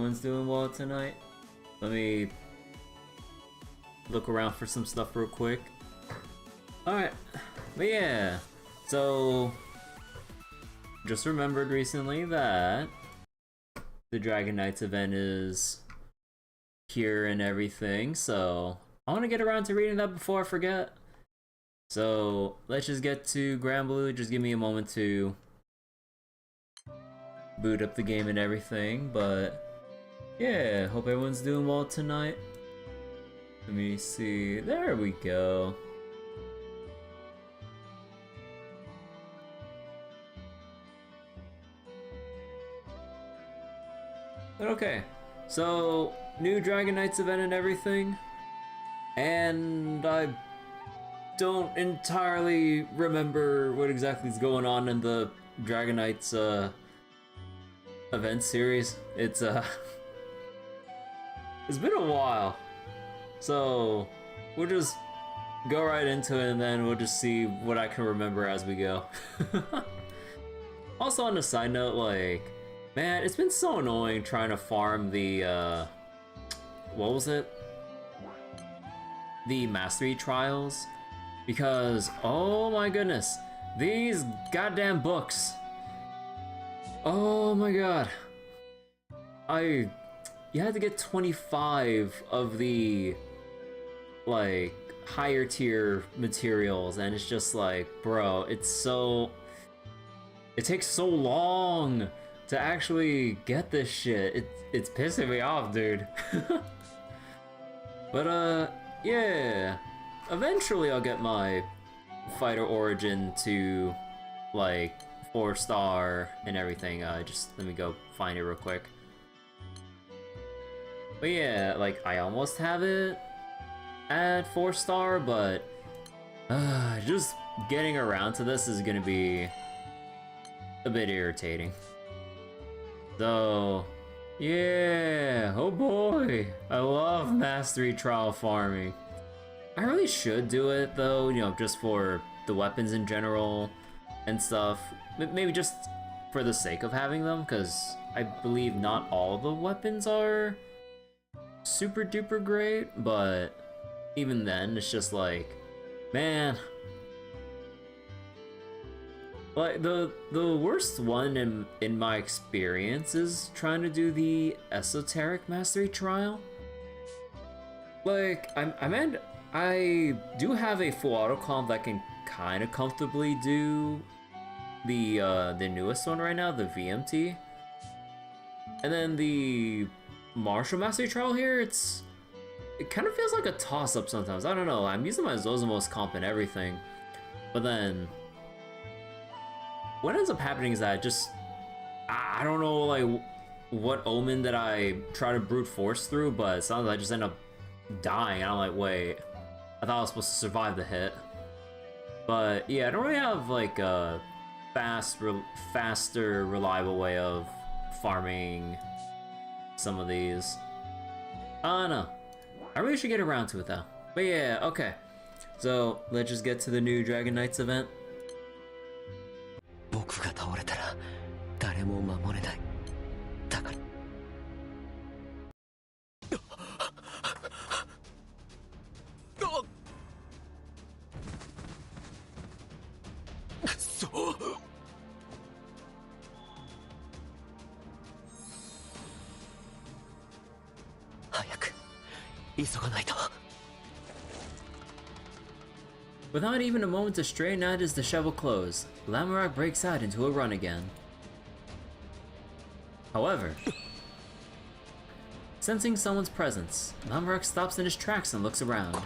everyone's doing well tonight. Let me look around for some stuff real quick. Alright, but yeah, so just remembered recently that the Dragon Knights event is here and everything, so I want to get around to reading that before I forget. So let's just get to Granblue. Just give me a moment to boot up the game and everything, but yeah, hope everyone's doing well tonight. Let me see, there we go. But okay, so new Dragon Knights event and everything, and I don't entirely remember what exactly is going on in the Dragon Knights event series. It's been a while, so we'll just go right into it and then we'll just see what I can remember as we go. Also, on a side note, like, man, it's been so annoying trying to farm the, what was it? The Mastery Trials. Because, oh my goodness, these goddamn books. Oh my god. You had to get 25 of the, like, higher tier materials, and it's just like, bro, it takes so long to actually get this shit. It's pissing me off, dude. But yeah, eventually I'll get my fighter origin to like 4-star and everything. Just let me go find it real quick. But yeah, like, I almost have it at 4-star, but just getting around to this is gonna be a bit irritating. So, yeah, oh boy, I love Mastery Trial farming. I really should do it though, you know, just for the weapons in general and stuff. Maybe just for the sake of having them, because I believe not all the weapons are super duper great, but even then, it's just like, man. Like, the worst one in my experience is trying to do the Esoteric Mastery Trial. Like, I do have a full auto comp that can kind of comfortably do the newest one right now, the VMT. And then the Martial Mastery Trial here, it kind of feels like a toss-up sometimes. I don't know, I'm using my Zozimos comp and everything, but then what ends up happening is that I don't know, like, what omen that I try to brute force through, but sometimes I just end up dying, and I'm like, wait, I thought I was supposed to survive the hit. But yeah, I don't really have like a faster, reliable way of farming some of these. I don't know. I really should get around to it though. But yeah, okay. So let's just get to the new Dragon Knights event. Without even a moment to straighten out his disheveled clothes, Lamorak breaks out into a run again. However, sensing someone's presence, Lamorak stops in his tracks and looks around.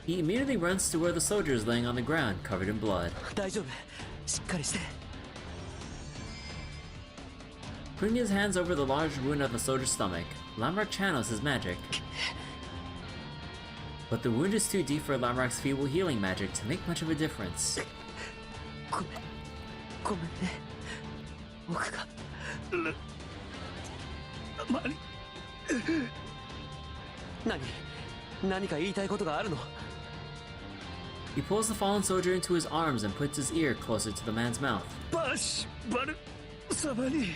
He immediately runs to where the soldier is laying on the ground, covered in blood. Putting his hands over the large wound of the soldier's stomach, Lamorak channels his magic. But the wound is too deep for Lamorak's feeble healing magic to make much of a difference. He pulls the fallen soldier into his arms and puts his ear closer to the man's mouth. パーシバル様に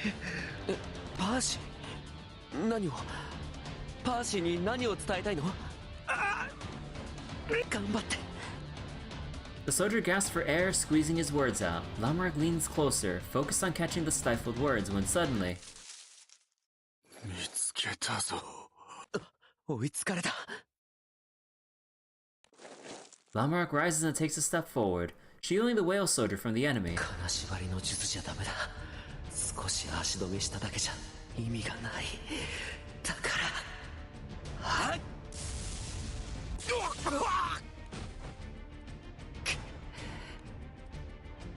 パーシ何をパーシに何を伝えたいの頑張って The soldier gasps for air, squeezing his words out. Lamorak leans closer, focused on catching the stifled words, when suddenly... 見つけたぞ追いつかれた Lamorak rises and takes a step forward, shielding the whale soldier from the enemy. 金縛りの術じゃダメだ少し足止めしただけじゃ意味がないだからはっ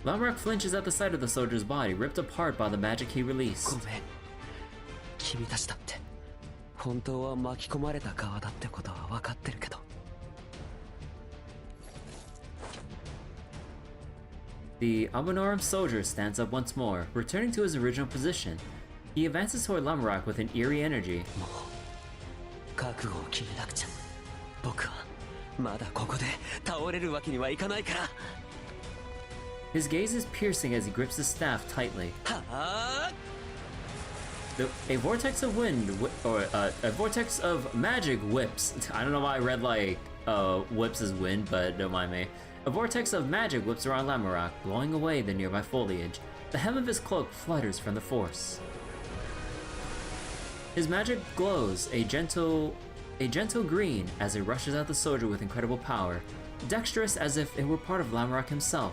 Lamorak flinches at the sight of the soldier's body, ripped apart by the magic he ご released. めん君たちだって本当は巻き込まれた側だってことは分かってるけど The Abonorum soldier stands up once more, returning to his original position. He advances toward Lamorak with an eerie energy. もう覚悟を決めなくちゃ僕はまだここで倒れるわけにはいかないから His gaze is piercing as he grips his staff tightly. はあ A vortex of wind, a vortex of magic whips. I don't know why I read like whips as wind, but don't mind me. A vortex of magic whips around Lamorak, blowing away the nearby foliage. The hem of his cloak flutters from the force. His magic glows a gentle green as it rushes at the soldier with incredible power, dexterous as if it were part of Lamorak himself.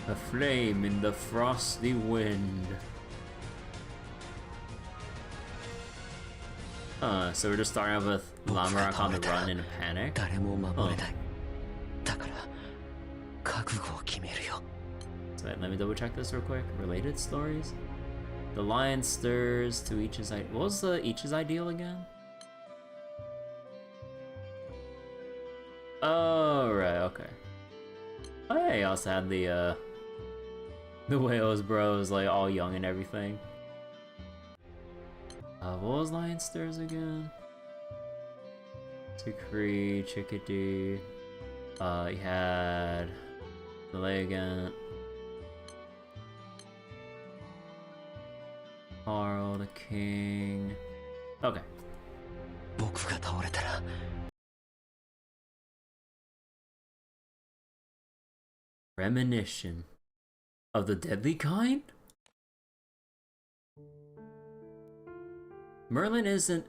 A flame in the frosty wind. So we're just starting off with Lamorak on the run in a panic. 誰も守れないだから覚悟を決めるよ So let me double check this real quick. Related stories. The lion stirs to each's ideal. What was the each's ideal again? Oh right, okay. Oh yeah, he also had the whales bros like all young and everything. What was lion stirs again? Decree, Chickadee. He had the Legant. Carl the King. Okay. 僕が倒れたら Premonition of the deadly kind? Merlin isn't,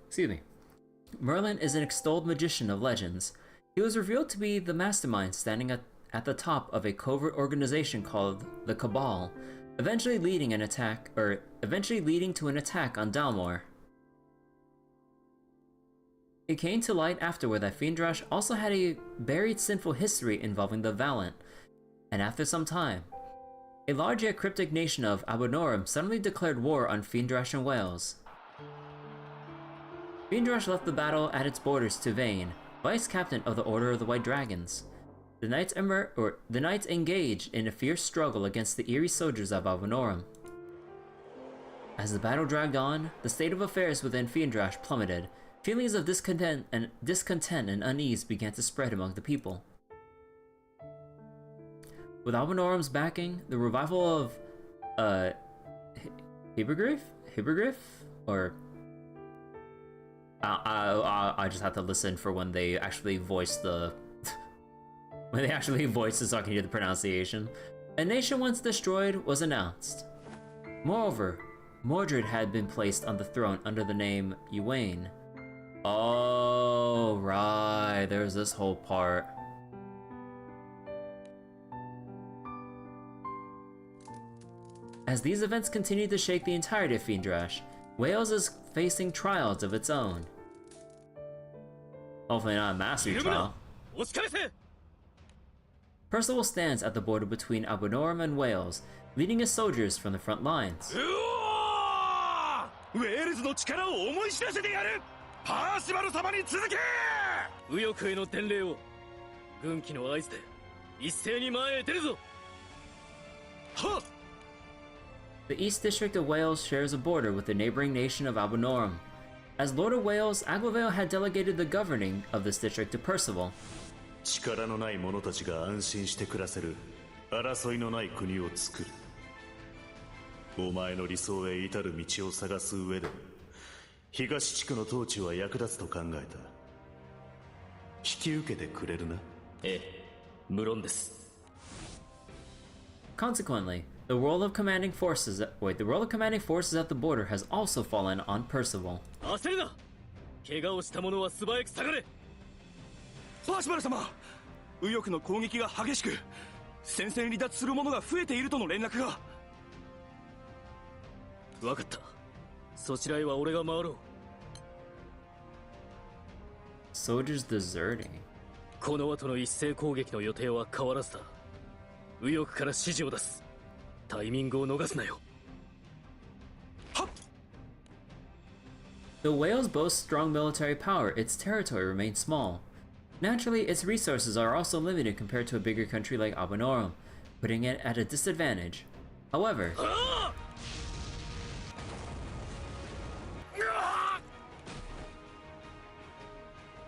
excuse me. Merlin is an extolled magician of legends. He was revealed to be the mastermind standing at the top of a covert organization called the Cabal, eventually leading to an attack on Dalmor. It came to light afterward that Fiendrash also had a buried sinful history involving the Valiant, and after some time, a large yet cryptic nation of Abonorum suddenly declared war on Fiendrash and Wales. Fiendrash left the battle at its borders to Vayne, vice captain of the Order of the White Dragons. The knights engaged in a fierce struggle against the eerie soldiers of Abonorum. As the battle dragged on, the state of affairs within Fiendrash plummeted. Feelings of discontent and unease began to spread among the people. With Abonorum's backing, the revival of Hippogriff? Or I just have to listen for when they actually voice the so I can hear the pronunciation. A nation once destroyed was announced. Moreover, Mordred had been placed on the throne under the name Ywain. Oh, right, there's this whole part. As these events continue to shake the entirety of Fiendrash, Wales is facing trials of its own. Hopefully not a mastery trial. Percival stands at the border between Abonorum and Wales, leading his soldiers from the front lines. ウェールズの力を思い知らせてやるパーシバル様に続け右翼への伝令を軍旗の合図で一斉に前へ出るぞはっ The East District of Wales shares a border with the neighboring nation of Albanorum. As Lord of Wales, Aglavale had delegated the governing of this district to Percival. 力のない者たちが安心して暮らせる争いのない国を作る。お前の理想へ至る道を探す上で東地区の統治は役立つと考えた。引き受けてくれるな。ええ、無論です。Consequently, the role of commanding forces at the border has also fallen on Percival. 焦るな。怪我をした者は素早く下がれ。パーシバル様、右翼の攻撃が激しく、戦線離脱する者が増えているとの連絡が。分かった。そちらへは俺が回ろう。Soldiers deserting. この後の一斉攻撃の予定は変わらずだ。右翼から指示を出す。タイミングを逃すなよ。はっ。 Though Wales boasts strong military power, its territory remains small. Naturally, its resources are also limited compared to a bigger country like Albanorum, putting it at a disadvantage. However,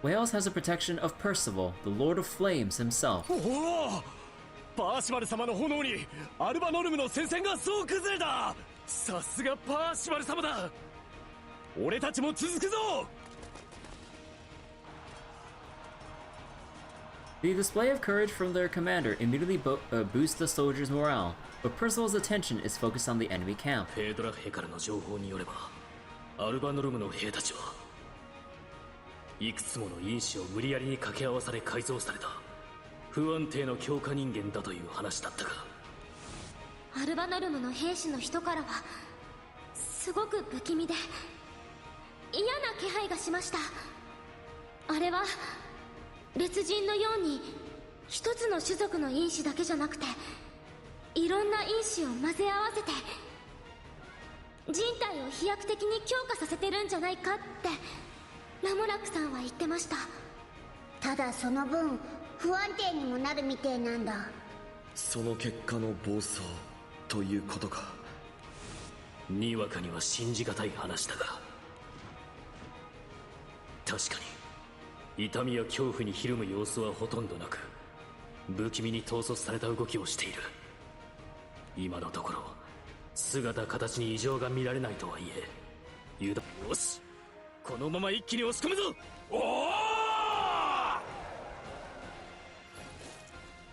Wales has the protection of Percival, the Lord of Flames himself. おお、パーシバル様の炎にアルバノルムの戦線がそう崩れた。さすがパーシバル様だ。俺たちも続くぞ。 The display of courage from their commander immediately boosts the soldiers' morale, but Percival's attention is focused on the enemy camp. ペードラ兵からの情報によれば、アルバノルムの兵たちはいくつもの因子を無理やりに掛け合わされ改造された不安定の強化人間だという話だったが、アルバノルムの兵士の人からはすごく不気味で嫌な気配がしました。あれは別人のように一つの種族の因子だけじゃなくて、いろんな因子を混ぜ合わせて人体を飛躍的に強化させてるんじゃないかってラモラックさんは言ってました。ただその分不安定にもなるみてえなんだ。その結果の暴走ということか。にわかには信じがたい話だが、確かに痛みや恐怖にひるむ様子はほとんどなく、不気味に統率された動きをしている。今のところ姿形に異常が見られないとはいえ、油断。よし、このまま一気に押し込むぞ。おお。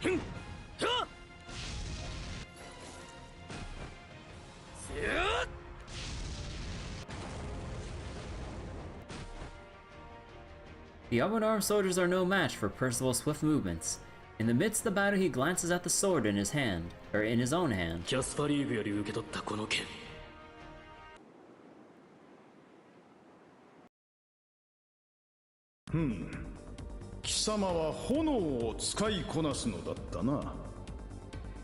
ふん、はっ。せやっ。The Albanorum soldiers are no match for Percival's swift movements. In the midst of the battle, he glances at the sword in his own hand. キャスパリーグより受け取ったこの剣。貴様は炎を使いこなすのだったな。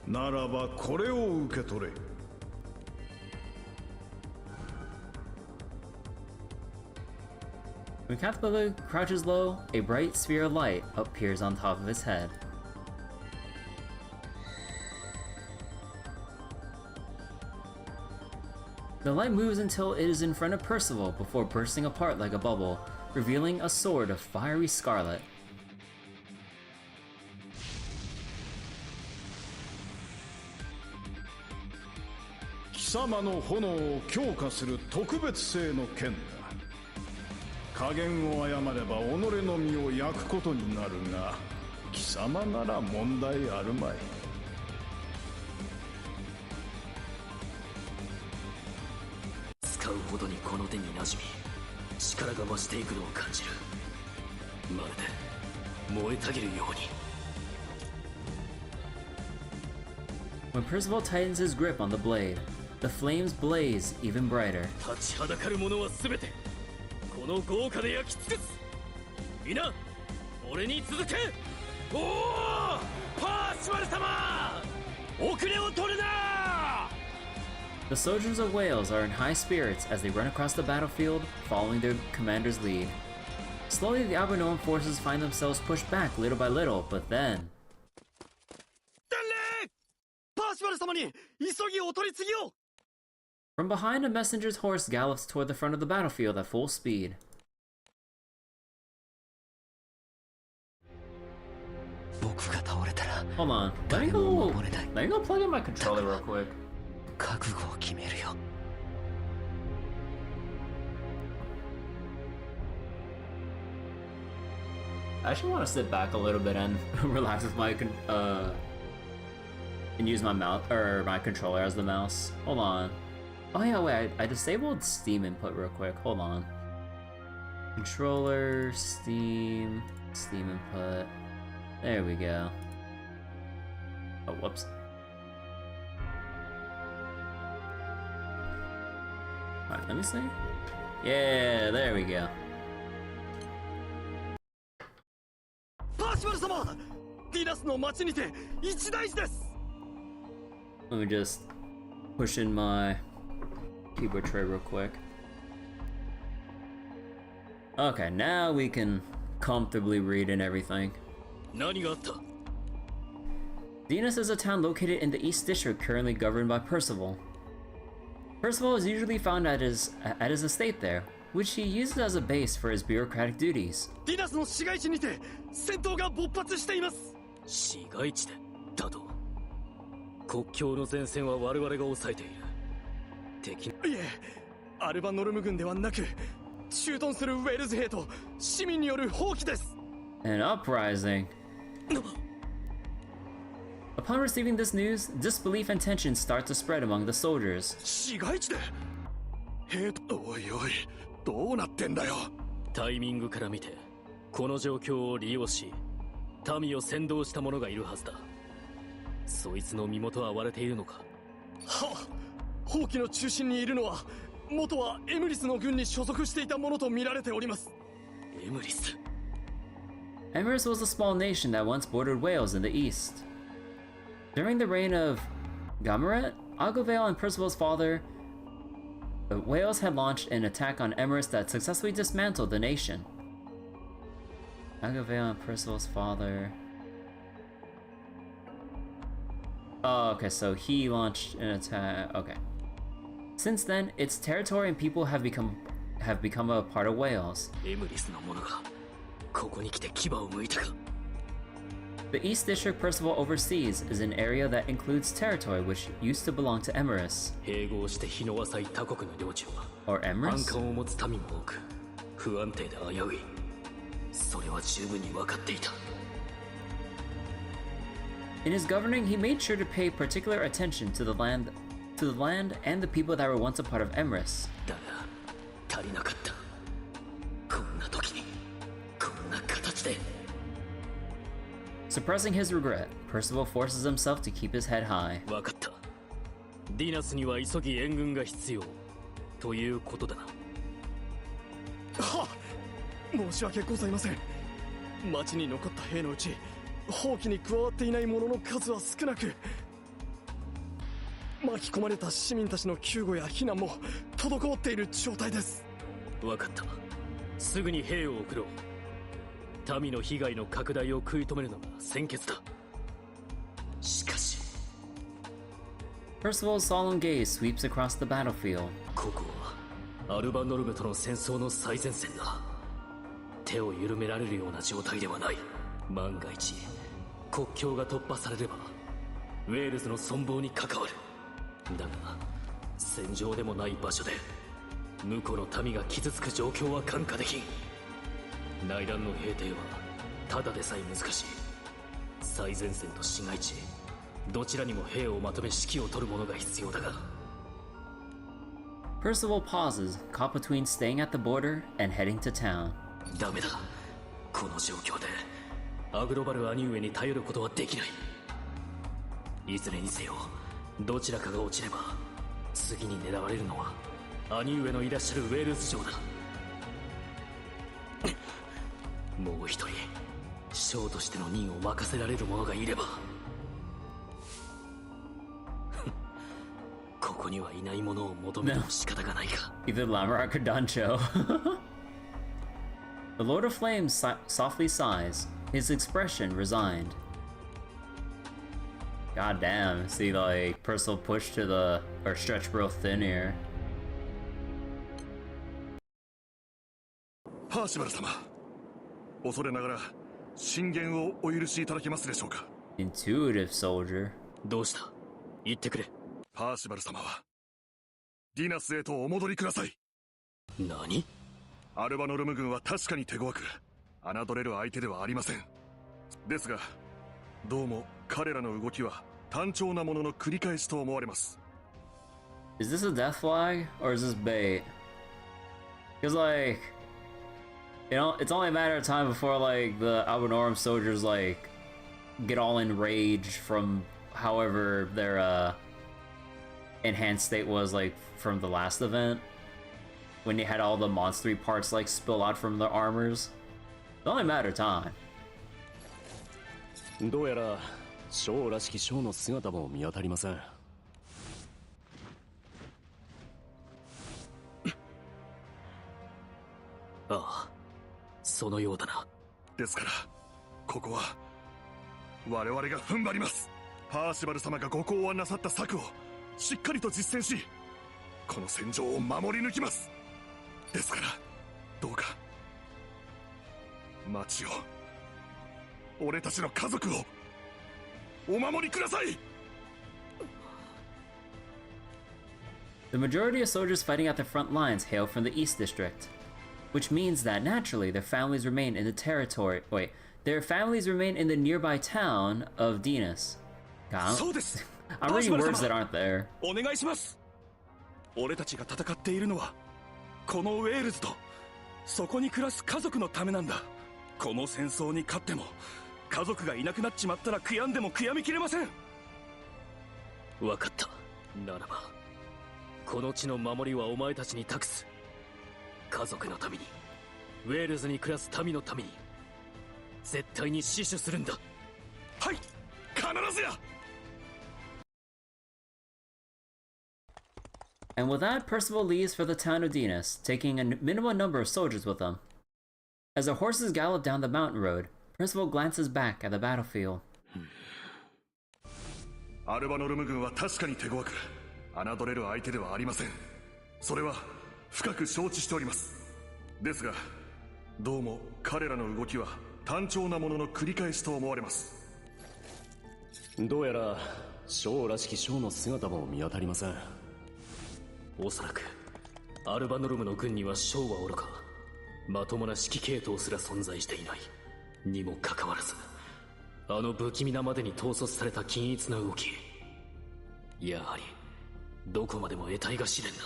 ならばこれを受け取れ。When Cathpillar crouches low, a bright sphere of light appears on top of his head. The light moves until it is in front of Percival before bursting apart like a bubble, revealing a sword of fiery scarlet. 貴様の炎を強化する特別性の剣だ。加減を誤れば己の身を焼くことになるが、貴様なら問題あるまい。使うほどにこの手に馴染み、力が増していくのを感じる。まるで燃えたぎるように。When Percival tightens his grip on the blade, the flames blaze even brighter. 立ちはだかる者は全てこの豪華で焼き尽くす。皆俺に続け。おお、パーシバル様、遅れを取るな。 The soldiers of Wales are in high spirits as they run across the battlefield, following their commander's lead. Slowly, the Albanorum forces find themselves pushed back little by little, but then... 伝令！パーシバル様に急ぎお取り次ぎを。From behind, a messenger's horse gallops toward the front of the battlefield at full speed. Hold on. Let me go plug in my controller real quick. I actually want to sit back a little bit and relax with my and use my mouse or my controller as the mouse. Hold on. Oh yeah, wait. I disabled Steam input real quick. Hold on. Controller, Steam input. There we go. Oh, whoops. Alright, let me see. Yeah, there we go. Let me just push in my keyboard tray real quick. Okay, now we can comfortably read and everything. Dinas is a town located in the East District currently governed by Percival. Percival is usually found at his estate there, which he uses as a base for his bureaucratic duties. An uprising. Upon receiving this news, disbelief and tension start to spread among the soldiers. タイミングから見てこの状況を利用し民を扇動した者がいるはずだ。そいつの身元は割れているのか。はあ、蜂起の中心にいるのは元はエムリスの軍に所属していたものと見られております。エムリス。Emrys was a small nation that once bordered Wales in the east. During the reign of Gameret, Aglovale and Percival's father, Wales had launched an attack on Emrys that successfully dismantled the nation. Aglovale and Percival's father... Oh, okay, so he launched an attack... Okay. Since then, its territory and people have become a part of Wales. The East District Percival oversees is an area that includes territory which used to belong to Emrys. Or Emrys? In his governing, he made sure to pay particular attention to the land and the people that were once a part of Emrys. Suppressing his regret, Percival forces himself to keep his head high. わかった。ディナスには急ぎ援軍が必要ということだな。はあ、申し訳ございません。町に残った兵のうち、蜂起に加わっていない者の数は少なく、巻き込まれた市民たちの救護や避難も滞っている状態です。わかった。すぐに兵を送ろう。民の被害の拡大を食い止めるのが先決だ。しかし Percival's solemn gaze sweeps across the battlefield. ここはアルバノルムとの戦争の最前線だ。手を緩められるような状態ではない。万が一国境が突破されればウェールズの存亡に関わる。だが戦場でもない場所で向こうの民が傷つく状況は看過できん。内乱の平定はただでさえ難しい。最前線と市街地どちらにも兵をまとめ指揮を取る者が必要だが。Percival pauses, caught between staying at the border and heading to town. ダメだ。この状況でアグロバル兄上に頼ることはできない。いずれにせよどちらかが落ちれば次に狙われるのは兄上のいらっしゃるウェールズ城だ。もう一人将としての任を任せられる者がいればここにはいないものを求めても仕方がないか。 Either Lamorak or Dancho. The Lord of Flames softly sighs, his expression resigned. God damn, see like personal push to the or stretch real thin here. パーシバル様、恐れながら進言をお許しいただけますでしょうか。 Intuitive soldier. どうした？言ってくれ。パーシバル様はディナスへとお戻りください。何？アルバノルム軍は確かに手強く侮れる相手ではありません。ですがどうも彼らの動きは単調なものの繰り返しと思われます。 Is this a death flag or is this bait? Cause like, you know, it's only a matter of time before like the Albanorum soldiers like get all enraged from however their enhanced state was like from the last event when they had all the monstery parts like spill out from their armors. It's only a matter of time. どうやらショーらしきショーの姿も見当たりません。ああ、そのようだな。ですからここは我々が踏ん張ります。パーシバル様がご考案なさった策をしっかりと実践し、この戦場を守り抜きます。ですからどうか町を、俺たちの家族をお守りください。 The majority of soldiers fighting at the front lines hail from the East District, which means that naturally their families remain in the territory. Wait, their families remain in the nearby town of Dinas. God, そうです。 I'm reading words that aren't there. お願いします。俺たちが戦っているのはこのウェールズとそこに暮らす家族のためなんだ。この戦争に勝っても家族がいなくなっちまったら悔やんでも悔やみきれません。わかった。ならばこの地の守りはお前たちに託す。家族のために、ウェールズに暮らす民のために、絶対に死守するんだ。はい、必ずや。 And with that, Percival leaves for the town of Dinas, taking a minimal number of soldiers with him. As the horses gallop down the mountain road, Percival glances back at the battlefield. アルバノルム軍は確かに手強く侮れる相手ではありません。それは深く承知しております。ですがどうも彼らの動きは単調なものの繰り返しと思われます。どうやらショーらしきショーの姿も見当たりません。おそらくアルバノルムの軍には将はおろか、まともな指揮系統すら存在していないにもかかわらず、あの不気味なまでに統率された均一な動き、やはりどこまでも得体が知れんな。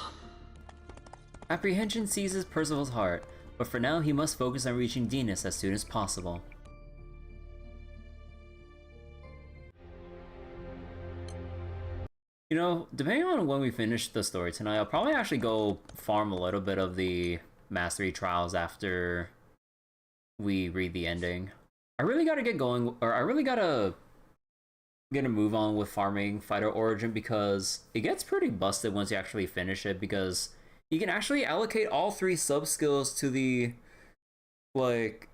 Apprehension seizes Percival's heart, but for now he must focus on reaching Dinas as soon as possible. You know, depending on when we finish the story tonight, I'll probably actually go farm a little bit of the Mastery Trials after we read the ending. I really gotta get going, or I really gotta get a move on with farming Fighter Origin because it gets pretty busted once you actually finish it, because you can actually allocate all 3 sub-skills to the, like,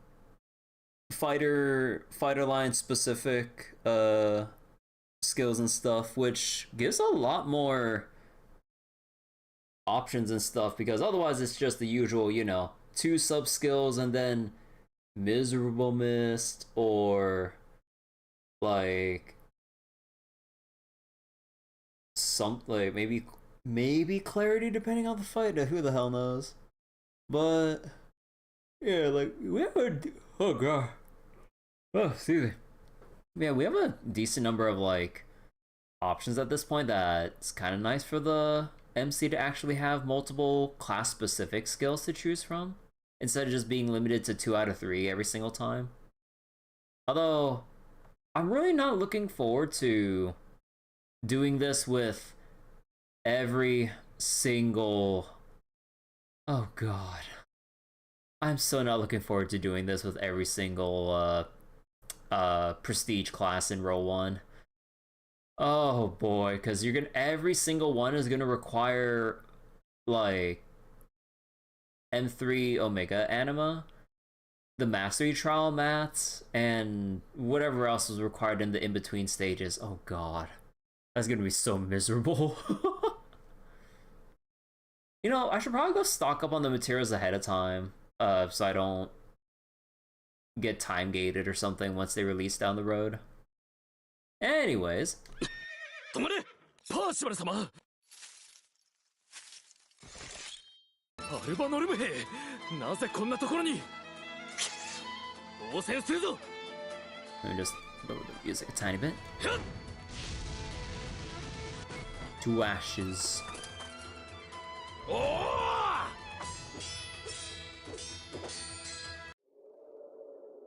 fighter line specific, skills and stuff, which gives a lot more options and stuff, because otherwise it's just the usual, you know, 2 sub-skills and then Miserable Mist, or, like, something, like, maybe Clarity, depending on the fight, who the hell knows. But yeah, like, we have a, oh god, oh excuse me, yeah, we have a decent number of like options at this point. That's kind of nice for the MC to actually have multiple class specific skills to choose from instead of just being limited to 2 out of 3 every single time. Although I'm really not looking forward to doing this with every single, oh god, I'm so not looking forward to doing this with every single prestige class in row 1. Oh boy, because you're gonna, every single one is gonna require like M3 Omega anima, the mastery trial mats and whatever else was required in the in-between stages. Oh god. That's gonna be so miserable. You know, I should probably go stock up on the materials ahead of time, so I don't get time gated or something once they release down the road. Anyways. 止まれパーシバル様アルバノルム兵なぜこんなところに応戦するぞ Let me just lower the music a tiny bit. To ashes.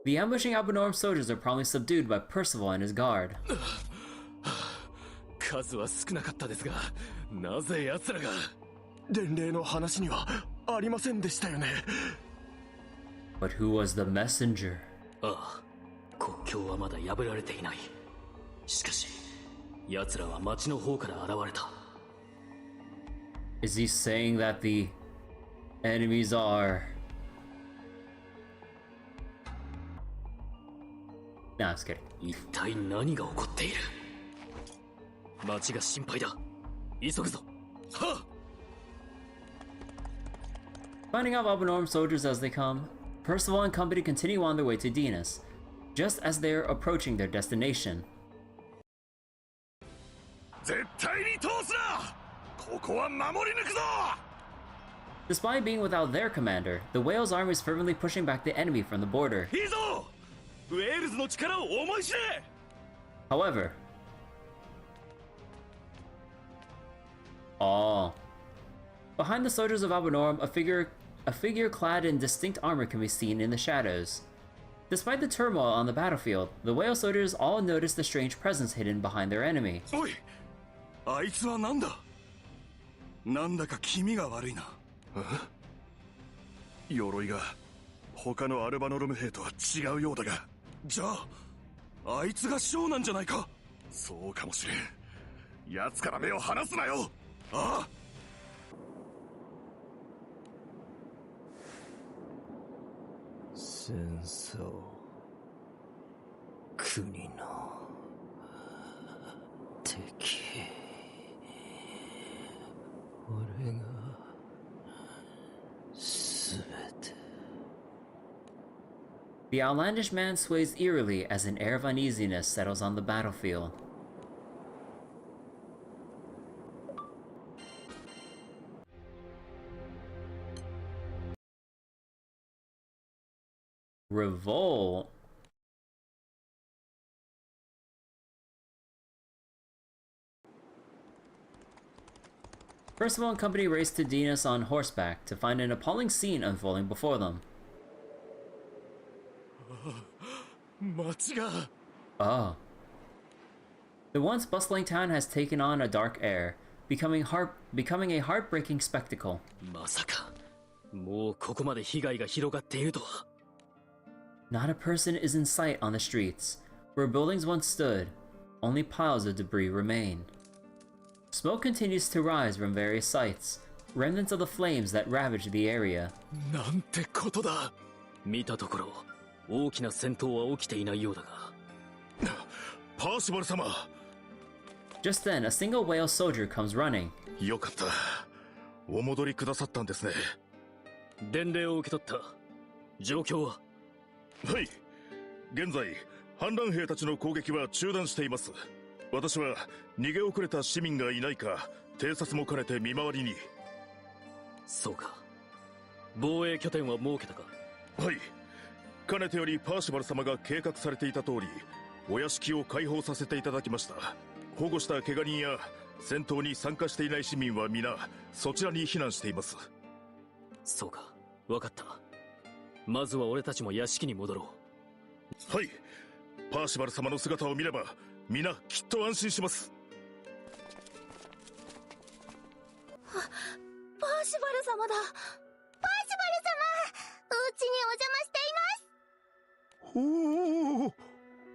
The ambushing Albanorm soldiers are promptly subdued by Percival and his guard. 数は少なかったですが、なぜ奴らが伝令の話にはありませんでしたよね。But who was the messenger? ああ、国境はまだ破られていない。しかし、奴らは町の方から現れた。Is he saying that the enemies are... Nah, I'm just kidding. 一体何が起こっている？町が心配だ。急ぐぞ。はっ！ Finding out Albanorm soldiers as they come, Percival and company continue on their way to Dinas, just as they are approaching their destination. 絶対に通すな！ここは守り抜くぞ！ Despite being without their commander, the Whale's army is fervently pushing back the enemy from the border. いいぞ！ウェールズの力を思い知れ！ However, behind the soldiers of Albanorm, a figure clad in distinct armor can be seen in the shadows. Despite the turmoil on the battlefield, the Whale soldiers all notice the strange presence hidden behind their enemy. おい、あいつはなんだ？なんだか気味が悪いな。鎧が他のアルバノルム兵とは違うようだが、じゃあ、あいつがショーなんじゃないか？そうかもしれん。奴から目を離すなよ。ああ。戦争、国の敵、俺が全て。 The outlandish man sways eerily as an air of uneasiness settles on the battlefield. Revolt? Percival and company race to Dinas on horseback to find an appalling scene unfolding before them. 町が。 Oh. The once bustling town has taken on a dark air, becoming a heartbreaking spectacle. まさか、もうここまで被害が広がっているとは。 Not a person is in sight on the streets. Where buildings once stood, only piles of debris remain. Smoke continues to rise from various sites, remnants of the flames that ravaged the area. なんてことだ。見たところ、大きな戦闘は起きていないようだが。パーシバル様。 Just then, a single whale soldier comes running. よかった。お戻りくださったんですね。伝令を受け取った。状況は？はい。現在、反乱兵たちの攻撃は中断しています。私は逃げ遅れた市民がいないか、偵察も兼ねて見回りに。そうか。防衛拠点は設けたか？はい。かねてよりパーシバル様が計画されていた通り、お屋敷を開放させていただきました。保護した怪我人や戦闘に参加していない市民は皆そちらに避難しています。そうか。わかった。まずは俺たちも屋敷に戻ろう。はい。パーシバル様の姿を見れば皆きっと安心します。パーシバル様だ。パーシバル様、うちにお邪魔しています。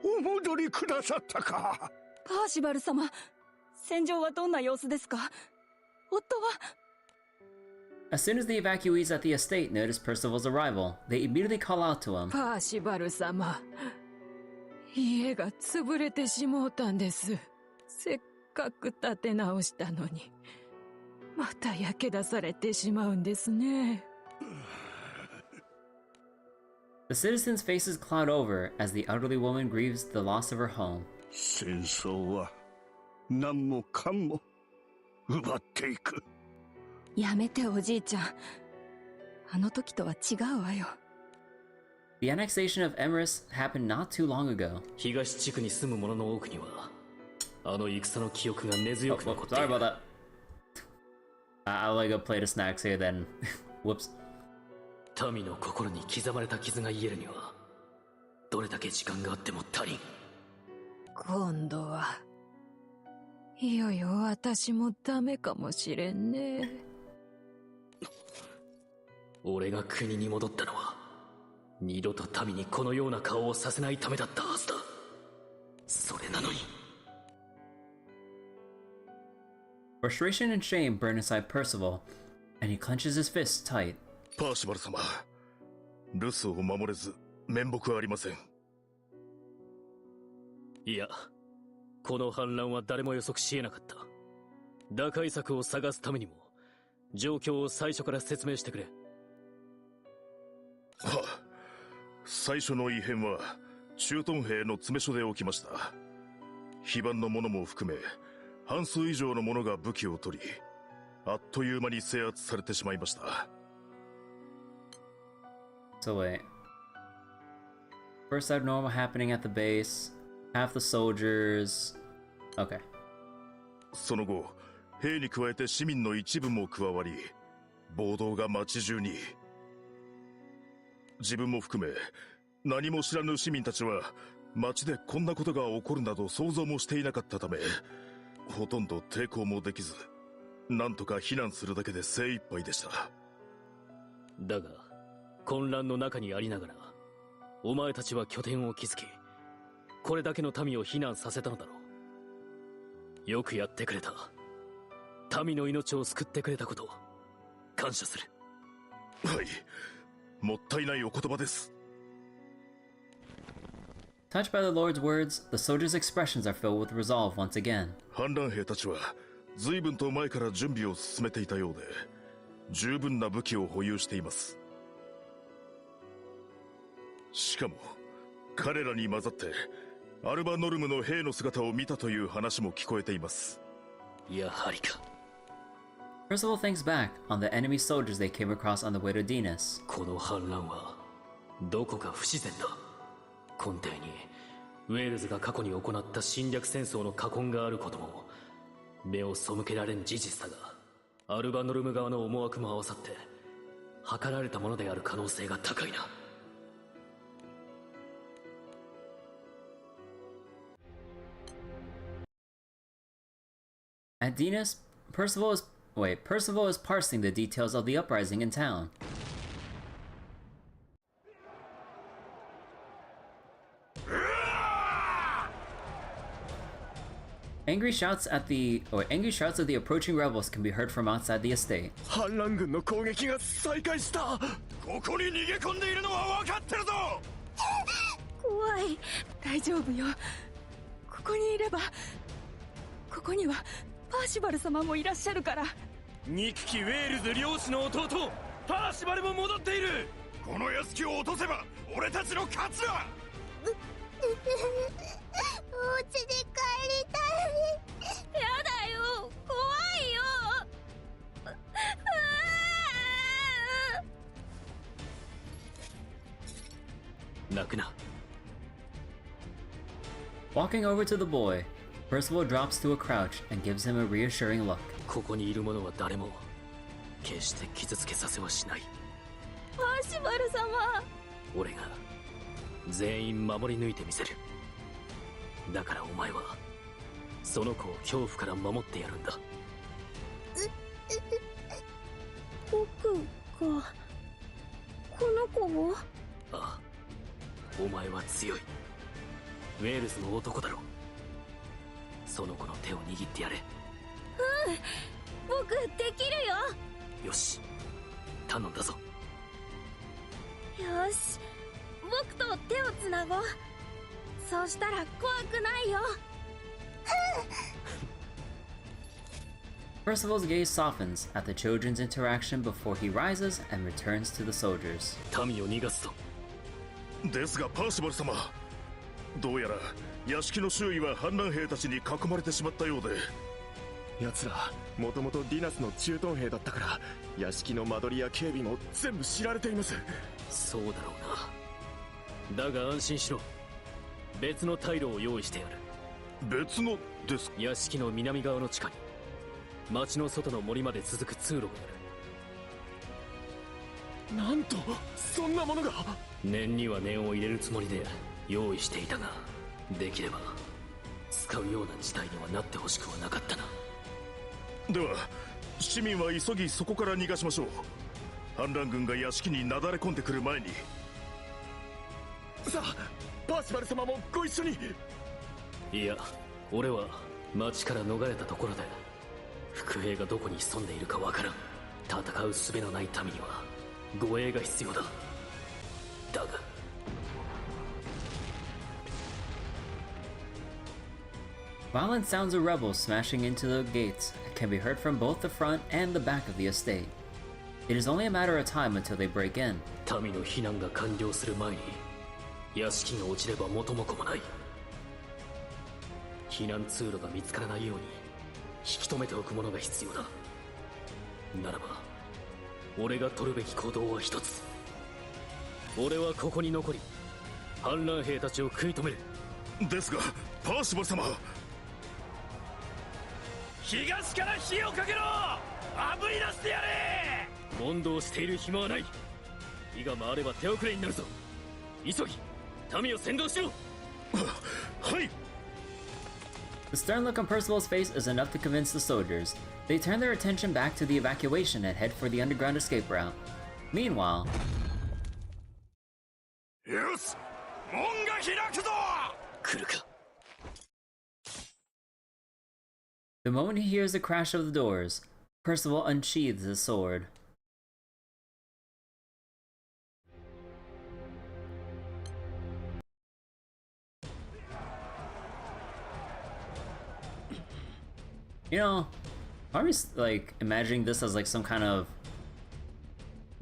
お戻りくださったか。パーシバル様、戦場はどんな様子ですか？夫は？ As soon as the evacuees at the estate notice Percival's arrival, they immediately call out to him. パーシバル様、家が潰れてしもうたんです。せっかく建て直したのに、また焼け出されてしまうんですね。The citizens' faces cloud over as the elderly woman grieves the loss of her home. 戦争は何もかんも奪っていく。やめておじいちゃん。あの時とは違うわよ。The annexation of Emrys happened not too long ago. 東地区に住む者の多くには、あの戦の記憶が根強く残っている。Sorry about that. I'll like go plate of snacks here then. Whoops. 民の心に刻まれた傷が癒えるには、どれだけ時間があっても足りん。今度はいよいよ私もダメかもしれんね。俺が国に戻ったのは二度と民にこのような顔をさせないためだったはずだ。それなのに。Frustration and shame burn inside Percival, and he clenches his fists tight. パーシバル様、留守を守れず面目はありません。いや、この反乱は誰も予測し得なかった。打開策を探すためにも状況を最初から説明してくれ。はあ、最初の異変は駐屯兵の詰め所で起きました。非番の者も含め半数以上の者が武器を取り、あっという間に制圧されてしまいました。So wait. First abnormal happening at the base. Half the soldiers. Okay. その後、兵に加えて市民の一部も加わり、暴動が街中に。自分も含め、何も知らぬ市民たちは、街でこんなことが起こるなど想像もしていなかったため、ほとんど抵抗もできず、なんとか避難するだけで精一杯でした。だが、混乱の中にありながら、お前たちは拠点を築き、これだけの民を避難させたのだろう。よくやってくれた。民の命を救ってくれたこと、感謝する。はい、もったいないお言葉です。Touched by the Lord's words, the soldiers' expressions are filled with resolve once again. 反乱兵たちは随分と前から準備を進めていたようで、十分な武器を保有しています。しかも彼らに混ざってアルバノルムの兵の姿を見たという話も聞こえています。やはりか。Percival thinks back on the enemy soldiers they came across on the way to Dinas. この反乱はどこか不自然だ。根底にウェールズが過去に行った侵略戦争の禍根があることも目を背けられん事実だが、アルバノルム側の思惑も合わさって図られたものである可能性が高いな。At Dinas, Percival is parsing the details of the uprising in town. Angry shouts of the approaching rebels can be heard from outside the estate. 反乱軍の攻撃が再開した。ここに逃げ込んでいるのは分かってるぞ。怖い。大丈夫よ。ここにいれば。ここにはパーシバル様もいらっしゃるから。憎きウェールズ領主の弟パーシバルも戻っている。この屋敷を落とせば俺たちの勝ちだ。お家に帰りたい。やだよ、怖いよ。泣くな。Walking over to the boy, Percival drops to a crouch and gives him a reassuring look. ここにいる者は誰も決して傷つけさせはしない。パーシバル様。俺が全員守り抜いてみせる。だからお前はその子を恐怖から守ってやるんだ。僕がこの子を？ああ、お前は強い。ウェールズの男だろ。その子の手を握ってやれ。僕できるよ。よし、頼んだぞ。よし、僕と手をつなごう。そうしたら怖くないよ。Percival's gaze softens at the children's interaction before he rises and returns to the soldiers. 民を逃がすと。ですがパーシバル様、どうやら屋敷の周囲は反乱兵たちに囲まれてしまったようで。奴らもともとディナスの駐屯兵だったから屋敷の間取りや警備も全部知られています。そうだろうな。だが安心しろ。別の退路を用意してやる。別のですか？屋敷の南側の地下に町の外の森まで続く通路がある。なんとそんなものが。念には念を入れるつもりで用意していたが、できれば使うような事態にはなってほしくはなかったな。では市民は急ぎそこから逃がしましょう。反乱軍が屋敷になだれ込んでくる前に。さあパーシバル様もご一緒に。いや、俺は町から逃れたところで伏兵がどこに潜んでいるかわからん。戦う術のない民には護衛が必要だ。だがViolent sounds of rebels smashing into the gates can be heard from both the front and the back of the estate. It is only a matter of time until they break in. 民の避難が完了する前に屋敷が落ちれば元も子もない。避難通路が見つからないように引き止めておくものが必要だ。ならば俺が取るべき行動は一つ。俺はここに残り反乱兵たちを食い止める。ですがパーシバル様、東から火をかけろ。炙り出してやれ。問答している暇はない。火が回れば手遅れになるぞ。急ぎ民を先導しろ。はい。The stern look on Percival's face is enough to convince the soldiers. They turn their attention back to the evacuation and head for the underground escape route. Meanwhile, よし、門が開くぞ。来るか。the moment he hears the crash of the doors, Percival unsheathes his sword. You know, I'm just like imagining this as like some kind of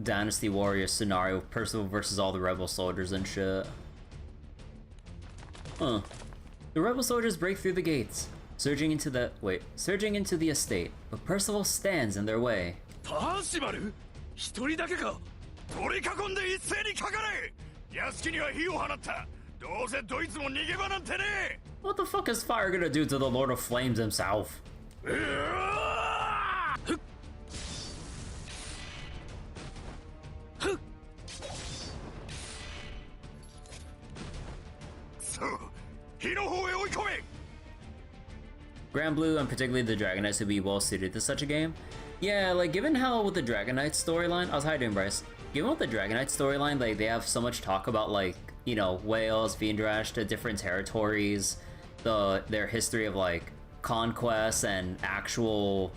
Dynasty Warriors scenario, Percival versus all the rebel soldiers and shit. Huh. The rebel soldiers break through the gates, surging into the estate, but Percival stands in their way. パーシバル？一人だけか？取り囲んで一斉にかかれ！屋敷には火を放った。どうせドイツも逃げ場なんてね。 What the fuck is fire gonna do to the Lord of Flames himself? そう、火の方へ追い込め。 Granblue and particularly the Dragon Knights would be well suited to such a game. Yeah, like given how with the Dragon Knights storyline, how you doing, Bryce? Given with the Dragon Knights storyline, like they have so much talk about like, you know, Wales, Viendrash, the different territories, their history of like conquests and actual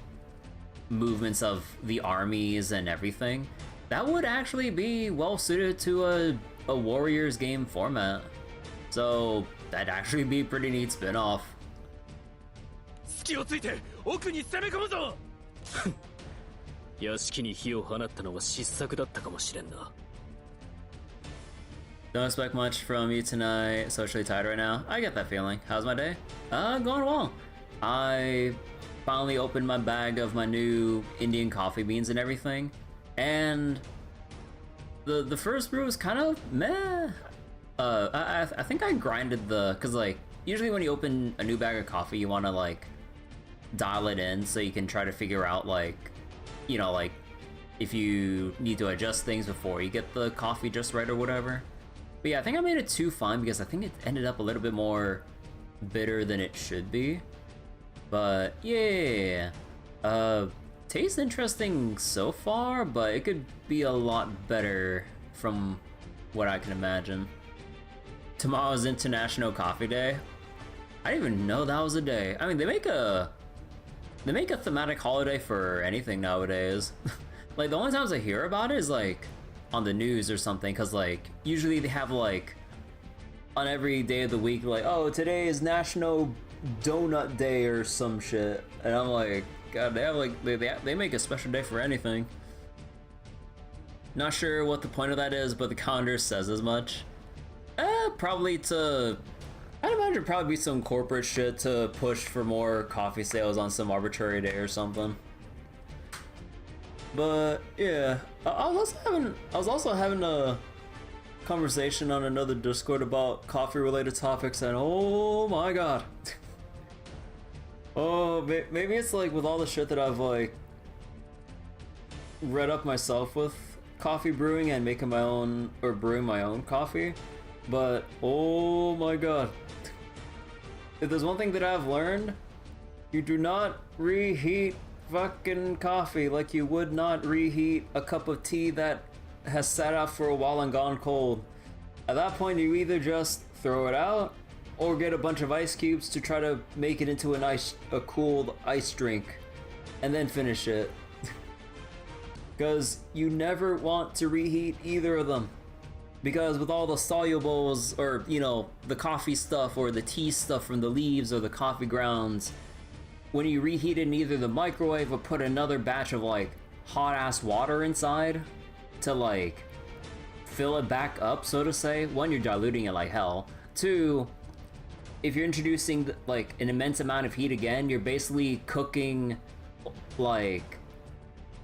movements of the armies and everything. That would actually be well suited to a Warriors game format. So that'd actually be a pretty neat spin-off. 隙をついて奥に攻め込むぞ。屋敷に火を放ったのは失策だったかもしれんな。Don't expect much from you tonight. Socially tired right now. I get that feeling. How's my day? Going well. I finally opened my bag of my new Indian coffee beans and everything, and the first brew was kind of meh. I think I grinded cause like usually when you open a new bag of coffee, you want to like dial it in so you can try to figure out like, you know, like if you need to adjust things before you get the coffee just right or whatever. But yeah, I think I made it too fine because I think it ended up a little bit more bitter than it should be. But yeah, tastes interesting so far, but it could be a lot better from what I can imagine. Tomorrow's International Coffee Day. I didn't even know that was a day. I mean, they make a thematic holiday for anything nowadays. Like, the only times I hear about it is, like, on the news or something, because, like, usually they have, like, on every day of the week, like, oh, today is National Donut Day or some shit. And I'm like, God, they have, like, they make a special day for anything. Not sure what the point of that is, but the calendar says as much. Probably to... I'd imagine it'd probably be some corporate shit to push for more coffee sales on some arbitrary day or something. But yeah, I was also having a conversation on another Discord about coffee related topics, and oh my god. Oh, maybe it's like with all the shit that I've like read up myself with coffee brewing and making my own or brewing my own coffee, but oh my god. If there's one thing that I've learned, you do not reheat fucking coffee like you would not reheat a cup of tea that has sat out for a while and gone cold. At that point, you either just throw it out or get a bunch of ice cubes to try to make it into a cooled ice drink and then finish it. Because you never want to reheat either of them. Because with all the solubles, or, you know, the coffee stuff or the tea stuff from the leaves or the coffee grounds, when you reheat it in either the microwave or put another batch of, like, hot-ass water inside to, like, fill it back up, so to say, one, you're diluting it like hell. Two, if you're introducing, like, an immense amount of heat again, you're basically cooking, like,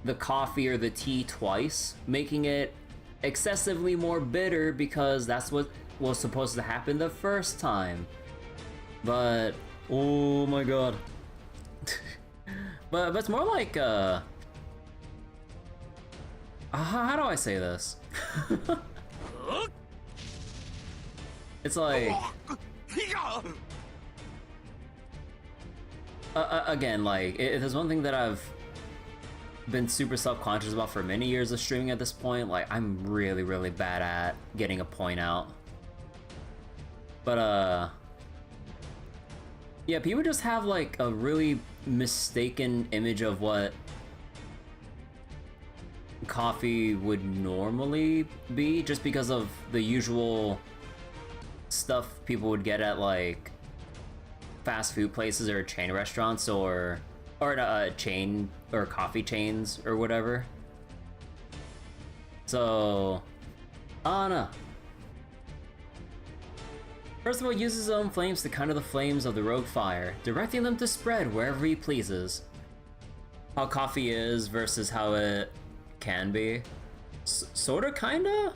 the coffee or the tea twice, making it excessively more bitter because that's what was supposed to happen the first time. But oh my god. but it's more like how do I say this? It's like again, like if there's one thing that I've been super self-conscious about for many years of streaming at this point, like I'm really bad at getting a point out. But yeah, people just have like a really mistaken image of what coffee would normally be, just because of the usual stuff people would get at like fast food places or chain restaurants or chain or coffee chains or whatever. So, I don't know. First of all, he uses his own flames to counter the flames of the rogue fire, directing them to spread wherever he pleases. How coffee is versus how it can be. Sorta, kinda?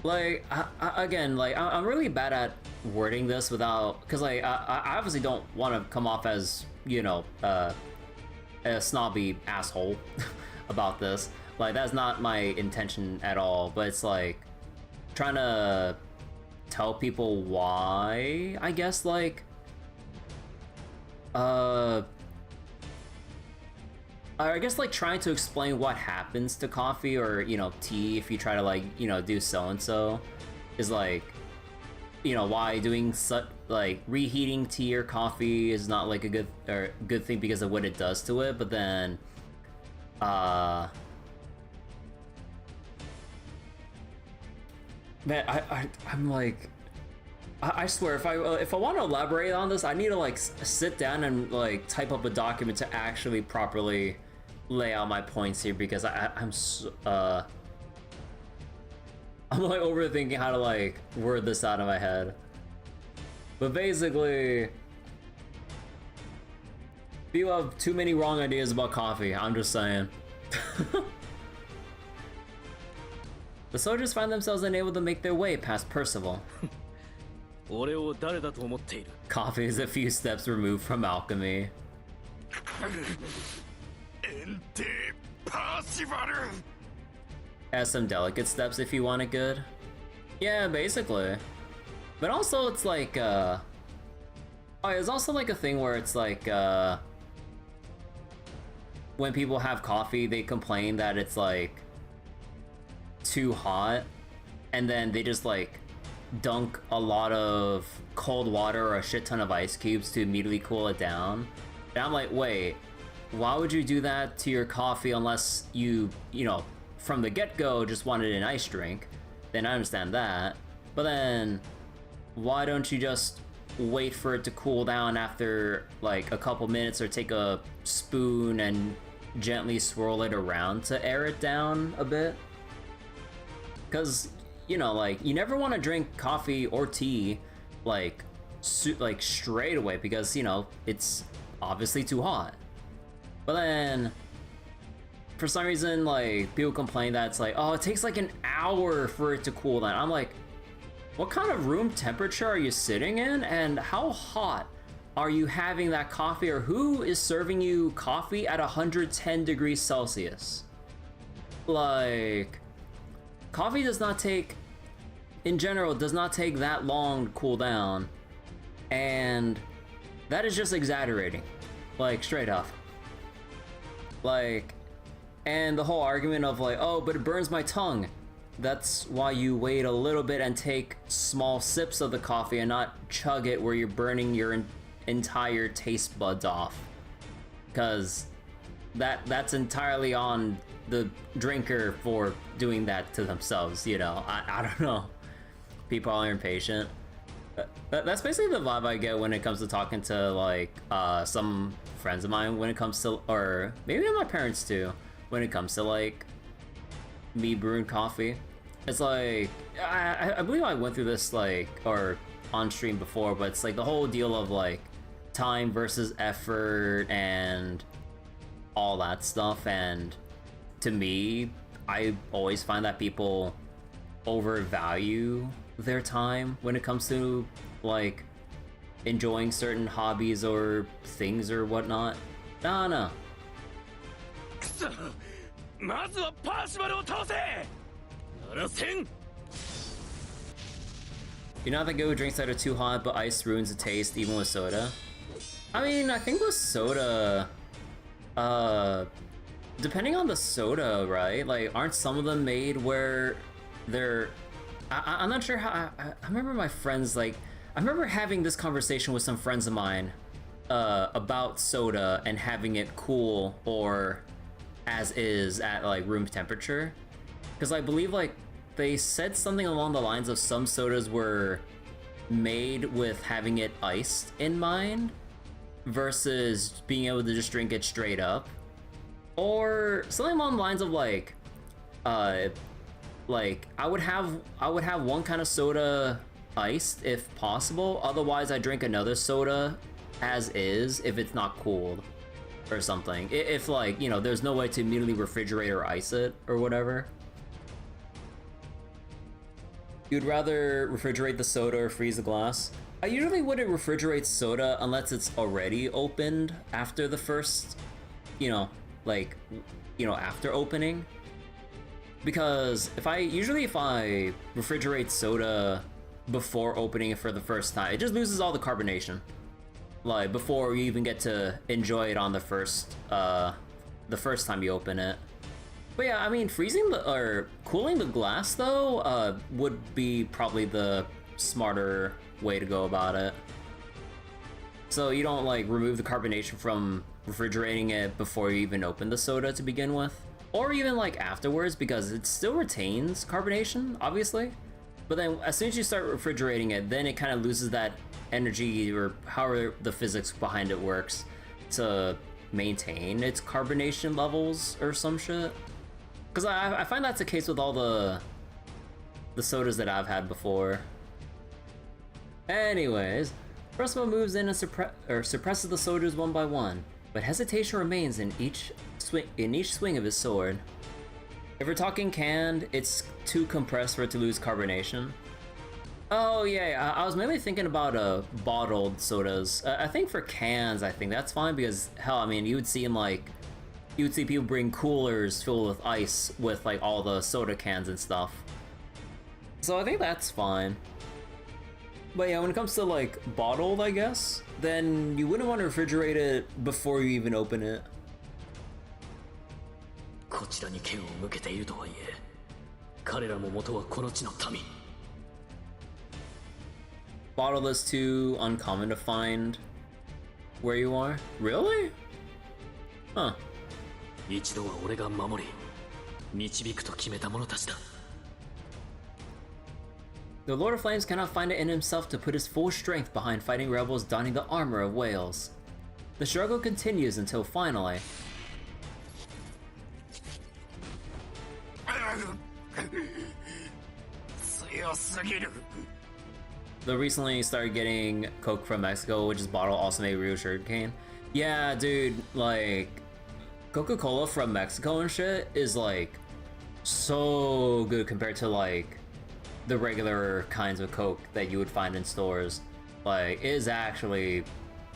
Like, again, like, I'm really bad at wording this without, because like, I obviously don't want to come off as, you know, a snobby asshole about this. Like, that's not my intention at all, but it's like trying to tell people why, I guess, like I guess like trying to explain what happens to coffee or, you know, tea if you try to like, you know, do so and so is like, you know, why doing such like reheating tea or coffee is not like a good thing because of what it does to it. But then man, I'm like, I swear, if I want to elaborate on this, I need to like sit down and like type up a document to actually properly lay out my points here, because I'm like overthinking how to like word this out of my head. But basically, people have too many wrong ideas about coffee, I'm just saying. The soldiers find themselves unable to make their way past Percival. Coffee is a few steps removed from alchemy. Has some delicate steps if you want it good. Yeah, basically. But also it's like, oh, it's also like a thing where it's like, when people have coffee, they complain that it's like too hot, and then they just like dunk a lot of cold water or a shit ton of ice cubes to immediately cool it down. And I'm like, wait, why would you do that to your coffee unless you know, from the get-go just wanted an ice drink, then I understand that. But then, why don't you just wait for it to cool down after like a couple minutes, or take a spoon and gently swirl it around to air it down a bit? Because, you know, like, you never want to drink coffee or tea like straight away, because, you know, it's obviously too hot. But then for some reason, like, people complain that it's like, oh, it takes like an hour for it to cool down. I'm like, what kind of room temperature are you sitting in, and how hot are you having that coffee, or who is serving you coffee at 110 degrees Celsius? Like, coffee does not take, in general, does not take that long to cool down, and that is just exaggerating, like, straight up. Like, and the whole argument of like, oh, but it burns my tongue. That's why you wait a little bit and take small sips of the coffee and not chug it where you're burning your entire taste buds off. Because that's entirely on the drinker for doing that to themselves, you know. I don't know. People are impatient. That's basically the vibe I get when it comes to talking to like some friends of mine when it comes to, or maybe my parents too, when it comes to like me brewing coffee. It's like, I believe I went through this like, or on stream before, but it's like the whole deal of like time versus effort and all that stuff. And to me, I always find that people overvalue their time when it comes to like enjoying certain hobbies or things or whatnot. No. You're not the guy who drinks that are too hot, but ice ruins the taste even with soda. I mean, I think with soda, depending on the soda, right? Like, aren't some of them made where they're, I'm not sure how, I remember my friends, like, I remember having this conversation with some friends of mine about soda and having it cool or as is at like room temperature. Because I believe like they said something along the lines of some sodas were made with having it iced in mind versus being able to just drink it straight up. Or something along the lines of like I would have one kind of soda iced if possible, otherwise I drink another soda as is if it's not cooled or something, if like, you know, there's no way to immediately refrigerate or ice it or whatever. You'd rather refrigerate the soda or freeze the glass? I usually wouldn't refrigerate soda unless it's already opened after the first, you know, like, you know, after opening. Because if I refrigerate soda before opening it for the first time, it just loses all the carbonation. Like, before you even get to enjoy it on the first time you open it. But yeah, I mean, freezing or cooling the glass though, would be probably the smarter way to go about it. So you don't like remove the carbonation from refrigerating it before you even open the soda to begin with. Or even like afterwards, because it still retains carbonation, obviously. But then as soon as you start refrigerating it, then it kind of loses that energy, or however the physics behind it works, to maintain its carbonation levels or some shit. Because I find that's the case with all the sodas that I've had before. Anyways, Frosty moves in and suppresses the soldiers one by one, but hesitation remains in each swing of his sword. If we're talking canned, it's too compressed for it to lose carbonation. Oh yeah, I was mainly thinking about bottled sodas. I think for cans, I think that's fine, because hell, I mean, you would see people bring coolers filled with ice with like all the soda cans and stuff. So I think that's fine. But yeah, when it comes to like bottled, I guess, then you wouldn't want to refrigerate it before you even open it. こちらに剣を向けているとはいえ、彼らも元はこの地の民。Bottled is too uncommon to find where you are? Really? Huh. 一度は俺が守り、導くと決めた者たちだ。 The Lord of Flames cannot find it in himself to put his full strength behind fighting rebels donning the armor of whales. The struggle continues until finally... They recently started getting Coke from Mexico, which is bottled also made real sugarcane. Yeah, dude, like, Coca-Cola from Mexico and shit is like so good compared to like the regular kinds of Coke that you would find in stores. Like, it is actually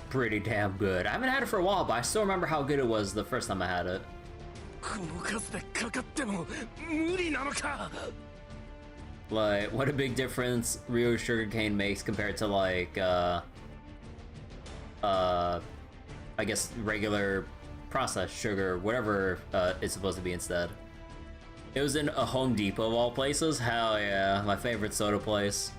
pretty damn good. I haven't had it for a while, but I still remember how good it was the first time I had it. Like, what a big difference real sugarcane makes compared to like, I guess regular processed sugar, whatever it's supposed to be instead. It was in a Home Depot of all places. Hell yeah, my favorite soda place.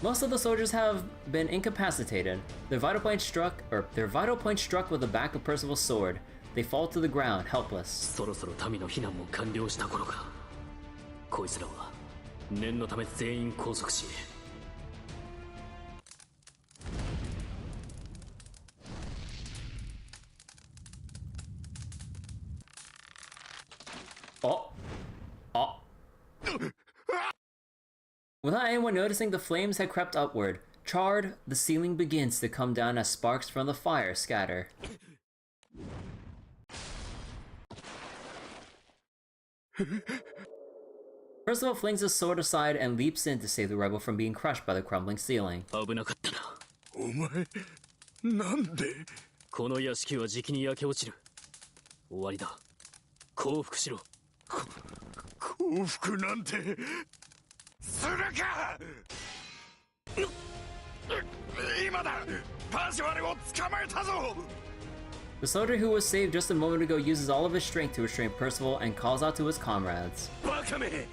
Most of the soldiers have been incapacitated. Their vital point struck with the back of Percival's sword. They fall to the ground, helpless. そろそろ民の避難も完了した頃か。こいつらは念のため全員拘束し。Without anyone noticing, the flames had crept upward. Charred, the ceiling begins to come down as sparks from the fire scatter. Percival flings his sword aside and leaps in to save the rebel from being crushed by the crumbling ceiling. 危なかったな。お前、なんで？この屋敷はじきに焼け落ちる。終わりだ。降伏しろ。降伏なんてするか！今だ！パーシバルを捕まえたぞ！ The soldier who was saved just a moment ago uses all of his strength to restrain Percival and calls out to his comrades. バカめ！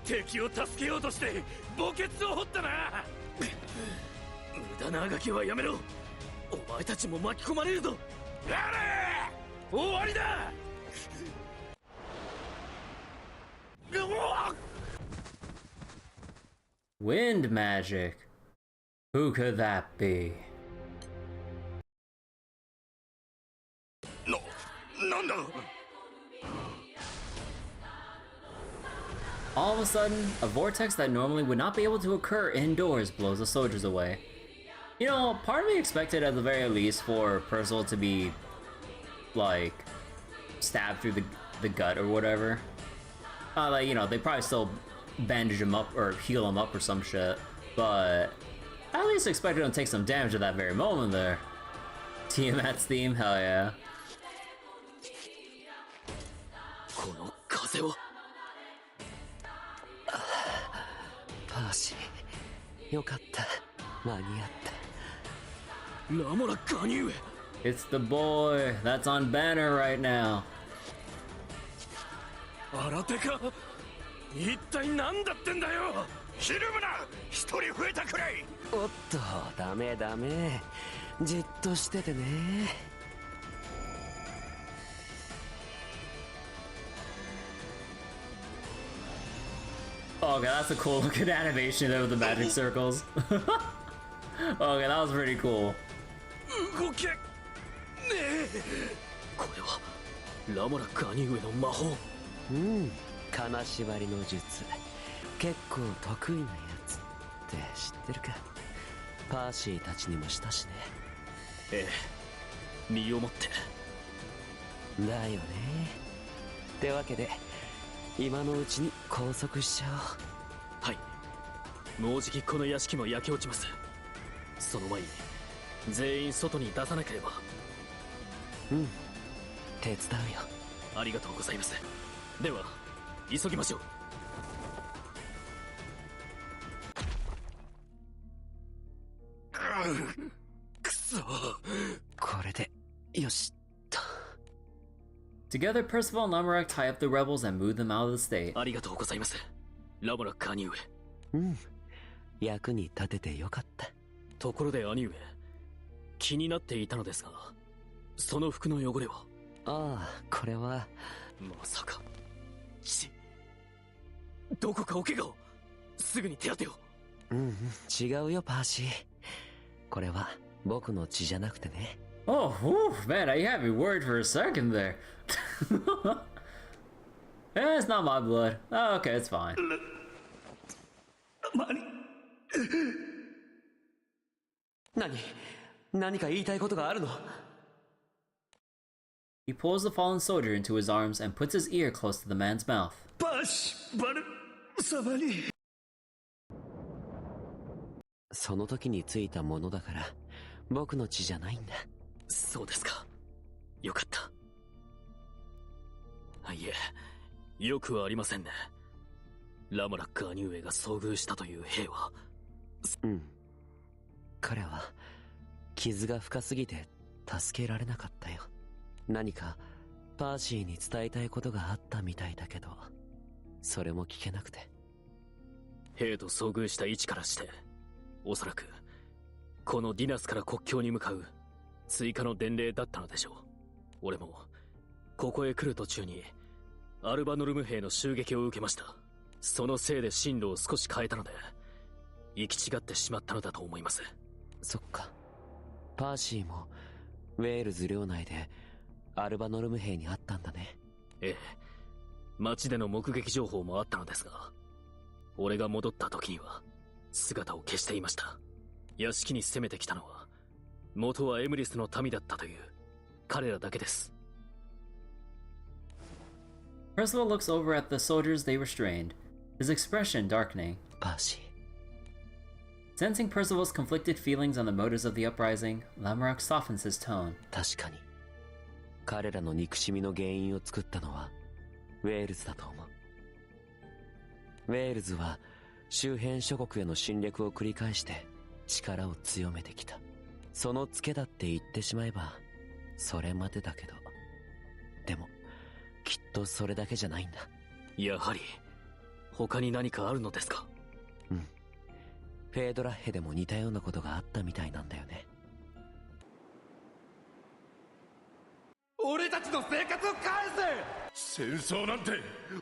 敵を助けようとして墓穴を掘ったな！無駄なあがきはやめろ！お前たちも巻き込まれるぞ！やれ！終わりだ！ Wind magic. Who could that be? All of a sudden, a vortex that normally would not be able to occur indoors blows the soldiers away. You know, part of me expected at the very least for Percival to be, like, stabbed through the gut or whatever. Like, you know, they probably still bandage him up or heal him up or some shit, but I at least expected him to take some damage at that very moment there. Tiamat's theme, hell yeah. この風は。パーシー、よかった、間に合った。ラモラ・ガニューエ。 It's the boy that's on banner right now. 新手か？一体何だってんだよ！ひるむな！一人増えたくらい！おっと、ダメダメ。じっとしててね。Okay, that's a cool looking animation of the magic circles. Okay, that was pretty cool. 動け！ねえ！これはラモラ・ガニューエの魔法。うん、金縛りの術、結構得意なやつって知ってるか？パーシーたちにもしたしね。ええ、身をもって。だよね。ってわけで今のうちに拘束しちゃおう。はい、もうじきこの屋敷も焼け落ちます。その前に全員外に出さなければ。うん、手伝うよ。ありがとうございます。では急ぎましょう。くそ。これでよしっと。 Together, Percival and Lamorak tie up the rebels and move them out of the state. ありがとうございます、ラモラ・ガニューエ。うん、役に立ててよかった。ところで兄上、気になっていたのですが、その服の汚れは？ああ、これはまさかどこかお怪我を。すぐに手当てを。違うよ、パーシー。これは僕の血じゃなくてね。Oh, whew, man, I had me worried for a second there. Yeah, it's not my blood. Oh, okay, it's fine. 何か言いたいことがあるの？ He pulls the fallen soldier into his arms and puts his ear close to the man's mouth. パーシバル様に。その時についたものだから僕の血じゃないんだ。そうですか。よかった。いえ、よくはありませんね。ラムラック兄上が遭遇したという兵は。彼は傷が深すぎて助けられなかったよ。何かパーシーに伝えたいことがあったみたいだけど、それも聞けなくて。兵と遭遇した位置からして、おそらくこのディナスから国境に向かう追加の伝令だったのでしょう。俺もここへ来る途中にアルバノルム兵の襲撃を受けました。そのせいで進路を少し変えたので行き違ってしまったのだと思います。そっか。パーシーもウェールズ領内でアルバノルム兵に会ったんだね。ええ、街での目撃情報もあったのですが、俺が戻った時には姿を消していました。屋敷に攻めてきたのは元はエムリスの民だったという彼らだけです。Percival looks over at the soldiers they restrained, his expression darkening. パーシー。Sensing Percival's conflicted feelings on the motives of the uprising, Lamorak softens his tone. 確かに彼らの憎しみの原因を作ったのはウェールズだと思う。ウェールズは周辺諸国への侵略を繰り返して力を強めてきた。そのツケだって言ってしまえばそれまでだけど、でもきっとそれだけじゃないんだ。やはり他に何かあるのですか？フェードラッヘでも似たようなことがあったみたいなんだよね。俺たちの生活を返せ！戦争なんて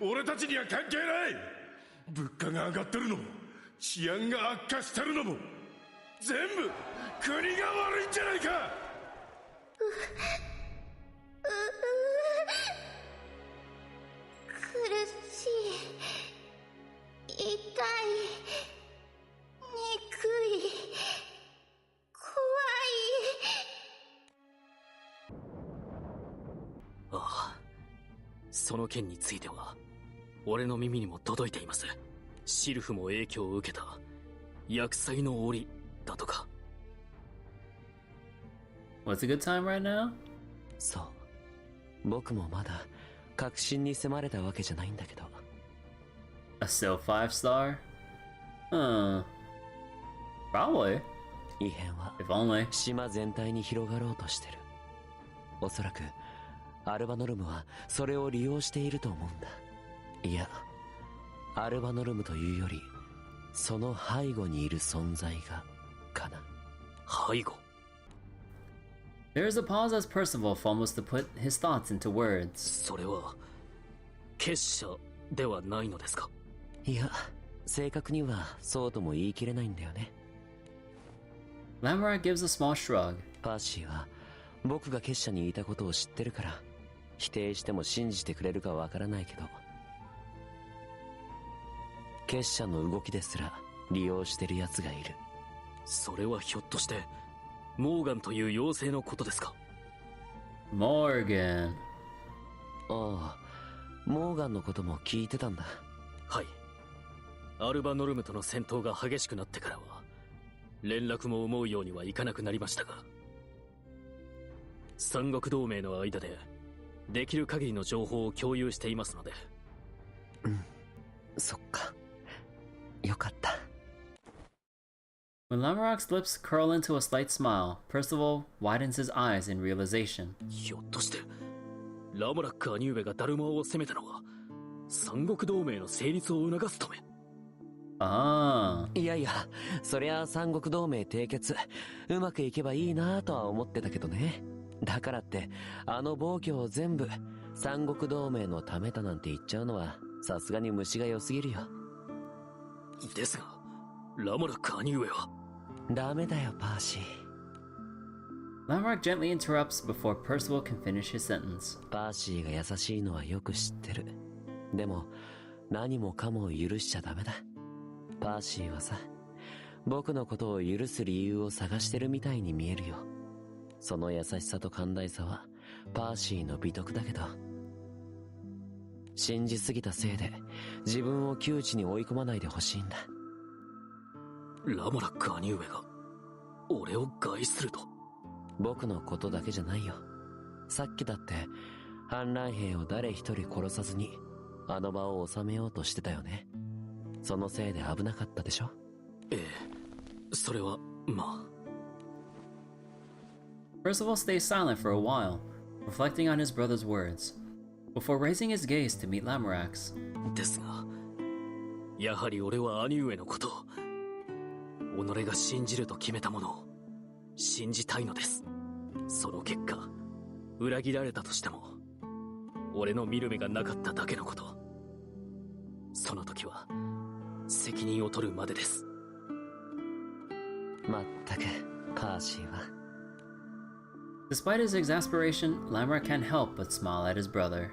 俺たちには関係ない。物価が上がってるのも治安が悪化してるのも全部国が悪いんじゃないか。苦しい、痛い、憎い、怖い。ああ、その件については俺の耳にも届いています。シルフも影響を受けた厄災の檻だとか。 What's a good time right now? そう。僕もまだ確信に迫れたわけじゃないんだけど。A still 5-star? Probably. 異変は If only. 島全体に広がろうとしてる。おそらくアルバノルムはそれを利用していると思うんだ。いや、アルバノルムというよりその背後にいる存在がかな。背後。 There is a pause as Percival fumbles to put his thoughts into words. それは結社ではないのですか？いや、正確にはそうとも言い切れないんだよね。Lamorak gives a small shrug. パーシーは僕が結社にいたことを知ってるから否定しても信じてくれるかわからないけど、結社の動きですら利用してる奴がいる。それはひょっとしてモーガンという妖精のことですか？ Morgan. ああ、モーガンのことも聞いてたんだ。はい。アルバノルムとの戦闘が激しくなってからは連絡も思うようにはいかなくなりましたが、三国同盟の間でできる限りの情報を共有していますので。そっか。よかった。When Lamorak's lips curl into a slight smile, Percival widens his eyes in realization. ひょっとしてラモラック兄上がダルマを攻めたのは三国同盟の成立を促すため。ああ。いやいや、そりゃ三国同盟締結うまくいけばいいなとは思ってたけどね。だからってあの暴挙を全部三国同盟のためだなんて言っちゃうのはさすがに虫が良すぎるよ。ですが、ラモラック兄上は。ダメだよ、パーシー。Lamrock gently interrupts before Percival can finish his sentence. パーシーが優しいのはよく知ってる。でも、何もかも許しちゃダメだ。パーシーはさ、僕のことを許す理由を探してるみたいに見えるよ。その優しさと寛大さは、パーシーの美徳だけど、信じすぎたせいで、自分を窮地に追い込まないでほしいんだ。ラモラック兄上が、俺を害すると。僕のことだけじゃないよ。さっきだって、反乱兵を誰一人殺さずに、あの場を収めようとしてたよね。そのせいで危なかったでしょ？ええ、それは、まあ。Percival stays silent for a while, reflecting on his brother's words, before raising his gaze to meet Lamorak's. ですが、やはり俺は兄上のことを、己が信じると決めたものを、信じたいのです。その結果、裏切られたとしても、俺の見る目がなかっただけのこと。その時は、責任を取るまでです。まったく、パーシーは。Despite his exasperation, Lamorak can't help but smile at his brother.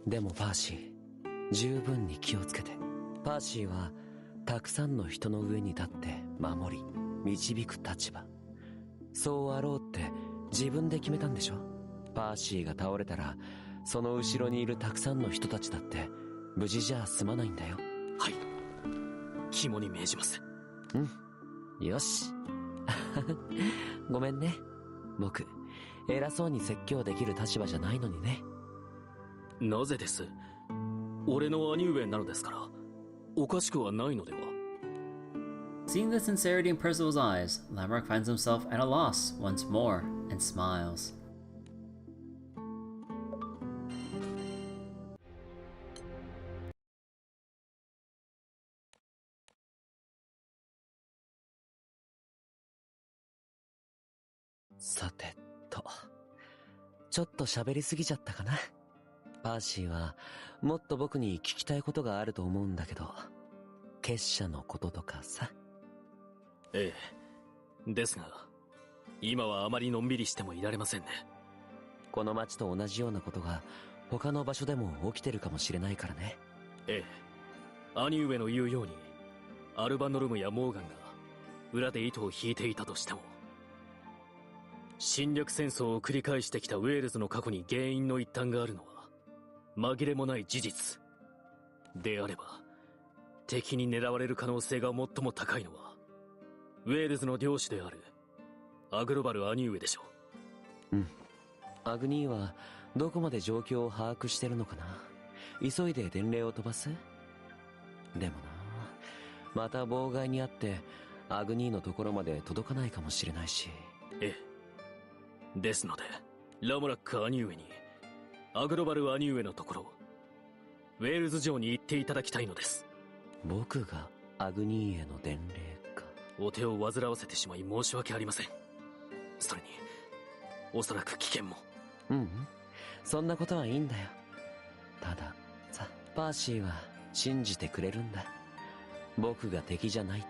でもパーシー、十分に気をつけて。パーシーはたくさんの人の上に立って守り導く立場。そうあろうって自分で決めたんでしょ。パーシーが倒れたらその後ろにいるたくさんの人たちだって無事じゃ済まないんだよ。はい、肝に銘じます。うん、よし。ごめんね、僕偉そうに説教できる立場じゃないのにね。なぜです？俺の兄上なのですから、おかしくはないのでは。Seeing the sincerity in Percival's eyes, Lamorak finds himself at a loss once more and smiles. さてと、ちょっと喋りすぎちゃったかな。パーシーはもっと僕に聞きたいことがあると思うんだけど、結社のこととかさ。ええ、ですが今はあまりのんびりしてもいられませんね。この町と同じようなことが他の場所でも起きてるかもしれないからね。ええ、兄上の言うようにアルバノルムやモーガンが裏で糸を引いていたとしても、侵略戦争を繰り返してきたウェールズの過去に原因の一端があるのは紛れもない事実であれば、敵に狙われる可能性が最も高いのはウェールズの領主であるアグロバル兄上でしょう。アグニーはどこまで状況を把握してるのかな。急いで伝令を飛ばす？でもな、また妨害にあってアグニーのところまで届かないかもしれないし。ええ、ですのでラモラック兄上にアグロバル兄上のところウェールズ城に行っていただきたいのです。僕がアグニーへの伝令か。お手を煩わせてしまい申し訳ありません。それにおそらく危険も。そんなことはいいんだよ。たださ、パーシーは信じてくれるんだ。僕が敵じゃないって、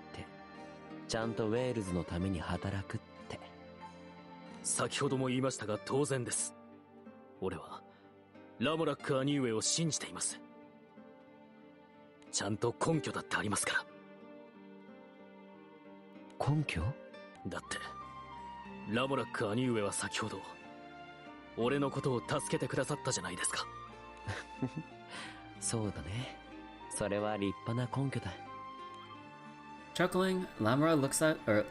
ちゃんとウェールズのために働くって。先ほども言いましたが当然です。俺はラモラック兄上を信じています。ちゃんと根拠だってありますから。根拠？だってラモラック兄上は先ほど俺のことを助けてくださったじゃないですか。そうだね、それは立派な根拠だ。Chuckling, Lamorak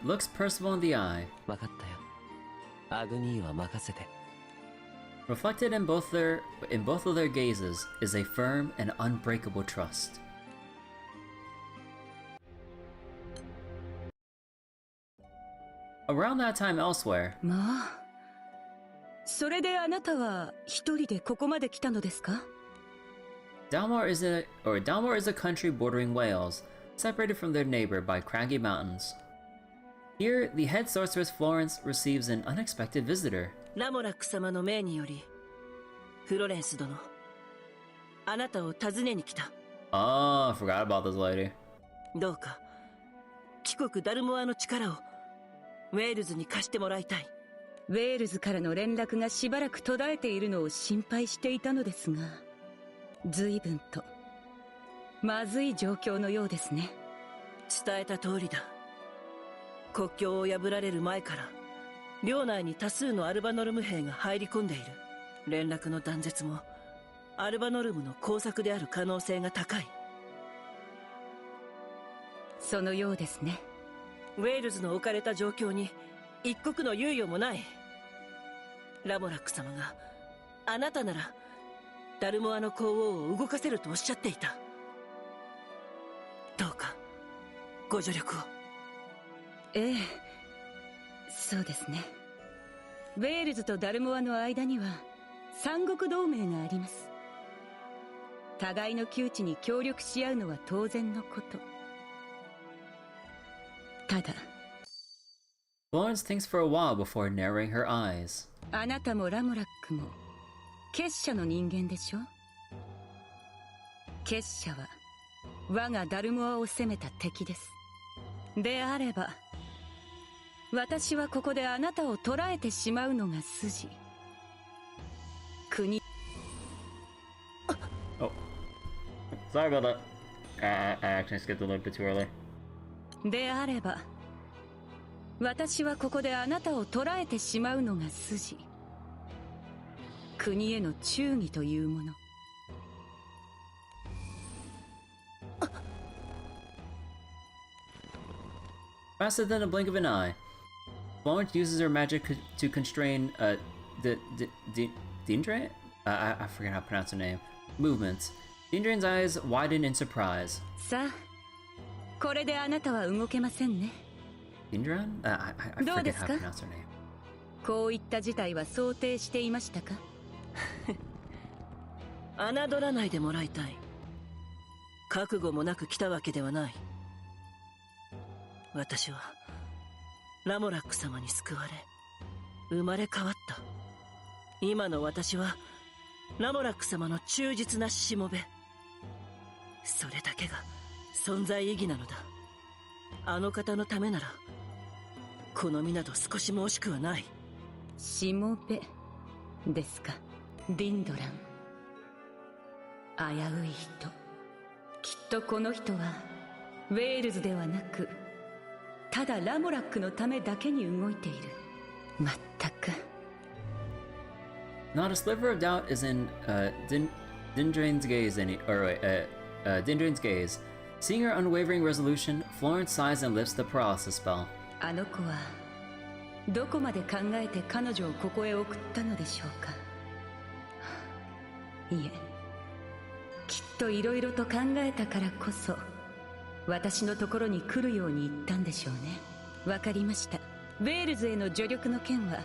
looks Percival in the eye. わかったよ。アグニーは任せて。Reflected in both of their gazes is a firm and unbreakable trust. Around that time elsewhere, まあ、それであなたは一人でここまで来たのですか? Dalmor is a country bordering Wales, separated from their neighbor by craggy mountains. Here, the head sorceress Florence receives an unexpected visitor. ラモラック様の命により、フロレンス殿、あなたを訪ねに来た。Oh, I forgot about this lady. どうか、帰国ダルモアの力をウェールズに貸してもらいたい。ウェールズからの連絡がしばらく途絶えているのを心配していたのですが、随分とまずい状況のようですね。伝えた通りだ。国境を破られる前から領内に多数のアルバノルム兵が入り込んでいる。連絡の断絶もアルバノルムの工作である可能性が高い。そのようですね。ウェールズの置かれた状況に一刻の猶予もない。ラモラック様があなたならダルモアの皇王を動かせるとおっしゃっていた。どうかご助力を。ええ、そうですね。ウェールズとダルモアの間には三国同盟があります。互いの窮地に協力し合うのは当然のこと。ただ Florence thinks for a while before narrowing her eyes. あなたもラモラックも結社の人間でしょ。結社は我がダルモアを攻めた敵です。であれば私はここであなたを捕らえてしまうのが筋。国 Oh, sorry about that. I actually skipped a little bit too early. であれば私はここであなたを捕らえてしまうのが筋。国への忠義というもの。Faster than a blink of an eye, Florence uses her magic to constrain Dindran? I forget how to pronounce her name. Movements. Dindran's eyes widen in surprise. さあ、これであなたは動けませんね。Dindran? I forget how to pronounce her name. こういった事態は想定していましたか？侮らないでもらいたい。覚悟もなく来たわけではない。私はラモラック様に救われ生まれ変わった。今の私はラモラック様の忠実なしもべ。それだけが存在意義なのだ。あの方のためならこの身など少しも惜しくはない。しもべですか。ディンドラン、危うい人。きっとこの人はウェールズではなくただラモラックのためだけに動いている。まったく。Not a sliver of doubt is in Dindran's gaze. Dindran's gaze. Seeing her unwavering resolution, Florence sighs and lifts the paralysis spell. あの子はどこまで考えて彼女をここへ送ったのでしょうか。いえ、きっといろいろと考えたからこそ私のところに来るように言ったんでしょうね。わかりました。ウェールズへの助力の件は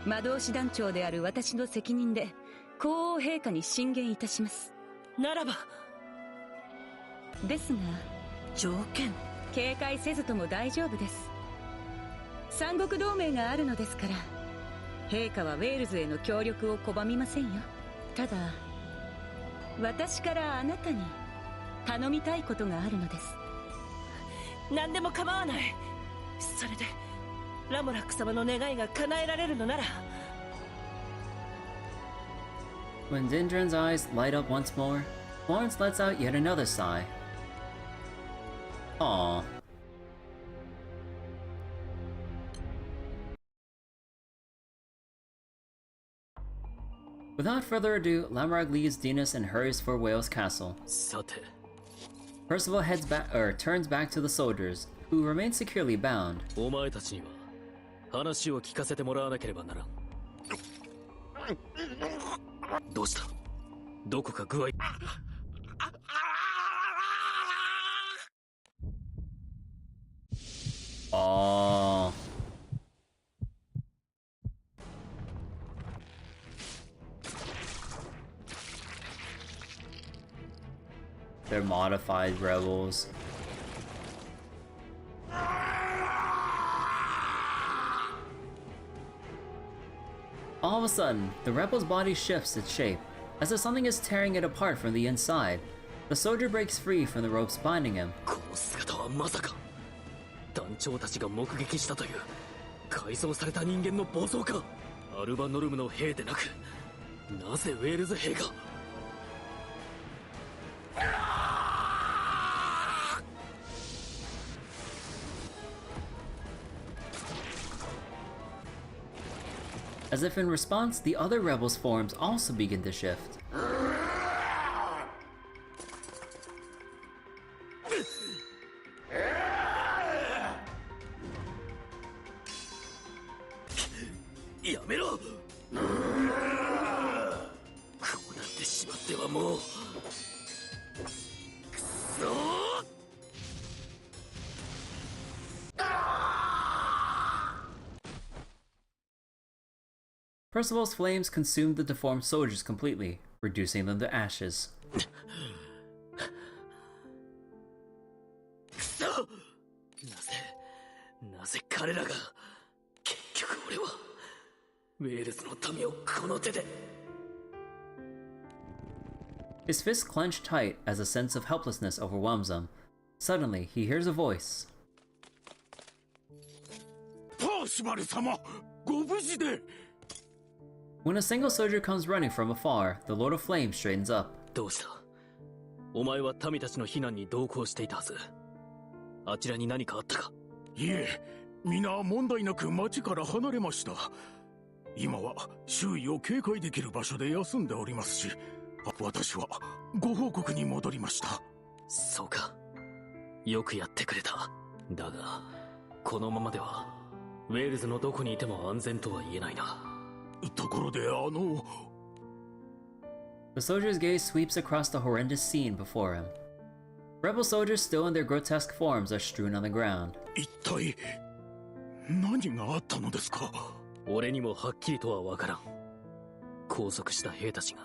魔導士団長である私の責任で皇后陛下に進言いたします。ならばですが条件、警戒せずとも大丈夫です。三国同盟があるのですから陛下はウェールズへの協力を拒みませんよ。ただ私からあなたに頼みたいことがあるのです。何でも構わない。それでラモラック様の願いが叶えられるのなら。 When Dindran's eyes light up once more, Florence lets out yet another sigh. Aww. Without further ado, Lamorak leaves Dinas and hurries for Wales Castle. Percival turns back to the soldiers, who remain securely bound. お前たちには話を聞かせてもらわなければならん。どうした？どこか具合。Oh. They're modified rebels. All of a sudden, the rebel's body shifts its shape, as if something is tearing it apart from the inside. The soldier breaks free from the ropes binding him. この姿はまさか団長たちが目撃したという改造された人間の暴走か。アルバノルムの兵でなく、なぜウェールズ兵が。As if in response, the other rebels' forms also begin to shift. Percival's flames consumed the deformed soldiers completely, reducing them to ashes. なぜ彼らが。結局俺はウェールズの民をこの手で。 His fists clench tight as a sense of helplessness overwhelms him. Suddenly, he hears a voice. パーシバル様、ご無事で。 When a single soldier comes running from afar, the Lord of Flame straightens up. どうした？お前は民たちの避難に同行していたはず。あちらに何かあったか？いえ、皆問題なく町から離れました。今は周囲を警戒できる場所で休んでおりますし、私はご報告に戻りました。そうか。よくやってくれた。だが、このままではウェールズのどこにいても安全とは言えないな。 ところでThe soldier's gaze sweeps across the horrendous scene before him. Rebel soldiers still in their grotesque forms are strewn on the ground. 一体何があったのですか？俺にもはっきりとはわからん。拘束した兵たちが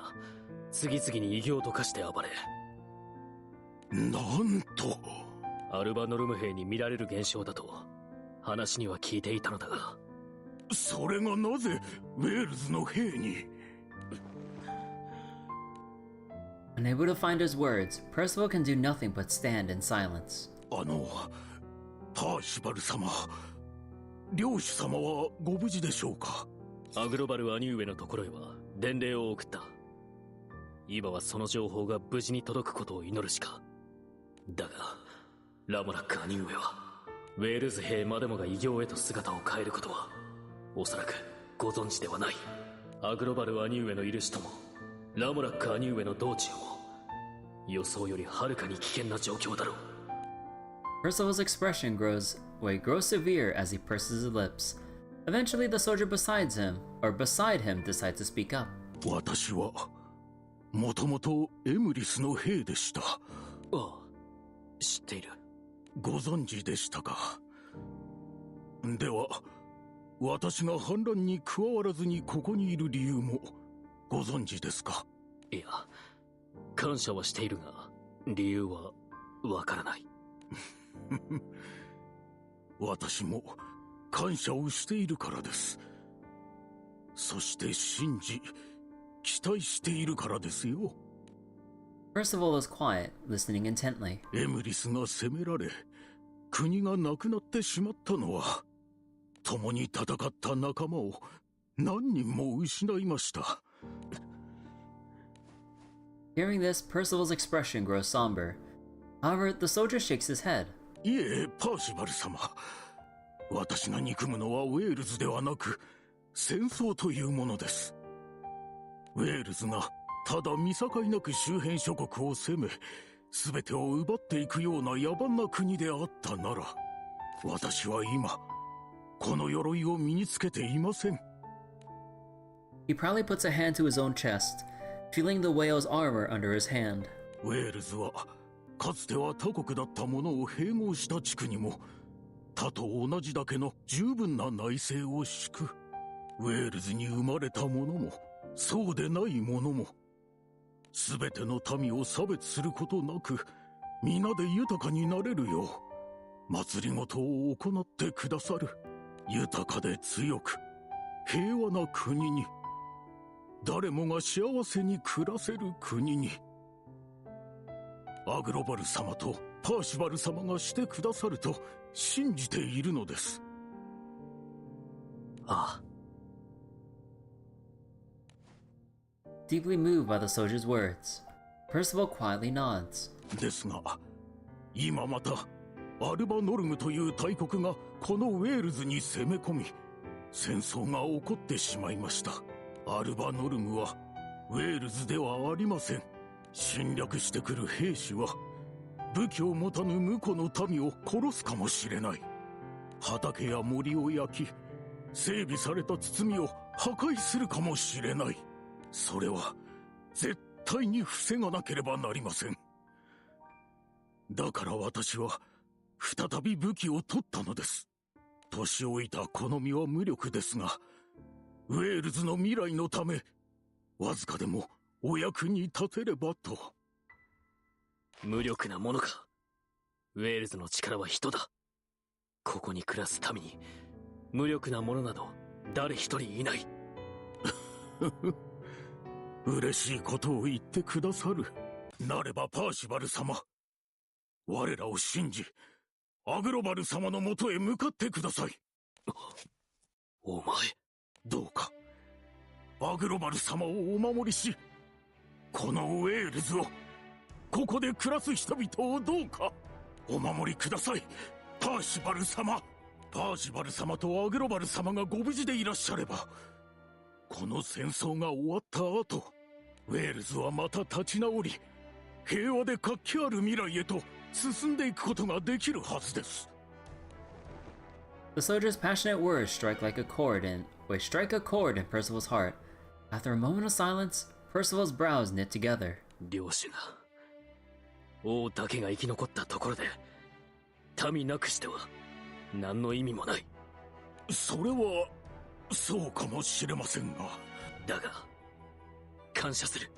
次々に異形と化して暴れ。なんと。アルバノルム兵に見られる現象だと話には聞いていたのだが。 それがなぜウェールズの兵に。 Unable to find his words, Percival can do nothing but stand in silence. パーシバル様、領主様はご無事でしょうか？アグロバル兄上のところへは伝令を送った。今はその情報が無事に届くことを祈るしか。だが、ラモラック兄上はウェールズ兵までもが異形へと姿を変えることは。 おそらくご存知ではない。アグロバル兄上のいる首都もラモラック兄上の道中も予想よりはるかに危険な状況だろう。 Percival's expression grows severe as he purses his lips. Eventually, the soldier beside him decides to speak up. 私はもともとエムリスの兵でした。ああ、知っている。ご存知でしたか。では。 私が反乱に加わらずにここにいる理由もご存知ですか？いや、感謝はしているが、理由はわからない。私も感謝をしているからです。そして信じ、期待しているからですよ。Percival is quiet, listening intently. エムリスが攻められ、国がなくなってしまったのは。 共に戦った仲間を何人も失いました。 Hearing this, Percival's expression grows somber. However, the soldier shakes his head. いえ、パーシバル様。私が憎むのはウェールズではなく、戦争というものです。ウェールズがただ見境なく周辺諸国を攻め、全てを奪っていくような野蛮な国であったなら、私は今、 この鎧を身につけていません。 He proudly puts a hand to his own chest, feeling the whale's armor under his hand. ウェールズはかつては他国だったものを併合した地区にも他と同じだけの十分な内政を敷く。ウェールズに生まれた者もそうでない者も全ての民を差別することなく皆で豊かになれるよう祭りごとを行ってくださる。豊かで強く平和な国に誰もが幸せに暮らせる国に。アグロバル様とパーシバル様がしてくださると信じているのです。ああ。Deeply moved by the soldier's words, Percival quietly nods. ですが、今またアルバノルムという大国がこのウェールズに攻め込み、戦争が起こってしまいました。アルバノルムはウェールズではありません。侵略してくる兵士は武器を持たぬ婿の民を殺すかもしれない。畑や森を焼き、整備された包みを破壊するかもしれない。それは絶対に防がなければなりません。だから私は再び武器を取ったのです。年老いたこの身は無力ですが、ウェールズの未来のため、わずかでもお役に立てればと。無力なものか。ウェールズの力は人だ。ここに暮らす民に無力な者など誰一人いない。嬉しいことを言ってくださる。なればパーシバル様、我らを信じアグロバル様のもとへ向かってください。お前、どうかアグロバル様をお守りし、このウェールズを、ここで暮らす人々をどうかお守りください。パーシバル様。パーシバル様とアグロバル様がご無事でいらっしゃれば、この戦争が終わった後、ウェールズはまた立ち直り、平和で活気ある未来へと進んでいくことができるはずです。The soldier's passionate words strike a chord in Percival's heart. After a moment of silence, Percival's brows knit together. 領主が、王だけが生き残ったところで、民なくしては何の意味もない。それはそうかもしれませんが。だが、感謝する。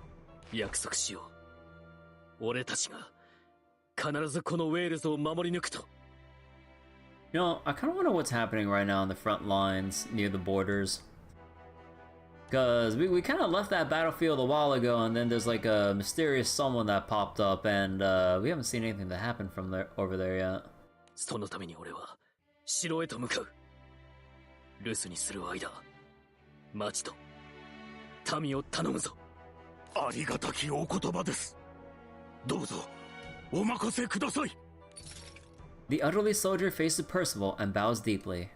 約束しよう。俺たちが必ずこのウェールズを守り抜くと。You know, I kind of wonder what's happening right now on the front lines near the borders. Because we kind of left that battlefield a while ago, and then there's like a mysterious someone that popped up, and we haven't seen anything that happened from there over there yet. そのために俺は城へと向かう。留守にする間、町と民を頼むぞ。ありがたきお言葉です。どうぞお任せください。The elderly soldier faces Percival and bows deeply.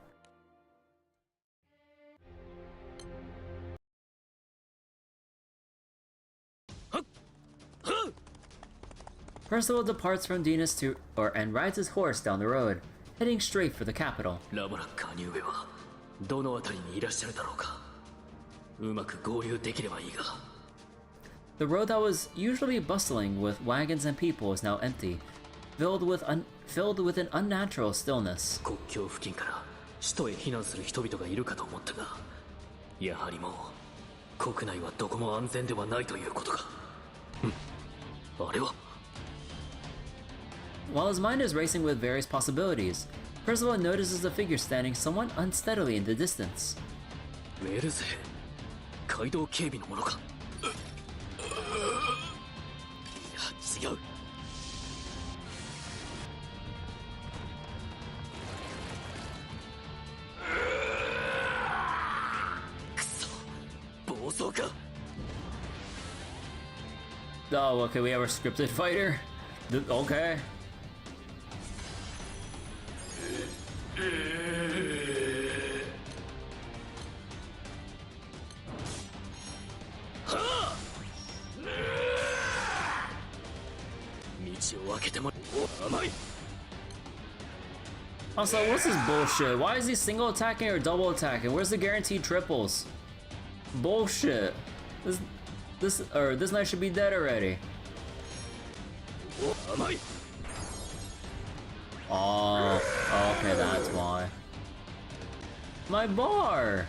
Percival departs from Dinas and rides his horse down the road, heading straight for the capital. ラモラッカー兄上はどの辺りにいらっしゃるだろうか。うまく合流できればいいが。The road that was usually bustling with wagons and people is now empty, filled with an unnatural stillness. 国境付近から首都へ避難する人々がいるかと思ったが、やはりもう国内はどこも安全ではないということか。あれは。While his mind is racing with various possibilities, Percival notices a figure standing somewhat unsteadily in the distance. ウェルゼ、街道警備のものか。いや、違う。くそ、暴走か。Oh, okay, we have a scripted fighter? Okay. Also, what's this bullshit? Why is he single attacking or double attacking? Where's the guaranteed triples? Bullshit. This knight should be dead already. Oh, okay, that's why. My bar!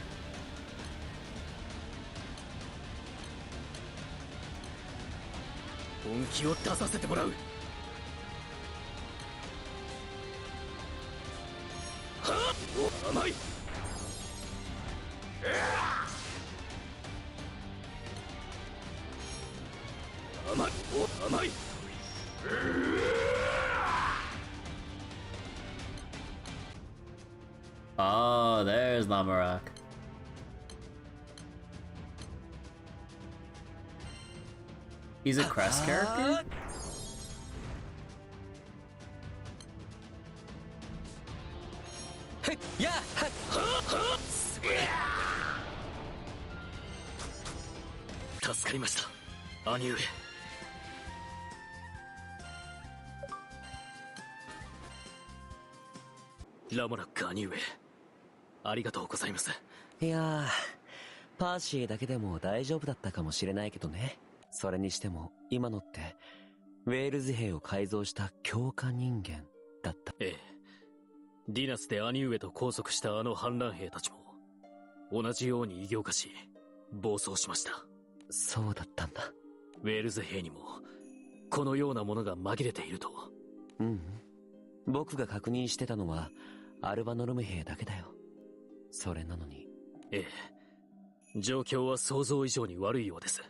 甘い。 Oh, there's Lamorak. He's a Crest character? Yeah. 助かりました、兄上。ラモラック兄上、ありがとうございます。いやー、パーシーだけでも大丈夫だったかもしれないけどね。それにしても今のってウェールズ兵を改造した強化人間だった。ええ、ディナスで兄上と拘束したあの反乱兵たちも同じように異形化し暴走しました。そうだったんだ。ウェールズ兵にもこのようなものが紛れていると。うん、僕が確認してたのはアルバノルム兵だけだよ。それなのに。ええ、状況は想像以上に悪いようです。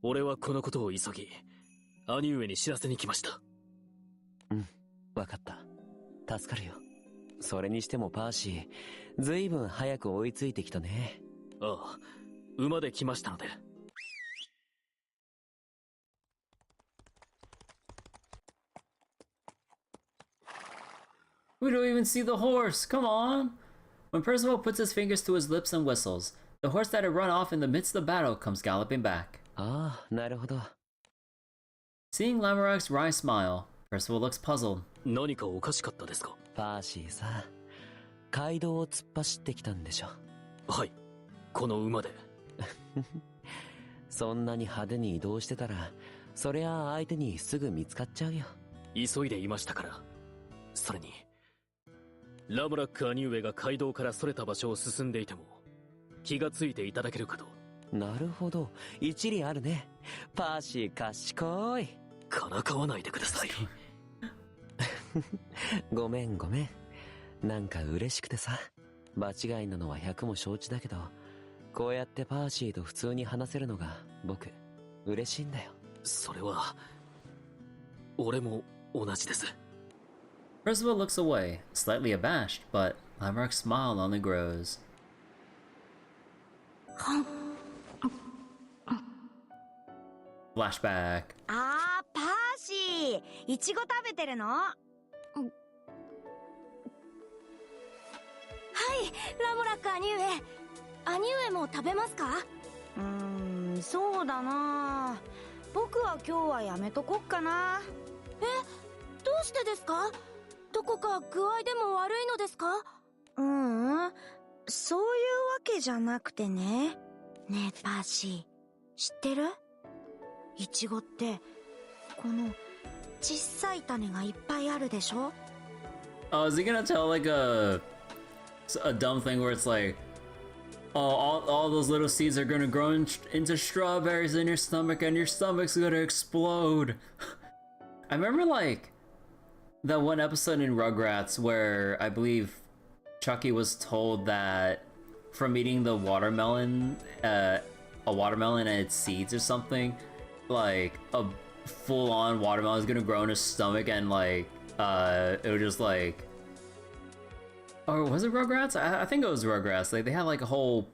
俺はこのことを急ぎ兄上に知らせに来ました。うん、わかった。助かるよ。それにしてもパーシー、ずいぶん早く追いついてきたね。ああ、馬で来ましたので。We don't even see the horse! Come on! When Percival puts his fingers to his lips and whistles, the horse that had run off in the midst of the battle comes galloping back. ああ、なるほど。Seeing Lamorak's wry smile, Percival looks puzzled. 何かおかしかったですか？パーシーさ、街道を突っ走ってきたんでしょ。はい、この馬で。そんなに派手に移動してたら、そりゃ相手にすぐ見つかっちゃうよ。急いでいましたから。それにラムラック兄上が街道からそれた場所を進んでいても気がついていただけるかと。なるほど、一理あるね。パーシー賢い。からかわないでください。ごめんごめん。なんか嬉しくてさ。場違いなのは100も承知だけど、こうやってパーシーと普通に話せるのが僕嬉しいんだよ。それは俺も同じです。Percival looks away, slightly abashed, but Lamorak's smile only grows. Flashback. あー、パーシー、イチゴ食べてるの？はい、ラモラック兄上。兄上も食べますか？そうだな。僕は今日はやめとこっかな。え、どうしてですか？どこか具合でも悪いのですか？そういうわけじゃなくてね。ねえパーシー、知ってる？イチゴってこの小さい種がいっぱいあるでしょ？ Oh, is he gonna tell like a dumb thing where it's like, oh, all those little seeds are gonna grow into strawberries in your stomach and your stomach's gonna explode? I remember like that one episode in Rugrats where I believe Chucky was told that from eating the watermelon, a watermelon and its seeds or something, like a full-on watermelon is gonna grow in his stomach and like it would just like, or was it Rugrats? I think it was Rugrats. Like they had like a whole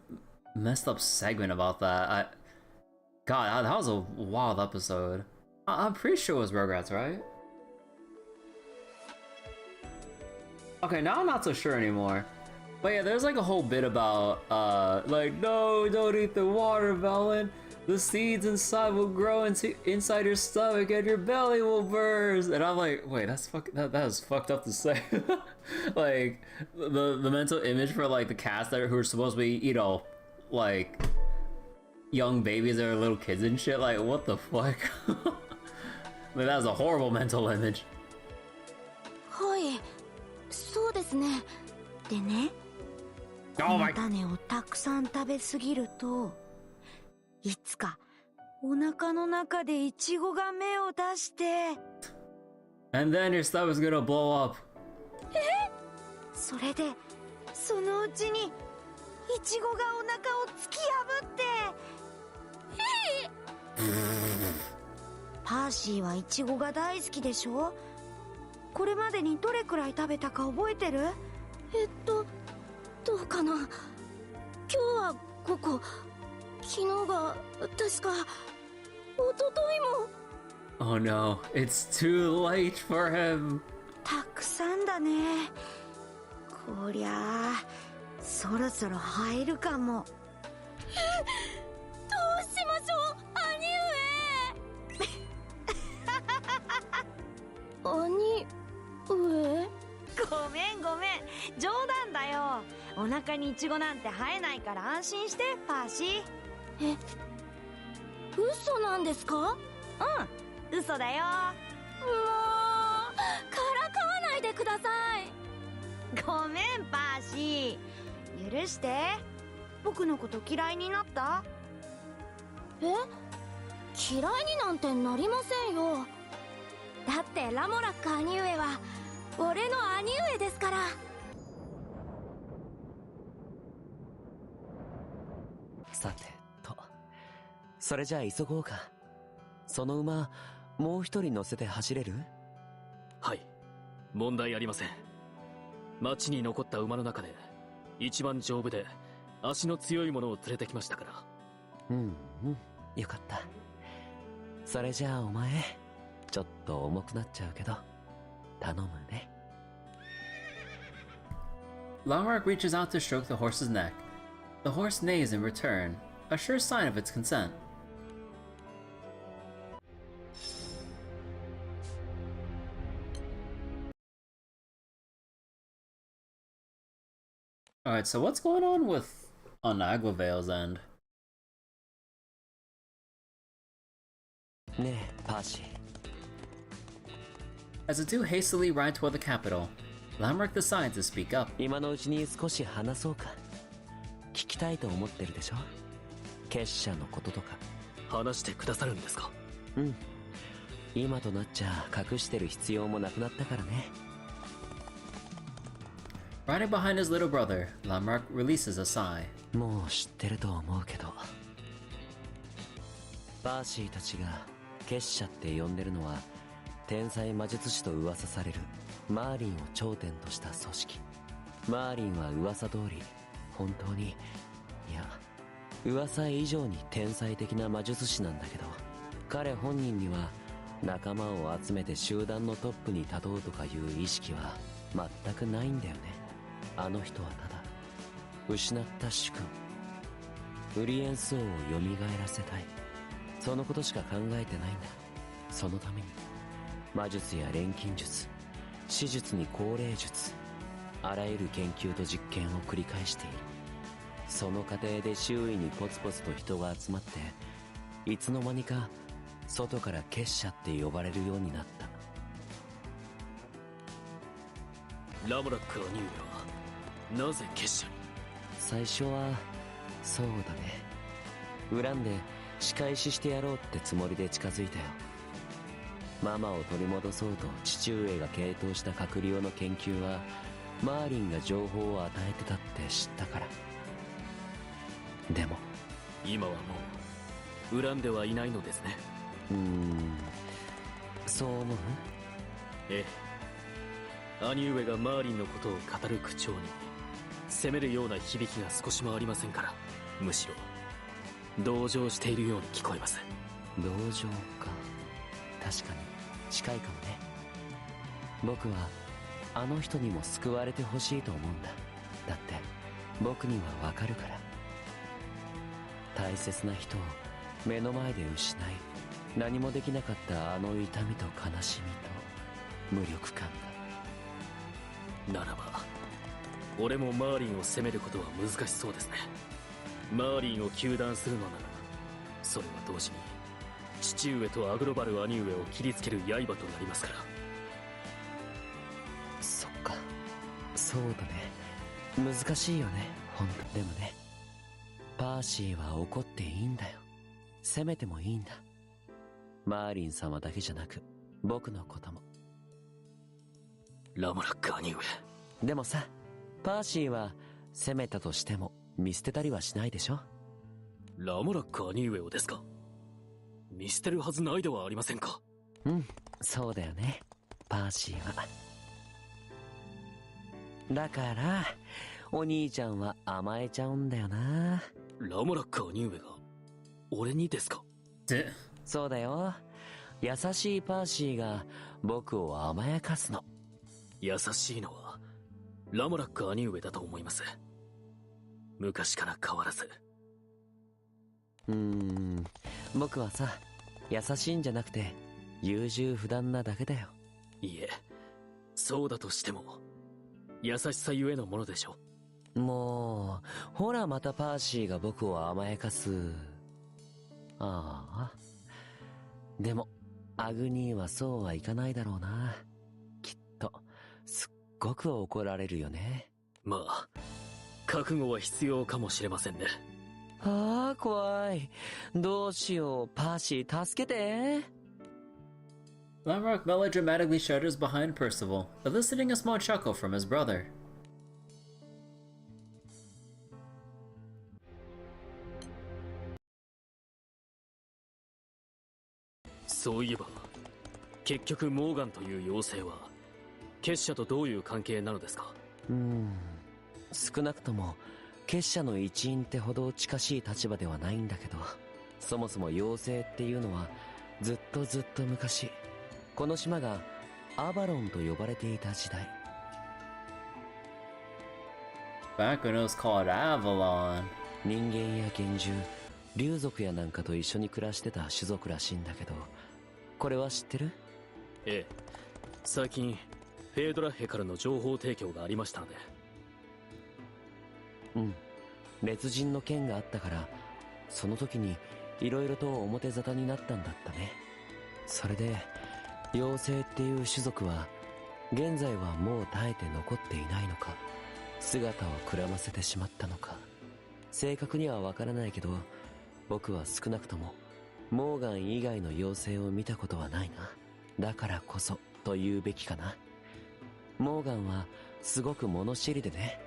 messed up segment about that. God, that was a wild episode. I'm pretty sure it was Rugrats, right? Okay, now I'm not so sure anymore. But yeah, there's like a whole bit about like, no, don't eat the watermelon. The seeds inside will grow inside your stomach and your belly will burst. And I'm like, wait, that is fucked up to say. Like the mental image for like the cast who are supposed to be, you know, like young babies that are little kids and shit. Like, what the fuck? Like, that was a horrible mental image. はい、そうですね。でね、この種をたくさん食べすぎると、いつかお腹の中でイチゴが芽を出して、And then your stomach's gonna blow up. それでそのうちにイチゴがお腹を突き破って、パーシーはイチゴが大好きでしょ。これまでにどれくらい食べたか覚えてる？どうかな。今日は5個、昨日が確か一昨日も。 Oh no, it's too late for him. たくさんだね。こりゃあそろそろ入るかも。どうしましょう、兄上。ごめん冗談だよ。お腹にイチゴなんて生えないから安心してパーシー。嘘なんですか？うん、嘘だよ。もうからかわないでください。ごめんパーシー、許して。僕のこと嫌いになった？嫌いになんてなりませんよ。だってラモラック兄上は俺の兄上ですから。さてと、それじゃあ急ごうか。その馬もう一人乗せて走れる？はい、問題ありません。町に残った馬の中で一番丈夫で足の強いものを連れてきましたから。よかった。それじゃあお前ちょっと重くなっちゃうけど頼むね。Lamrock reaches out to stroke the horse's neck. The horse neighs in return, a sure sign of its consent. Alright, so what's going on on Aglavale's end? ねえ、パーシー。 As the two hastily ride toward the capital, Lamrock decides to speak up. 今のうちに少し話そうか。聞きたいと思ってるでしょ？結社のこととか。話してくださるんですか？今となっちゃ隠してる必要もなくなったからね。Riding behind his little brother, Lamrock releases a sigh. もう知ってると思うけど、パーシーたちが結社って呼んでるのは天才魔術師と噂されるマーリンを頂点とした組織。マーリンは噂通り本当に、いや噂以上に天才的な魔術師なんだけど、彼本人には仲間を集めて集団のトップに立とうとかいう意識は全くないんだよね。あの人はただ失った主君ウリエンス王を蘇らせたい、そのことしか考えてないんだ。そのために魔術や錬金術、史術に降霊術、あらゆる研究と実験を繰り返している。その過程で周囲にポツポツと人が集まって、いつの間にか外から結社って呼ばれるようになった。ラムラック兄上はなぜ結社に？最初はそうだね、恨んで仕返ししてやろうってつもりで近づいたよ。ママを取り戻そうと父上が傾倒した閣僚の研究はマーリンが情報を与えてたって知ったから。でも今はもう恨んではいないのですね。そう思う？ええ、兄上がマーリンのことを語る口調に責めるような響きが少しもありませんから、むしろ同情しているように聞こえます。同情か、確かに近いかもね。僕はあの人にも救われてほしいと思うんだ。だって僕にはわかるから。大切な人を目の前で失い何もできなかったあの痛みと悲しみと無力感が。ならば俺もマーリンを責めることは難しそうですね。マーリンを糾弾するのならそれは同時に父上とアグロバル兄上を切りつける刃となりますから。そっか、そうだね、難しいよね、ほんと。でもね、パーシーは怒っていいんだよ。責めてもいいんだ。マーリン様だけじゃなく僕のことも。ラモラック兄上。でもさ、パーシーは責めたとしても見捨てたりはしないでしょ。ラモラック兄上をですか？見捨てるはずないではありませんか。うん、そうだよね、パーシーは。だからお兄ちゃんは甘えちゃうんだよな。ラモラック兄上が俺にですか。そうだよ、優しいパーシーが僕を甘やかすの。優しいのはラモラック兄上だと思います。昔から変わらず。僕はさ、優しいんじゃなくて優柔不断なだけだよ。いえ、そうだとしても優しさゆえのものでしょ。もうほら、またパーシーが僕を甘やかす。ああ、でもアグニーはそうはいかないだろうな。きっとすっごく怒られるよね。まあ覚悟は必要かもしれませんね。ああ、怖い。どうしよう、パーシー助けて。Lamrock melodramatically shudders behind Percival, eliciting a small chuckle from his brother. そういえば結局モーガンという妖精は結社とどういう関係なのですか。少なくとも結社の一員ってほど近しい立場ではないんだけど、そもそも妖精っていうのはずっと昔、この島がアバロンと呼ばれていた時代。 Back when it was called Avalon. 人間や幻獣、竜族やなんかと一緒に暮らしてた種族らしいんだけど、これは知ってる？ええ、最近フェードラッヘからの情報提供がありましたので。烈人の件があったから、その時に色々と表沙汰になったんだったね。それで妖精っていう種族は現在はもう絶えて残っていないのか、姿をくらませてしまったのか、正確にはわからないけど、僕は少なくともモーガン以外の妖精を見たことはないな。だからこそと言うべきかな。モーガンはすごく物知りでね、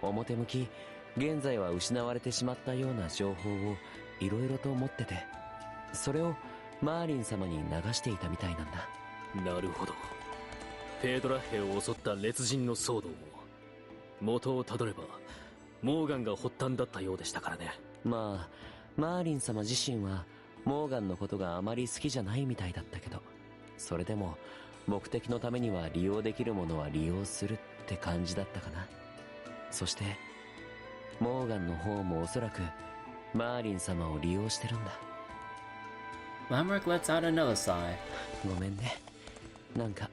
表向き現在は失われてしまったような情報を色々と持ってて、それをマーリン様に流していたみたいなんだ。なるほど。フェードラッヘを襲った烈人の騒動も元をたどればモーガンが発端だったようでしたからね。まあマーリン様自身はモーガンのことがあまり好きじゃないみたいだったけど、それでも目的のためには利用できるものは利用するって感じだったかな。そしてモーガンの方もおそらくマーリン様を利用してるんだ。 Lamrock lets out another sigh. ごめんね、なんか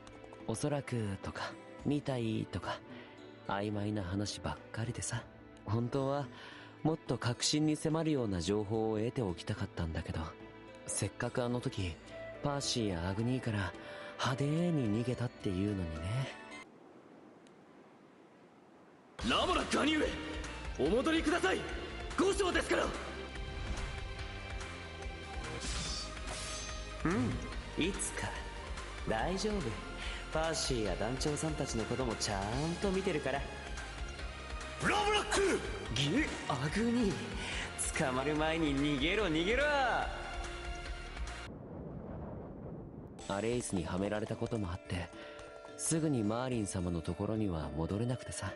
おそらくとかみたいとか曖昧な話ばっかりでさ。本当はもっと確信に迫るような情報を得ておきたかったんだけど、せっかくあの時パーシーやアグニーから派手に逃げたっていうのにね。ラモラック兄上、お戻りください。5章ですから。いつか大丈夫。パーシーや団長さんたちのこともちゃんと見てるから。ラモラック、アグニー、捕まる前に逃げろ逃げろ。アレイスにはめられたこともあって、すぐにマーリン様のところには戻れなくてさ。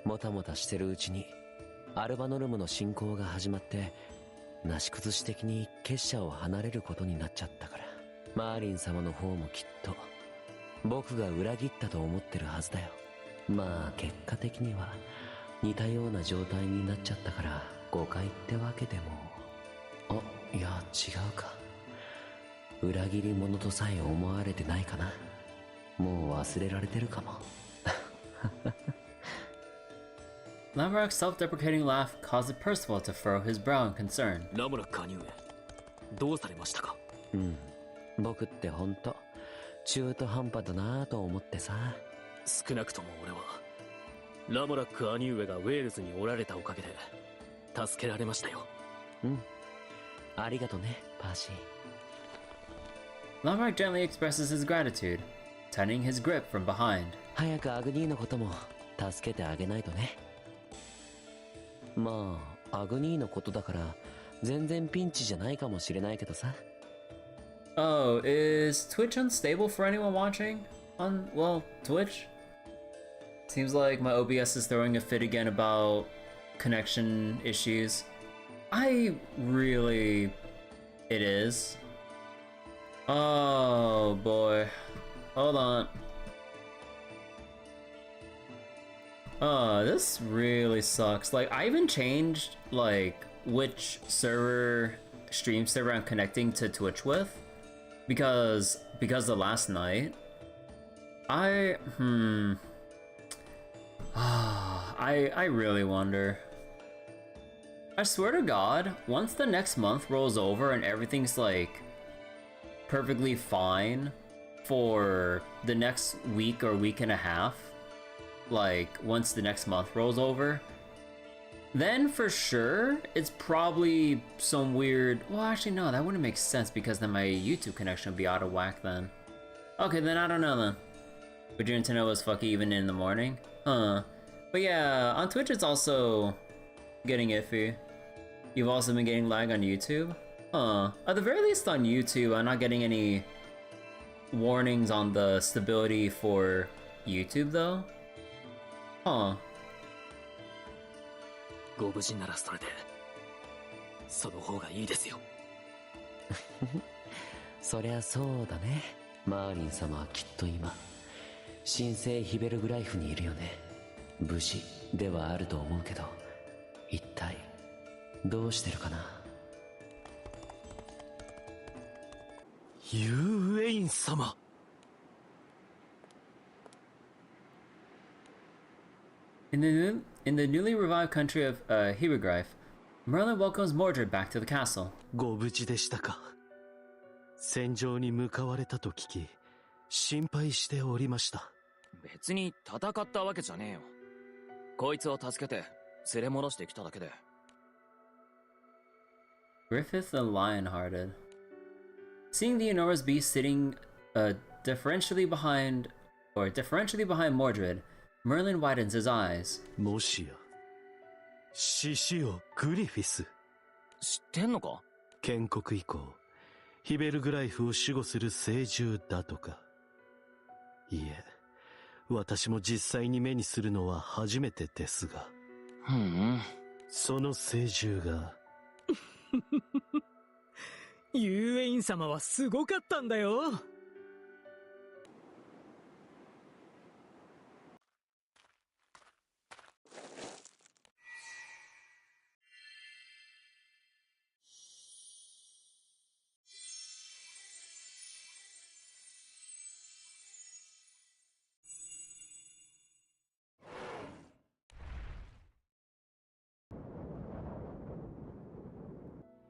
もたもたしてるうちにアルバノルムの侵攻が始まって、なし崩し的に結社を離れることになっちゃったから、マーリン様の方もきっと僕が裏切ったと思ってるはずだよ。まあ結果的には似たような状態になっちゃったから誤解ってわけでも。いや違うか、裏切り者とさえ思われてないかな。もう忘れられてるかも。Lamrock's self-deprecating laugh caused Percival to furrow his brow in concern. ラモラック兄上、どうされましたか。僕ってほんと中途半端だなぁと思ってさ。少なくとも俺はラモラック兄上がウェールズにおられたおかげで助けられましたよ。ありがとね、パーシー。Lamrock gently expresses his gratitude, tightening his grip from behind. 早くアグニーのことも助けてあげないとね。まあアグニーのことだから全然ピンチじゃないかもしれないけどさ。Oh, is Twitch unstable for anyone watching? Well, Twitch? Seems like my OBS is throwing a fit again about connection issues. It is. Oh boy. Hold on. Oh, this really sucks. Like, I even changed, like, which stream server I'm connecting to Twitch with. Because of last night. I really wonder. I swear to God, once the next month rolls over and everything's, like, perfectly fine for the next week or week and a half, like, once the next month rolls over, then for sure, it's probably some weird... Well, actually, no, that wouldn't make sense because then my YouTube connection would be out of whack then. Okay, then I don't know then. But your Nintendo was fucky even in the morning? Huh. But yeah, on Twitch it's also getting iffy. You've also been getting lag on YouTube? Huh. At the very least on YouTube, I'm not getting any warnings on the stability for YouTube though. Huh. ご無事ならそれでその方がいいですよ。そりゃそうだね。マーリン様はきっと今神聖ヒベルグライフにいるよね。無事ではあると思うけど、一体どうしてるかな。ユーウェイン様。In the newly revived country of Hibergrife, Merlin welcomes Mordred back to the castle. ご無事でしたか。戦場に向かわれたと聞き、心配しておりました。別に戦ったわけじゃねえよ。こいつを助けて連れ戻してきただけで。Griffith the Lionhearted. Seeing the enormous beast sitting differentially behind Mordred, Merlin widens his eyes. もしや、獅子王グリフィス。知ってんのか？建国以降、ヒベルグライフを守護する聖獣だとか。いえ、私も実際に目にするのは初めてですが。その聖獣が。ユーウェイン様はすごかったんだよ。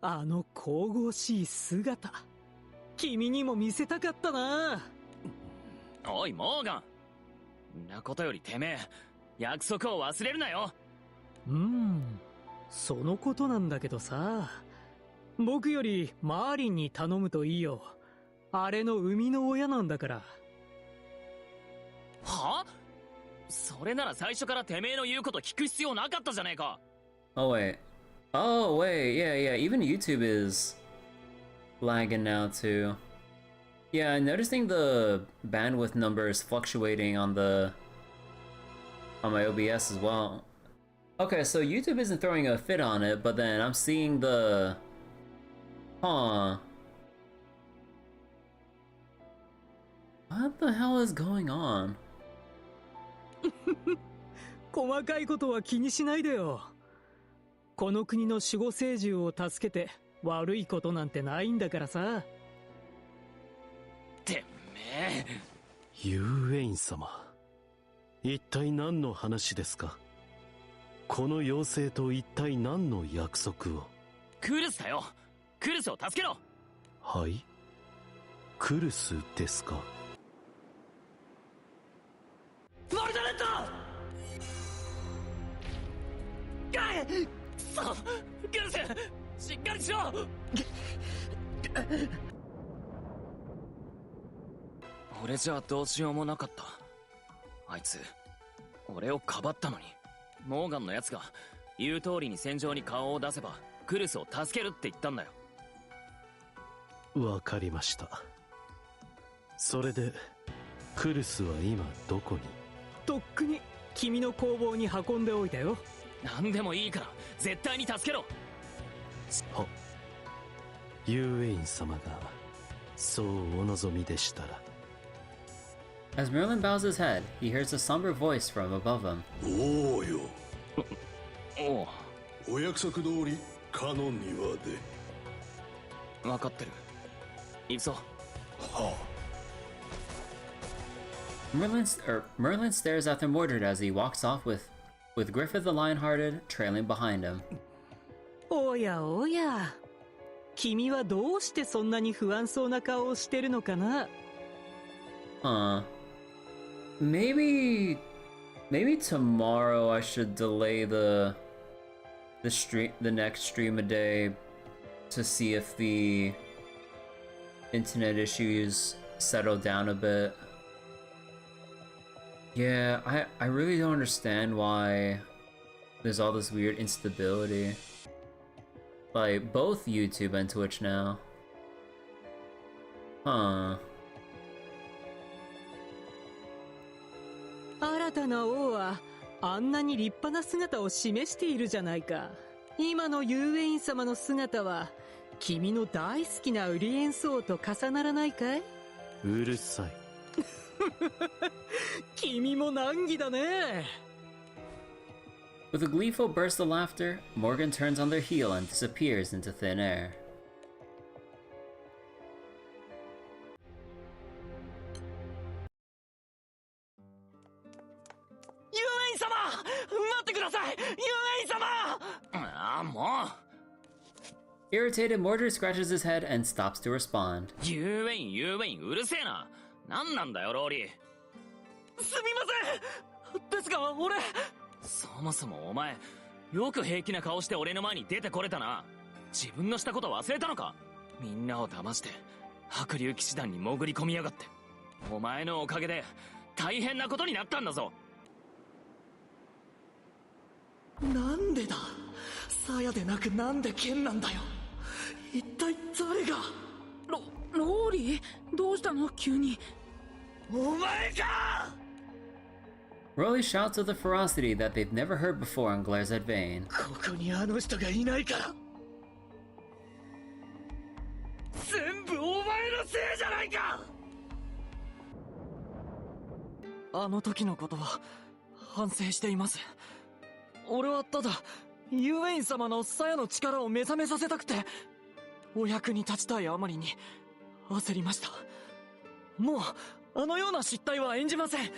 あの神々しい姿、君にも見せたかったな。おいモーガン、んなことよりてめえ約束を忘れるなよ。そのことなんだけどさ、僕よりマーリンに頼むといいよ。あれの生みの親なんだから。は？それなら最初からてめえの言うこと聞く必要なかったじゃねえか。Oh wait, yeah, even YouTube is lagging now too. Yeah, I'm noticing the bandwidth numbers fluctuating on my OBS as well. Okay, so YouTube isn't throwing a fit on it, but then I'm seeing the... Huh. What the hell is going on? 細かいことは気にしないでよ。この国の守護聖獣を助けて悪いことなんてないんだからさ。てめえ。ユーウェイン様、一体何の話ですか？この妖精と一体何の約束を？クルスだよ。クルスを助けろ。はい？クルスですか？モルダレット！そう、クルス、しっかりしろ。俺じゃどうしようもなかった。あいつ俺をかばったのに、モーガンのやつが言う通りに戦場に顔を出せばクルスを助けるって言ったんだよ。わかりました。それでクルスは今どこに？とっくに君の工房に運んでおいたよ。何でもいいから絶対に助けろ。は、ユーウェイン様がそうお望みでしたら。As Merlin bows his head, he hears a somber voice from above him. おうよ。おう。お約束通りかの庭で。分かってる。行くぞ。はあ。Merlin stares after Mordred as he walks off with Griffith the Lionhearted trailing behind him. おやおや、君はどうしてそんなに不安そうな顔をしてるのかな？ Maybe tomorrow I should delay the next stream a day to see if the internet issues settle down a bit. Yeah, I really don't understand why there's all this weird instability. Like, both YouTube and Twitch now. Huh. 新たな王はあんなに立派な姿を示しているじゃないか。今のユーウェイン様の姿は君の大好きなウリエンソウと重ならないかい？うるさい。君も難儀だね。With a gleeful burst of laughter, Morgan turns on their heel and disappears into thin air. ユーウェイン様、待ってください。ユーウェイン様。ああ、もう。Irritated, Mordred scratches his head and stops to respond. ユーウェイン、うるせえな。なんなんだよ、ローリー。すみません。ですが、俺。そもそもお前、よく平気な顔して俺の前に出てこれたな。自分のしたこと忘れたのか？みんなを騙して、白竜騎士団に潜り込みやがって。お前のおかげで、大変なことになったんだぞ。なんでだ？サヤでなくなんで剣なんだよ。一体誰が？ローリー？どうしたの急に。お前かRolly shouts with a ferocity that they've never heard before and glares at Vayne. ここにあの人がいないから全部お前のせいじゃないか。あの時のことは反省しています。俺はただユーウェイン様の鞘の力を目覚めさせたくてお役に立ちたいあまりに焦りました。もうあのような失態は演じません。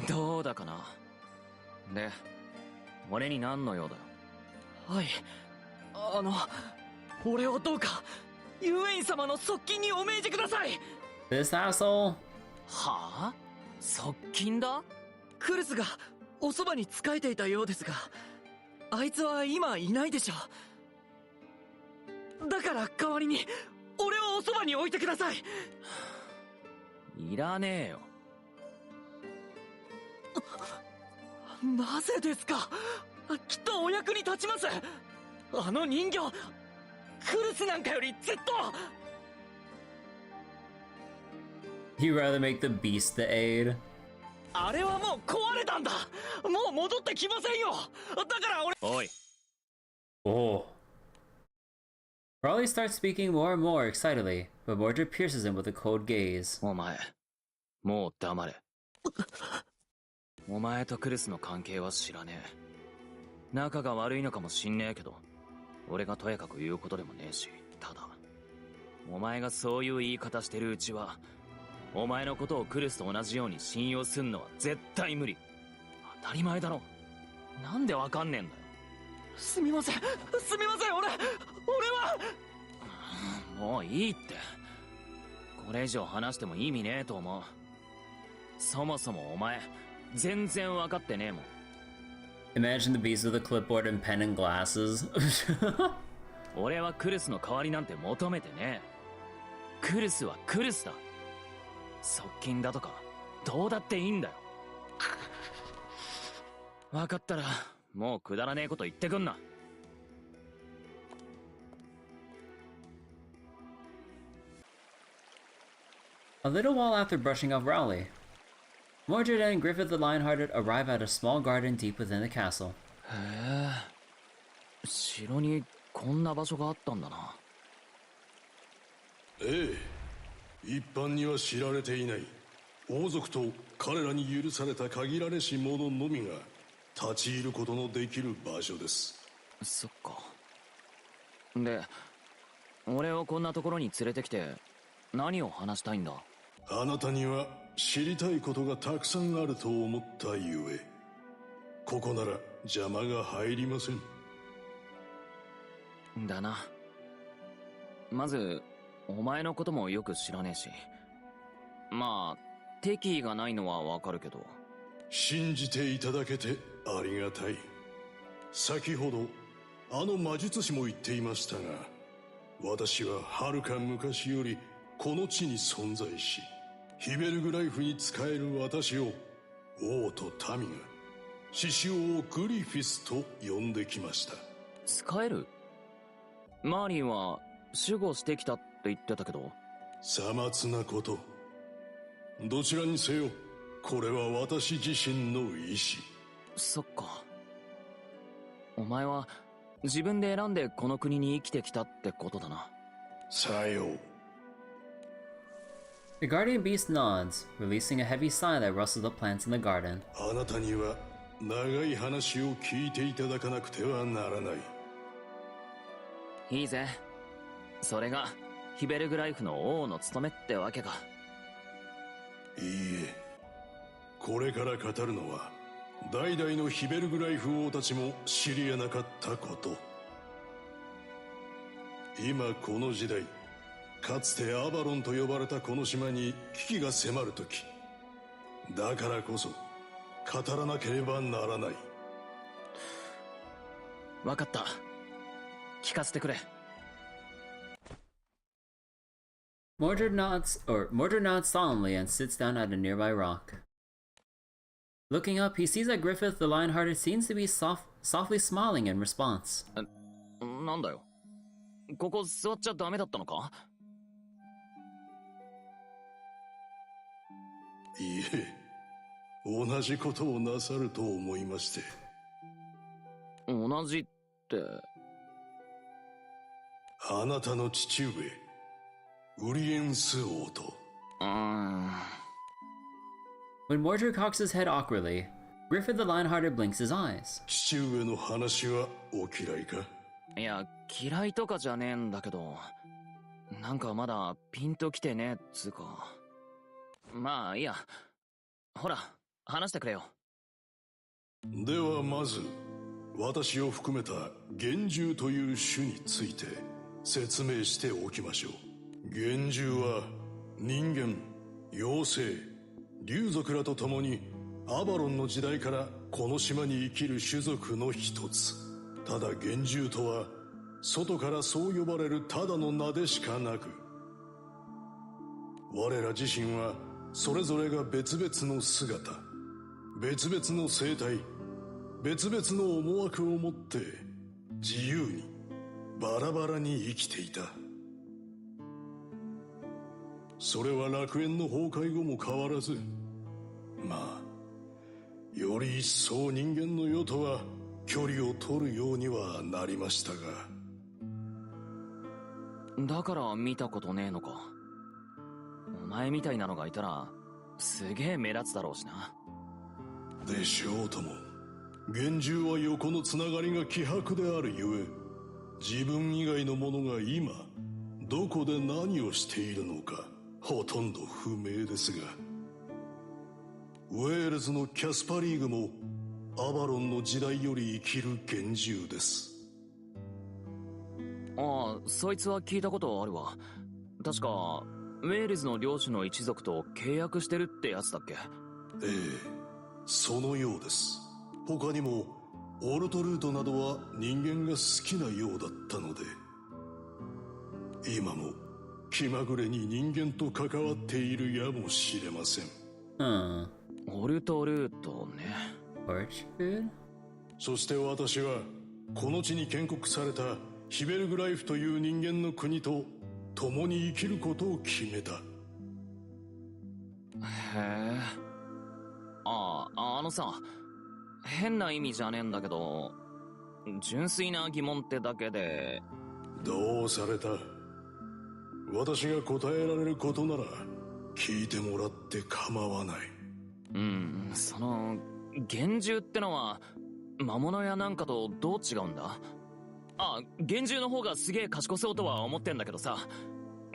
どうだかな。で、俺に何の用だよ。はい、俺をどうかユーウェイン様の側近にお命じください。 This asshole? はあ？側近だ？クルスがおそばに仕えていたようですが、あいつは今いないでしょう。だから代わりに俺をおそばに置いてください。いらねえよ。なぜですか？きっとお役に立ちます。あの人形クルスなんかよりずっと。 You'd rather make the beast the aid? あれはもう壊れたんだ。もう戻ってきませんよ。だから俺。おい。Oh. Raleigh starts speaking more and more excitedly, but Mordred pierces him with a cold gaze. お前、もう黙れ。お前とクルスの関係は知らねえ。仲が悪いのかもしんねえけど、俺がとやかく言うことでもねえし、ただ、お前がそういう言い方してるうちは、お前のことをクルスと同じように信用すんのは絶対無理。当たり前だろ。なんでわかんねえんだよ。すみません、俺は。もういいって。これ以上話しても意味ねえと思う。そもそもお前、全然分かってねえもん。Imagine the beast with a clipboard and pen and glasses. 俺はクルスの代わりなんて求めてねえ。クルスはクルスだ。側近だとかどうだっていいんだよ。分かったらもうくだらねえこと言ってくんな。A little while after brushing off Rowley, Mordred and Griffith the Lionhearted arrive at a small garden deep within the castle. へえ、城にこんな場所があったんだな。ええ、一般には知られていない王族と彼らに許された限られし者のみが立ち入ることのできる場所です。そっか。で、俺をこんなところに連れてきて何を話したいんだ？あなたには知りたいことがたくさんあると思ったゆえ、ここなら邪魔が入りません。だな。まずお前のこともよく知らねえし、まあ敵意がないのはわかるけど。信じていただけてありがたい。先ほどあの魔術師も言っていましたが、私は遥か昔よりこの地に存在し、ヒベルグライフに仕える私を王と民が獅子王グリフィスと呼んできました。仕える？マーリンは守護してきたって言ってたけど。さまつなこと。どちらにせよ、これは私自身の意志。そっか。お前は自分で選んでこの国に生きてきたってことだな。さよう。The guardian beast nods, releasing a heavy sigh that rustles the plants in the garden. あなたには長い話を聞いていただかなくてはならない。いいぜ。それがヒベルグライフの王の務めってわけか。いいえ、これから語るのは代々のヒベルグライフ王たちも知り得なかったこと。今この時代、かつてアバロンと呼ばれたこの島に危機が迫る時、だからこそ語らなければならない。わかった。聞かせてくれ。Mordred nods solemnly and sits down at a nearby rock. Looking up, he sees that Griffith the Lionhearted seems to be softly smiling in response. なんだよ。ここ座っちゃダメだったのか？いいえ、同じことをなさると思いまして。同じって？あなたの父上、ウリエンス王と。When Mordred cocks his head awkwardly, Griffith the Lionhearted blinks his eyes. 父上の話はお嫌いか？いや、嫌いとかじゃねえんだけど、なんかまだピンときてねえっつうか。まあいいや。ほら、話してくれよ。ではまず、私を含めた幻獣という種について説明しておきましょう。幻獣は人間、妖精、竜族らと共にアバロンの時代からこの島に生きる種族の一つ。ただ幻獣とは外からそう呼ばれるただの名でしかなく、我ら自身はそれぞれが別々の姿、別々の生態、別々の思惑を持って自由にバラバラに生きていた。それは楽園の崩壊後も変わらず、まあより一層人間の世とは距離を取るようにはなりましたが。だから見たことねえのか。お前みたいなのがいたらすげえ目立つだろうしな。でしょうとも。幻獣は横のつながりが希薄であるゆえ、自分以外の者が今どこで何をしているのかほとんど不明ですが、ウェールズのキャスパリーグもアバロンの時代より生きる幻獣です。ああ、そいつは聞いたことあるわ。確かウェールズの領主の一族と契約してるってやつだっけ？ええ、そのようです。他にもオルトルートなどは人間が好きなようだったので、今も気まぐれに人間と関わっているやもしれません。オルトルートね。そして私はこの地に建国されたヒベルグライフという人間の国と共に生きることを決めた。へえ。あのさ、変な意味じゃねえんだけど、純粋な疑問ってだけで。どうされた？私が答えられることなら聞いてもらって構わない。その幻獣ってのは魔物やなんかとどう違うんだ？幻獣の方がすげえ賢そうとは思ってんだけどさ、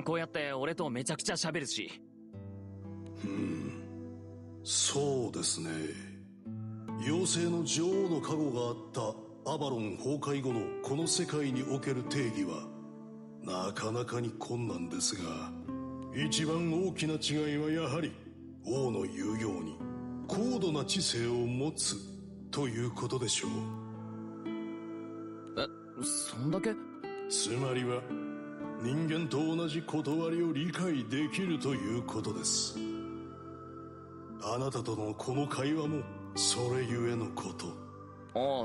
こうやって俺とめちゃくちゃ喋るし。そうですね。妖精の女王の加護があったアバロン崩壊後のこの世界における定義はなかなかに困難ですが、一番大きな違いはやはり王の言うように高度な知性を持つということでしょう。そんだけ？つまりは人間と同じ断りを理解できるということです。あなたとのこの会話もそれゆえのこと。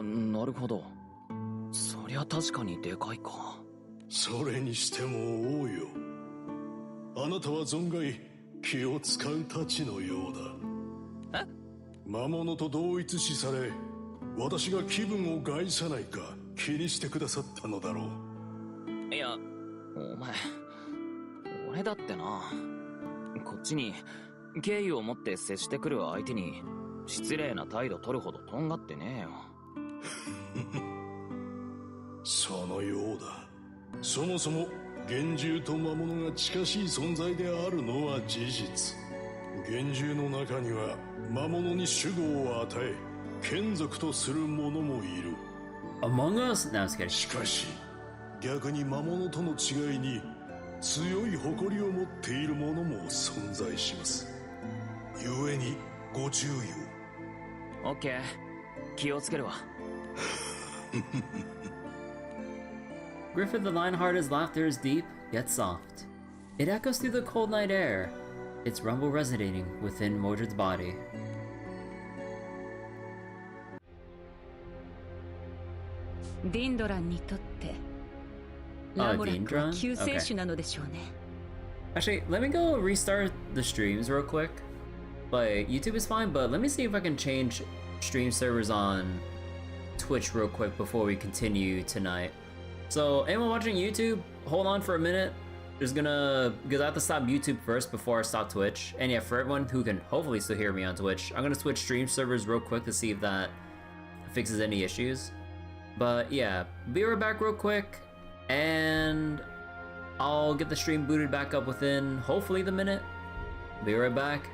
なるほど。そりゃ確かにでかいか。それにしても王よ、あなたは存外気を使うたちのようだ。魔物と同一視され、私が気分を害さないか気にしてくださったのだろう。いや、お前、俺だってな、こっちに敬意を持って接してくる相手に失礼な態度取るほどとんがってねえよ。そのようだ。そもそも幻獣と魔物が近しい存在であるのは事実。幻獣の中には魔物に守護を与え眷属とする者もいる。Among Us? No, I'm just kidding. しかし逆に魔物との違いに強い誇りを持っている者も存在します。故にご注意を。オッケー、気をつけるわ。Griffith the Lionhearted's laughter is deep, yet soft. It echoes through the cold night air, its rumble resonating within Mordred's body. ディンドランにとってラモラックは救世主なのでしょうね。Actually, let me go restart the streams real quick. Like, YouTube is fine, but let me see if I can change stream servers on Twitch real quick before we continue tonight. So, anyone watching YouTube, hold on for a minute. Because I have to stop YouTube first before I stop Twitch. And yeah, for everyone who can hopefully still hear me on Twitch, I'm gonna switch stream servers real quick to see if that fixes any issues. But yeah, be right back real quick, and I'll get the stream booted back up within hopefully the minute. Be right back.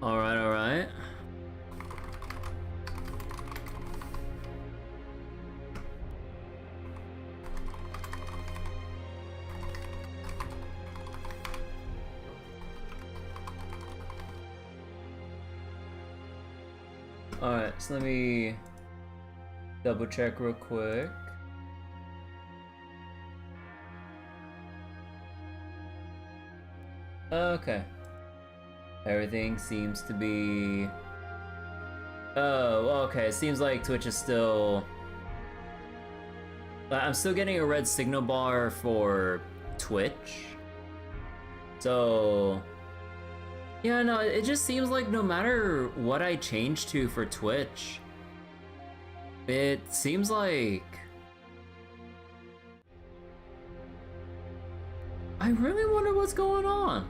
Alright. Alright, so let me double check real quick. Okay. Everything seems to be... Oh, okay, it seems like Twitch is still... I'm still getting a red signal bar for Twitch. So... Yeah, no, it just seems like no matter what I change to for Twitch, it seems like... I really wonder what's going on.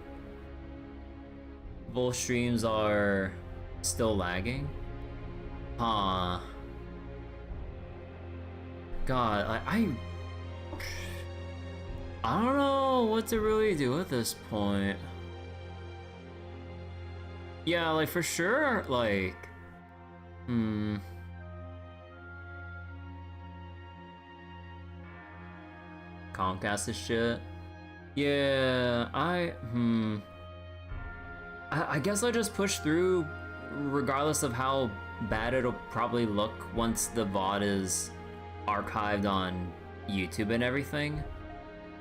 Both streams are still lagging? Huh. God, I don't know what to really do at this point. Yeah, like for sure, like, Comcast is shit. Yeah, I guess I just push through regardless of how bad it'll probably look once the VOD is archived on YouTube and everything.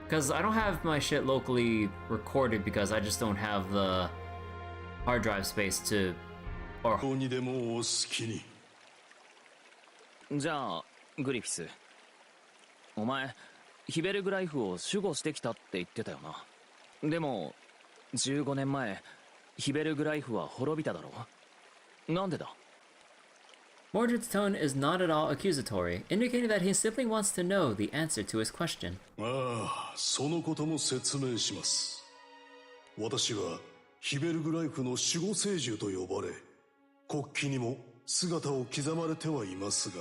Because I don't have my shit locally recorded because I just don't have the hard drive space to... or... じゃあ、グリフィス。お前ヒベルグライフを守護してきたって言ってたよな。でも15年前ヒベルグライフは滅びただろう。なんでだ？ Mordred's tone is not at all accusatory, indicating that he simply wants to know the answer to his question. ああ、そのことも説明します。私はヒベルグライフの守護聖獣と呼ばれ、国旗にも姿を刻まれてはいますが、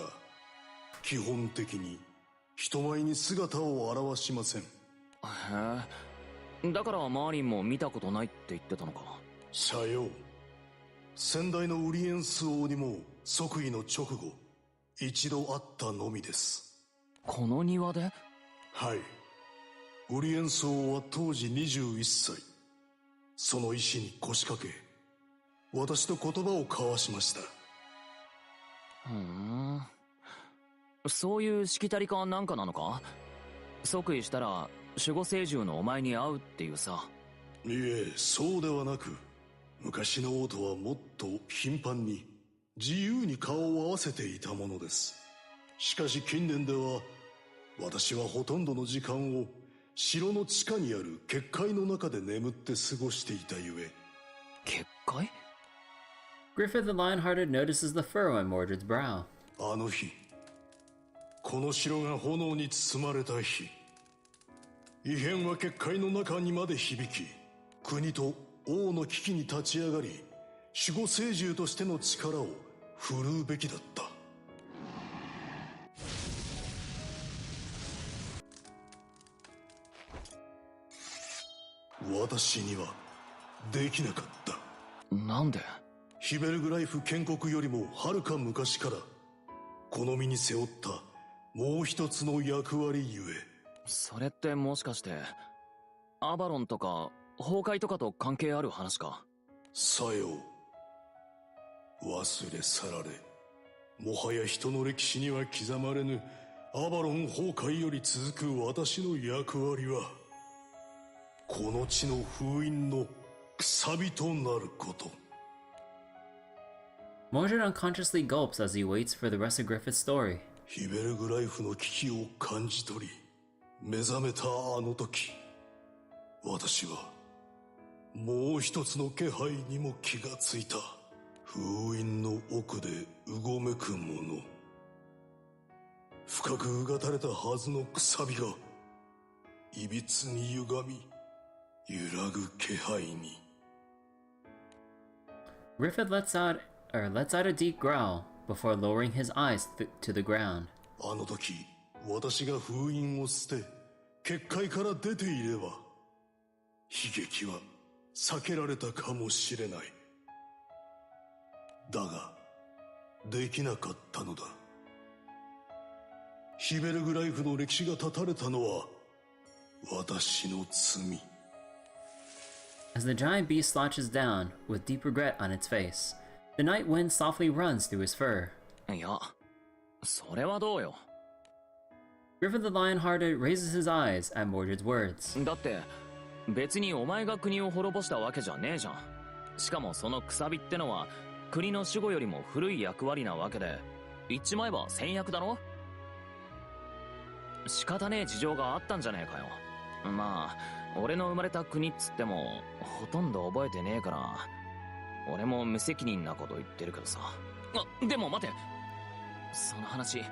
基本的に人前に姿を現しません。へえ、だからマーリンも見たことないって言ってたのか。さよう。先代のウリエンス王にも即位の直後、一度会ったのみです。この庭で？はい。ウリエンス王は当時21歳。その石に腰掛け、私と言葉を交わしました。そういうしきたりかなんかなのか？即位したら守護聖獣のお前に会うっていうさ。いえ、そうではなく、昔の王とはもっと頻繁に自由に顔を合わせていたものです。しかし近年では、私はほとんどの時間を城の地下にある結界の中で眠って過ごしていたゆえ。結界？ Griffith the Lionhearted notices the furrow on Mordred's brow. あの日、この城が炎に包まれた日、異変は結界の中にまで響き、国と王の危機に立ち上がり、守護聖獣としての力を振るうべきだった。私にはできなかった。なんで？ヒベルグライフ建国よりもはるか昔からこの身に背負ったもう一つの役割ゆえ。それってもしかしてアバロンとか崩壊とかと関係ある話か？さよう。忘れ去られ、もはや人の歴史には刻まれぬアバロン崩壊より続く私の役割は、この地の封印のくさびとなること。Mordred unconsciously gulps as he waits for the rest of Griffith's story. ヒベルグライフの危機を感じ取り、目覚めたあの時、私はもう一つの気配にも気がついた。封印の奥でうごめくもの。深くうがたれたはずのくさびが、いびつに歪み、揺らぐ気配に。Griffith lets out a deep growl before lowering his eyes to the ground. あの時、私が封印を捨て、結界から出ていれば、悲劇は避けられたかもしれない。だが、できなかったのだ。ヒベルグライフの歴史が絶たれたのは、私の罪。As the giant beast slouches down, with deep regret on its face, the night wind softly runs through his fur. いや、それはどうよ。Griffith the Lionhearted raises his eyes at Mordred's words. だって、別にお前が国を滅ぼしたわけじゃねえじゃん。しかもそのくさびってのは、国の守護よりも古い役割なわけで、言っちまえば先約だろ？仕方ねえ事情があったんじゃねえかよ。まあ、俺の生まれた国っつっても、ほとんど覚えてねえから、俺も無責任なこと言ってるけどさ。でも待て！その話、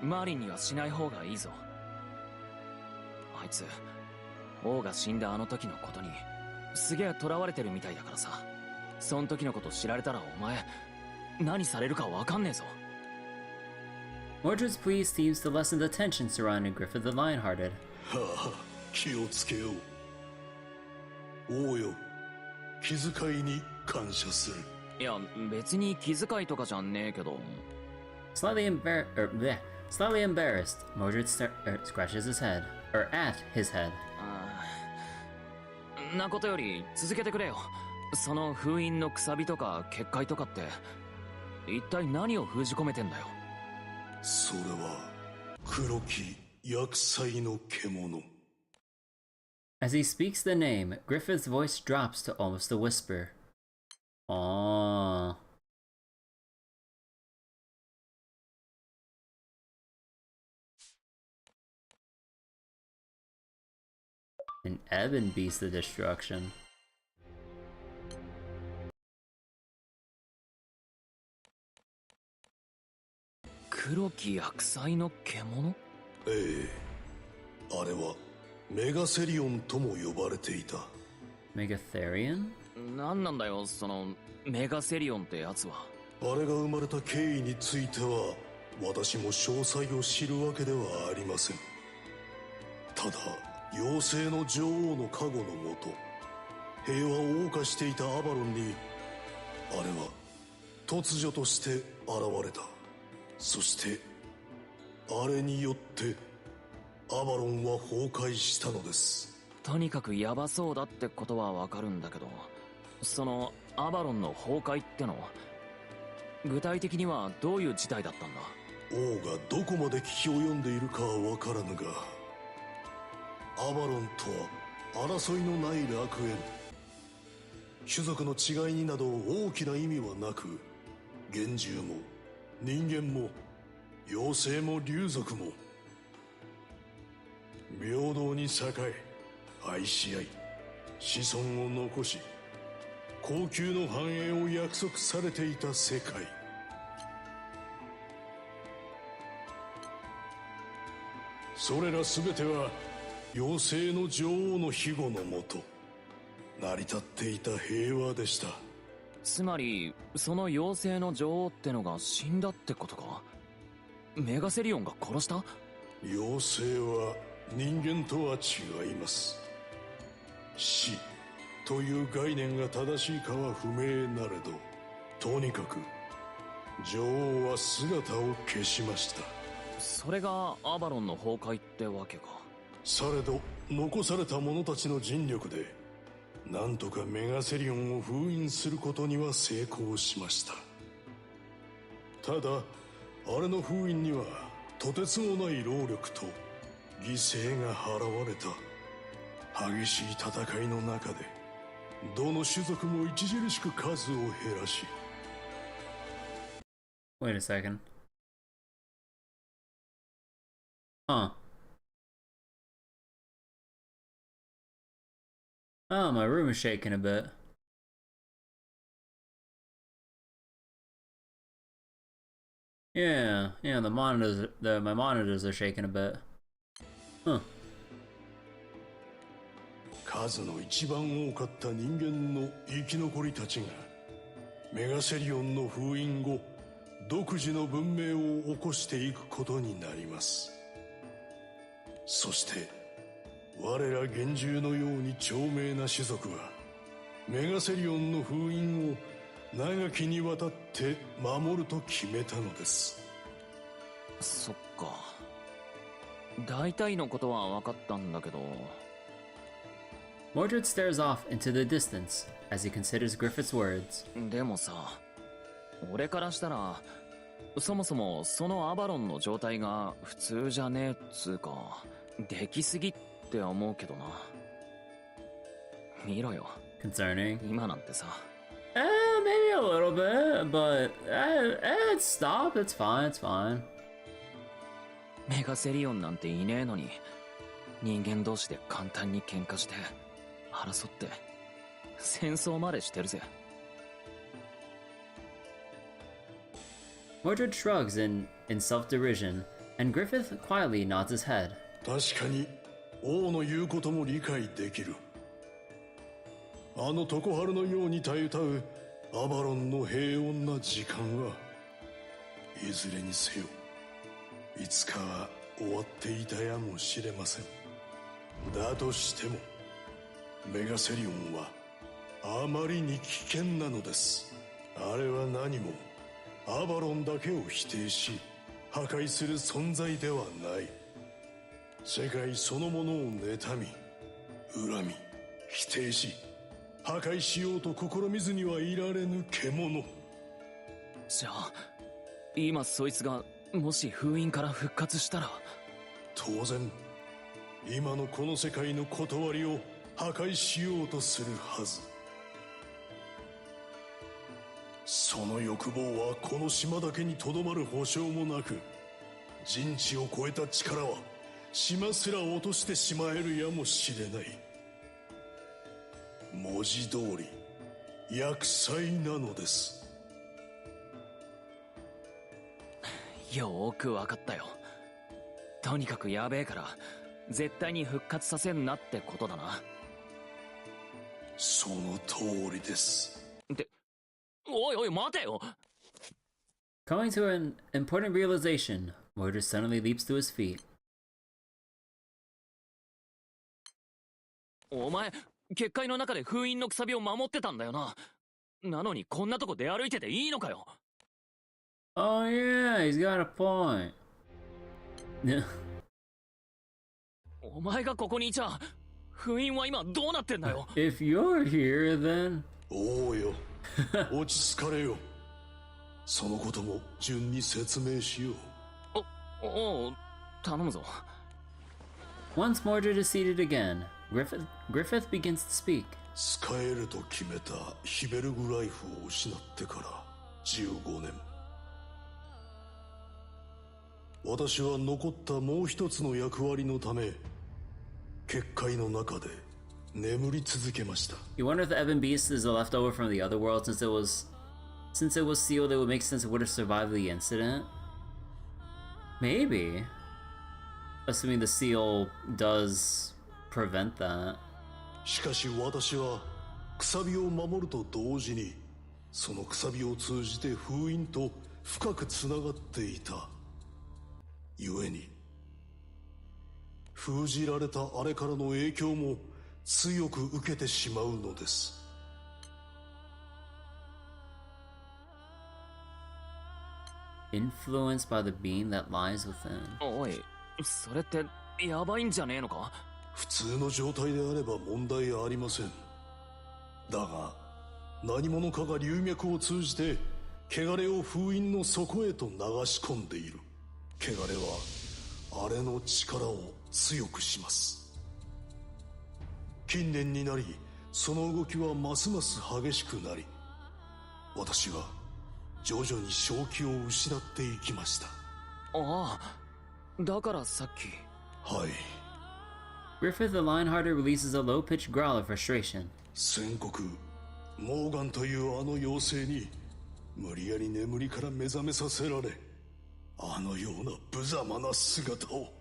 マーリンにはしない方がいいぞ。あいつ、王が死んだあの時のことに、すげえ囚われてるみたいだからさ。そん時のこと知られたらお前、何されるかわかんねえぞ。Mordred's plea seems to lessen the tension surrounding Griffith the Lionhearted. はあ、気をつけよう。王よ、気遣いに感謝する。いや、別に気遣いとかじゃねえけど。Slightly embarrassed, Mordred scratches his head, or at his head. なことより続けてくれよ。その封印のくさびとか結界とかって一体何を封じ込めてんだよ。それは黒き厄災の獣。 As he speaks the name, Griffith's voice drops to almost a whisper. Aww. An Ebon Beast of Destruction. 黒き薬剤の獣？ええ、あれはメガセリオンとも呼ばれていた。Megatherion？ なんなんだよそのメガセリオンってやつは。あれが生まれた経緯については私も詳細を知るわけではありません。ただ妖精の女王の加護のもと平和を謳歌していたアバロンにあれは突如として現れた。そしてあれによってアバロンは崩壊したのです。とにかくヤバそうだってことはわかるんだけど、そのアバロンの崩壊っての具体的にはどういう事態だったんだ？王がどこまで危機を読んでいるかはわからぬが、アバロンとは争いのない楽園。種族の違いになど大きな意味はなく、幻獣も人間も妖精も竜族も平等に栄え愛し合い子孫を残し恒久の繁栄を約束されていた世界。それら全ては妖精の女王の庇護のもと成り立っていた平和でした。つまりその妖精の女王ってのが死んだってことか？メガセリオンが殺した？妖精は人間とは違います。死という概念が正しいかは不明なれど、とにかく女王は姿を消しました。それがアバロンの崩壊ってわけか。されど残された者たちの尽力でなんとかメガセリオンを封印することには成功しました。ただあれの封印にはとてつもない労力と犠牲が払われた。激しい戦いの中でどの種族も著しく数を減らし。 Wait a second. Huh. Oh, my room is shaking a bit. Yeah, my monitors are shaking a bit. Huh. 数の一番多かった人間の生き残りたちがメガセリオンの封印後独自の文明を起こしていくことになります。そして我ら幻獣のように長命な種族はメガセリオンの封印を長きにわたって守ると決めたのです。そっか。大体のことは分かったんだけど。Mordred stares off into the distance as he considers Griffith's words. でもさ、俺からしたらそもそもそのアバロンの状態が普通じゃねえっつうかできすぎって思うけどな。見ろよ。Concerning? 今なんてさ。Maybe a little bit, but stop. It's fine. It's fine. メガセリオンなんていねえのに人間同士で簡単に喧嘩して争って戦争までしてるぜ。Mordred shrugs in self-derision, and Griffith quietly nods his head. 確かに王の言うことも理解できる。あの常春のようにたゆたうアバロンの平穏な時間はいずれにせよいつかは終わっていたやもしれません。だとしてもメガセリオンはあまりに危険なのです。あれは何もアバロンだけを否定し破壊する存在ではない。世界そのものを妬み恨み否定し破壊しようと試みずにはいられぬ獣。じゃあ今そいつがもし封印から復活したら。当然今のこの世界の断りを破壊しようとするはず。その欲望はこの島だけにとどまる保証もなく、人知を超えた力は島すら落としてしまえるやもしれない。文字通り厄災なのです。よーくわかったよ。とにかくやべえから絶対に復活させんなってことだな。その通りです。って、おいおい待てよ。Coming to an important realization, Mordred suddenly leaps to his feet. お前、結界の中で封印のくさびを守ってたんだよな。なのにこんなとこ出歩いてていいのかよ。Oh yeah, he's got a point. お前がここにいちゃ、封印は今どうなってんだよ。If you're here, then... おうよ、落ち着かれよ。そのことも順に説明しよう。おう、頼むぞ。Once Mordred is seated again, Griffith begins to speak. 使えると決めたヒベルグライフを失ってから15年。私は残ったもう一つの役割のため、結界の中で眠り続けました。You wonder if the Ebon Beast is a leftover from the other world since it was sealed. It would make sense it would have survived the incident. Maybe, assuming the seal does prevent that. しかし私はくさびを守ると同時に、そのくさびを通じて封印と深くつながっていた。故に封じられたあれからの影響も強く受けてしまうのです。Influenced by the being that lies within. おい、それってやばいんじゃねえのか？普通の状態であれば問題ありません。だが何者かが龍脈を通じて汚れを封印の底へと流し込んでいる。汚れはあれの力を強くします。近年になりその動きはますます激しくなり、私は徐々に正気を失っていきました。ああ、だからさっき。はい。Griffith the Lionhearted releases a low-pitched growl of frustration. 宣告、モーガンというあの妖精に無理やり眠りから目覚めさせられ、あのような無様な姿を。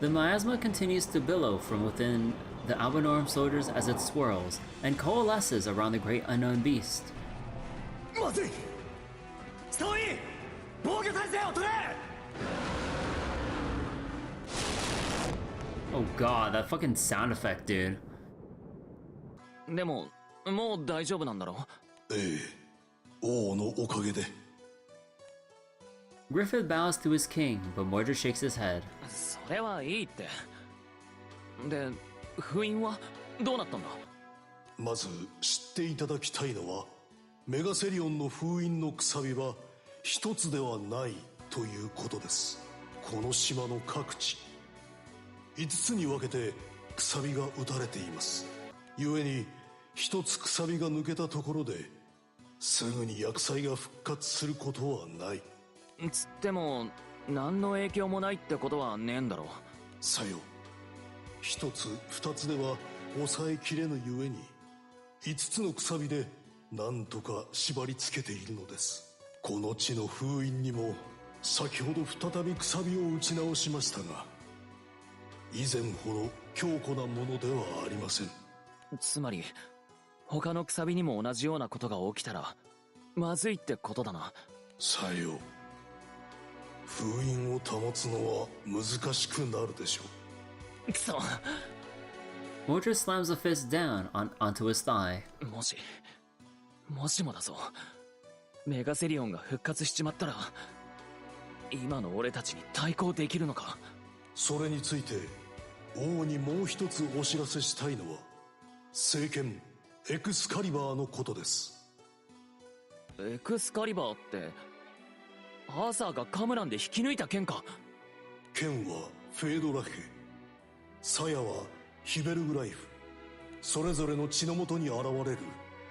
The miasma continues to billow from within the Albanorum soldiers as it swirls and coalesces around the great unknown beast. まずい！ストーイン！防御体制を取れ！ Oh god, that fucking sound effect, dude. でも、もう大丈夫なんだろ？ええ、王のおかげで。Griffith bows to his king, but Mordred shakes his head. それはいいって。で、封印はどうなったんだ？まず知っていただきたいのは、メガセリオンの封印のくさびは一つではないということです。この島の各地、5つに分けてくさびが打たれています。故に一つくさびが抜けたところですぐに厄災が復活することはない。つっても何の影響もないってことはねえんだろう。さよ、一つ二つでは抑えきれぬゆえに5つのくさびで何とか縛り付けているのです。この地の封印にも先ほど再びくさびを打ち直しましたが、以前ほど強固なものではありません。つまり他のくさびにも同じようなことが起きたらまずいってことだな。さよ、封印を保つのは難しくなるでしょう。くそ。Mordred slams a fist down onto his thigh. もしもだぞ、メガセリオンが復活しちまったら今の俺たちに対抗できるのか？それについて王にもう一つお知らせしたいのは、聖剣エクスカリバーのことです。エクスカリバーってアーサーがカムランで引き抜いた剣か？剣はフェードラヘ、鞘はヒベルグライフ、それぞれの血の元に現れる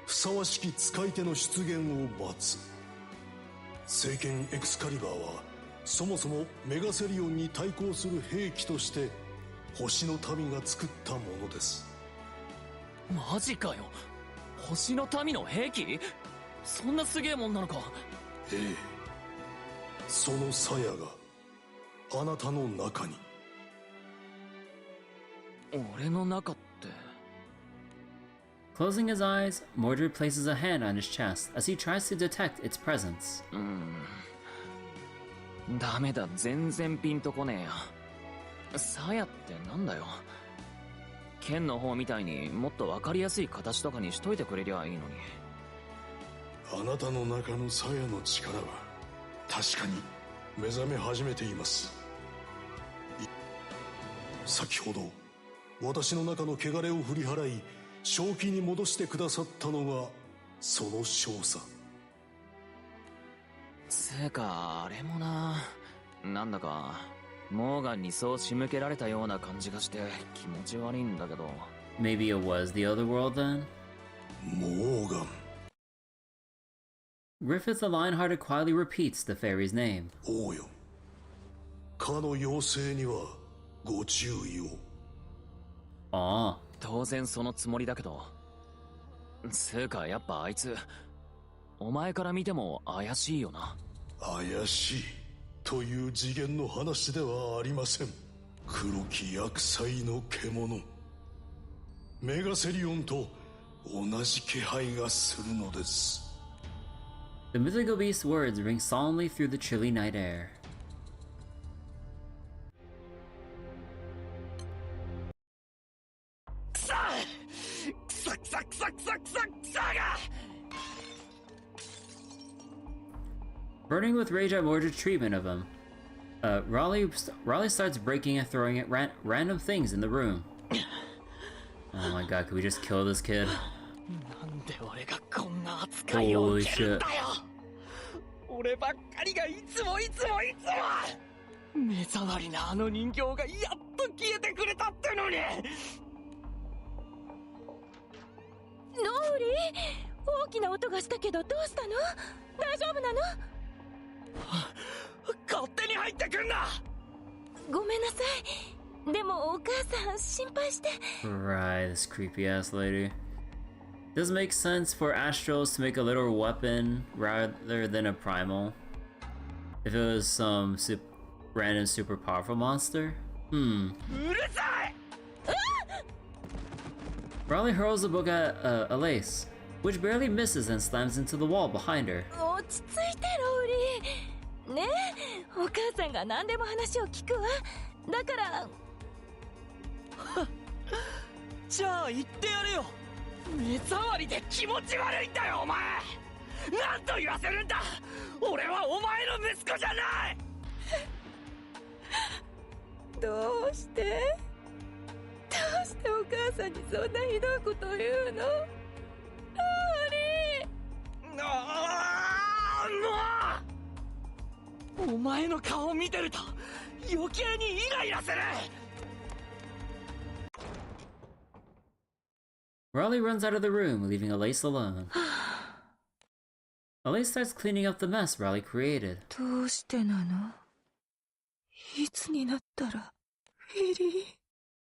ふさわしき使い手の出現を待つ。聖剣エクスカリバーはそもそもメガセリオンに対抗する兵器として星の民が作ったものです。マジかよ。星の民の兵器？そんなすげえもんなのか？ええ、その鞘があなたの中に。俺の中って。 Closing his eyes, Mordred places a hand on his chest as he tries to detect its presence. ダメだ、全然ピンとこねえや。鞘ってなんだよ。剣の方みたいにもっと分かりやすい形とかにしといてくれりゃいいのに。あなたの中の鞘の力は確かに目覚め始めています。先ほど私の中の汚れを振り払い正気に戻してくださったのがその少佐。つうかあれもな、なんだかモーガンにそう仕向けられたような感じがして気持ち悪いんだけど。 Maybe it was the other world then? モーガン。 Griffith the Lionhearted quietly repeats the fairy's name. 王よ、かの妖精にはご注意を。ああ、当然そのつもりだけど。つうかやっぱあいつお前から見ても怪しいよな。怪しいという次元の話ではありません。黒き厄災の獣、メガセリオンと同じ気配がするのです。 The mythical beast's words ring solemnly through the chilly night air. Burning with rage at Mordred's treatment of him, Raleigh starts breaking and throwing at random things in the room. Oh my god, could we just kill this kid? Holy shit. 俺ばっかりがいつも目障りなあの人形がやっと消えてくれたってのに。ノーリー、大きな音がしたけどどうしたの？大丈夫なの？勝手に入ってくんな。ごめんなさい。でもお母さん心配して。 Right, this creepy ass lady. Does it make sense for Astrals to make a literal weapon rather than a primal? If it was some random super powerful monster? Raleigh hurls the book at Alace, which barely misses and slams into the wall behind her. 落ち着いてローリー。ねえ、お母さんが何でも話を聞くわ。だから。じゃあ言ってやれよ。目障りで気持ち悪いんだよお前。何と言わせるんだ。俺はお前の息子じゃない。どうしてお母さんにそんなひどいことを言うの？ローリー。お前の顔を見てると余計にイライラする。Raleigh runs out of the room, leaving Alace alone. Alace starts cleaning up the mess Raleigh created. どうしてなの？いつになったらフィリー。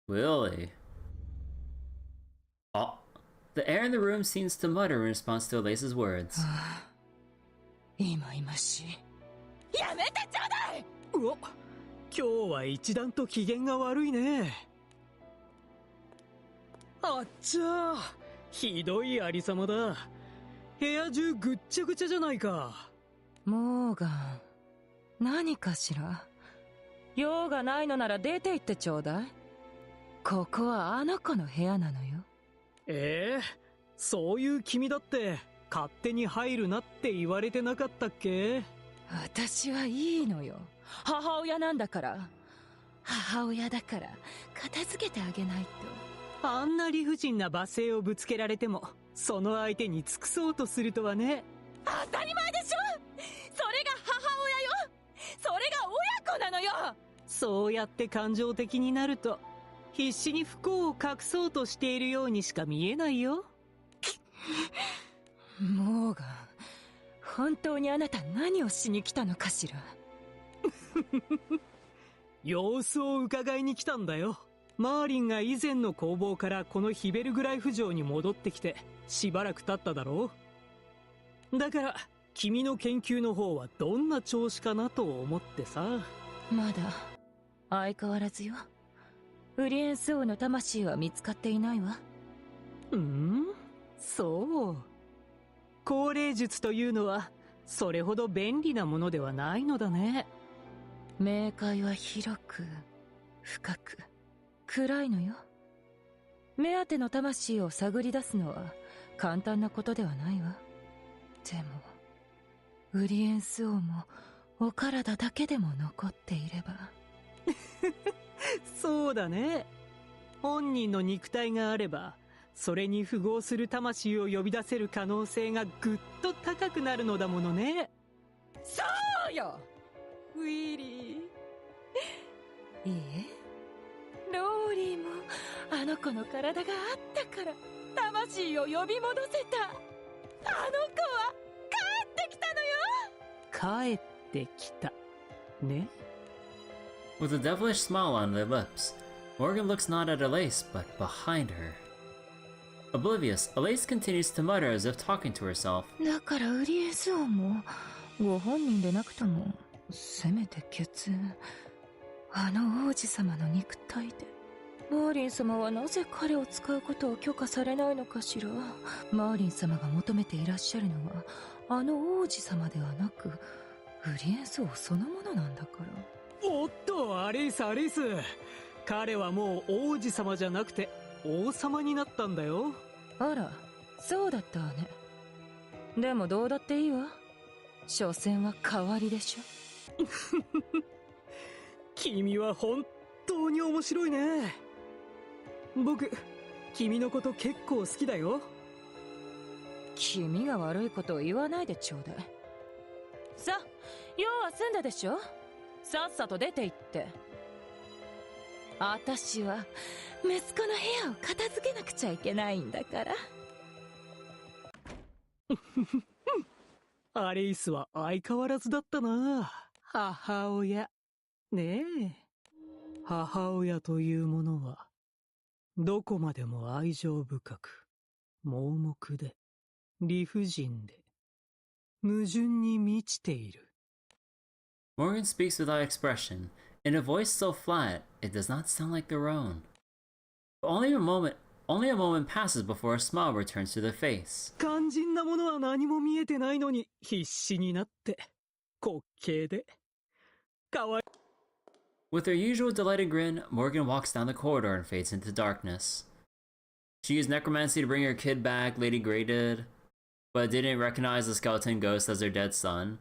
Really? Oh, the air in the room seems to mutter in response to Alace's words. 今しい。やめてちょうだい。うわ、今日は一段と機嫌が悪いね。あっちゃー、ひどいありさまだ。部屋中ぐっちゃぐちゃじゃないか。モーガン、何かしら？用がないのなら出て行ってちょうだい。ここはあの子の部屋なのよ。そういう君だって勝手に入るなって言われてなかったっけ？私はいいのよ。母親なんだから。母親だから片付けてあげないと。あんな理不尽な罵声をぶつけられてもその相手に尽くそうとするとはね。当たり前でしょ。それが母親よ。それが親子なのよ。そうやって感情的になると必死に不幸を隠そうとしているようにしか見えないよ。モーガン、本当にあなた何をしに来たのかしら。様子を伺いに来たんだよ。マーリンが以前の工房からこのヒベルグライフ城に戻ってきてしばらく経っただろう。だから君の研究の方はどんな調子かなと思ってさ。まだ相変わらずよ。ウリエンス王の魂は見つかっていないわ。そう。高齢術というのはそれほど便利なものではないのだね。冥界は広く深く暗いのよ。目当ての魂を探り出すのは簡単なことではないわ。でもウリエンス王もお体だけでも残っていれば。そうだね。本人の肉体があればそれに符合する魂を呼び出せる可能性がぐっと高くなるのだものね。そうよウィリー。いいえ、ローリーもあの子の体があったから魂を呼び戻せた。あの子は帰ってきたのよ。帰ってきたね。 With a devilish smile on their lips, Morgan looks not at Elise, but behind her. Oblivious, Elise continues to mutter as if talking to herself. だからウリエンス王もご本人でなくともせめて血縁、あの王子様の肉体で。マーリン様はなぜ彼を使うことを許可されないのかしら。マーリン様が求めていらっしゃるのはあの王子様ではなくウリエンス王そのものなんだから。おっと、アリスアリス、彼はもう王子様じゃなくて王様になったんだよ。あら、そうだったわね。でもどうだっていいわ。所詮は代わりでしょ。君は本当に面白いね。僕、君のこと結構好きだよ。君が悪いことを言わないでちょうだい。さあ、用は済んだでしょ。さっさと出て行って。私は息子の部屋を片付けなくちゃいけないんだから。アリスは相変わらずだったな、母親。ねえ、母親というものはどこまでも愛情深く、盲目で、理不尽で、矛盾に満ちている。Morgan speaks without expression, in a voice so flat it does not sound like their own. Only a moment passes before a smile returns to their face. 肝心なものは何も見えてないのに必死になって滑稽でかわい。 With her usual delighted grin, Morgan walks down the corridor and fades into darkness. She used necromancy to bring her kid back, Lady Grey did, but didn't recognize the skeleton ghost as her dead son.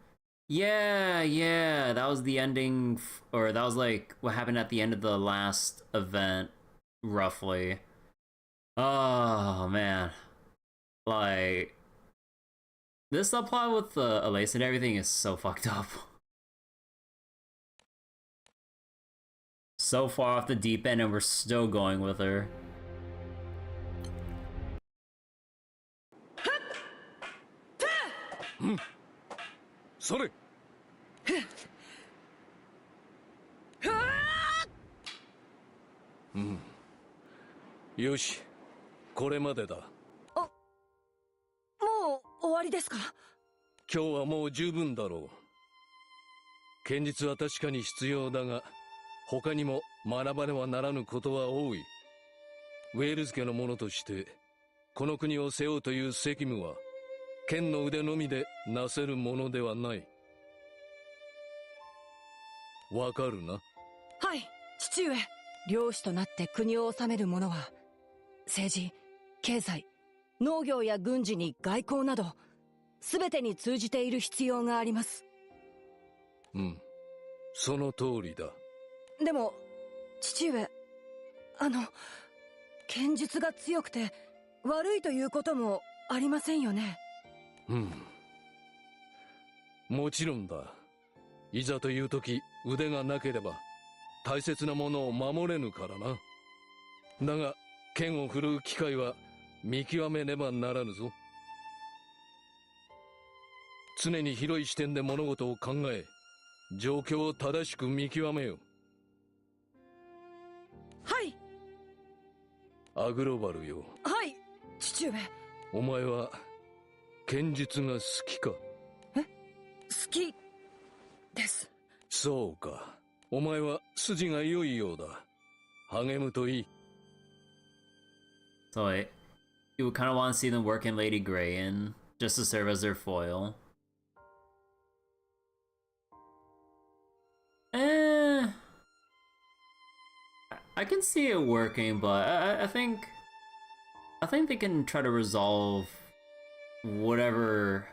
Yeah, that was the ending, or that was like what happened at the end of the last event, roughly. Oh man, like this subplot with the Elise and everything is so fucked up. So far off the deep end, and we're still going with her. Sorry. よし、これまでだ。もう終わりですか？今日はもう十分だろう。剣術は確かに必要だが、他にも学ばねばならぬことは多い。ウェールズ家の者としてこの国を背負うという責務は剣の腕のみでなせるものではない。わかるな？はい、父上。領主となって国を治める者は政治、経済、農業や軍事に外交など全てに通じている必要があります。その通りだ。でも父上、剣術が強くて悪いということもありませんよね？もちろんだ。いざという時、腕がなければ大切なものを守れぬからな。だが剣を振るう機会は見極めねばならぬぞ。常に広い視点で物事を考え、状況を正しく見極めよ。はい。アグロバルよ。はい、父上。お前は剣術が好きか？好きです。そうか。お前は筋が良いようだ。励むといい。So you would kind of want to see them work in Lady Grey in just to serve as their foil. I can see it working, but I think they can try to resolve whatever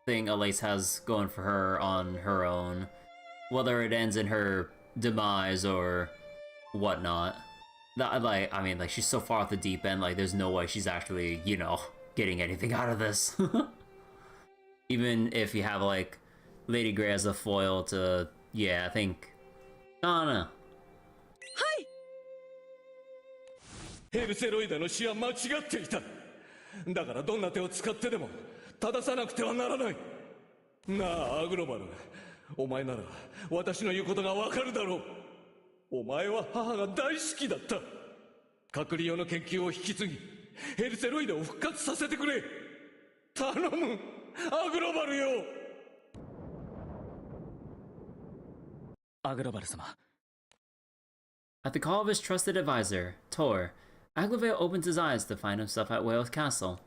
thing Elise has going for her on her own, whether it ends in her demise or whatnot. I mean, she's so far off the deep end, there's no way she's actually, getting anything out of this. Even if you have, Lady Grey as a foil to, yeah, I think, I don't know. ヘルセロイデの死は間違っていた。だからどんな手を使ってでも正さなくてはならない。なあ、アグロバル。お前なら私の言うことがわかるだろう。お前は母が大好きだった。隔離用の研究を引き継ぎ、ヘルセロイデを復活させてくれ。頼む、アグロバルよ。アグロバル様。At the call of his trusted advisor, Tor, Aglavale opens his eyes to find himself at Wales Castle.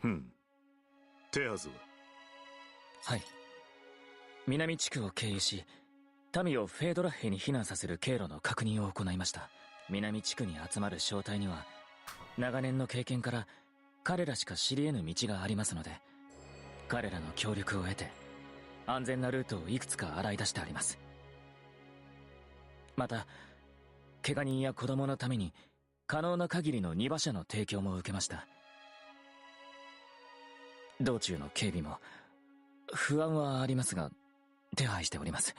手はずは？はい。南地区を経由し、民をフェードラッヘに避難させる経路の確認を行いました。南地区に集まる小隊には、長年の経験から彼らしか知り得ぬ道がありますので、彼らの協力を得て、安全なルートをいくつか洗い出してあります。また、怪我人や子供のために、可能な限りの荷馬車の提供も受けました。道中の警備も不安はありますが手配しております。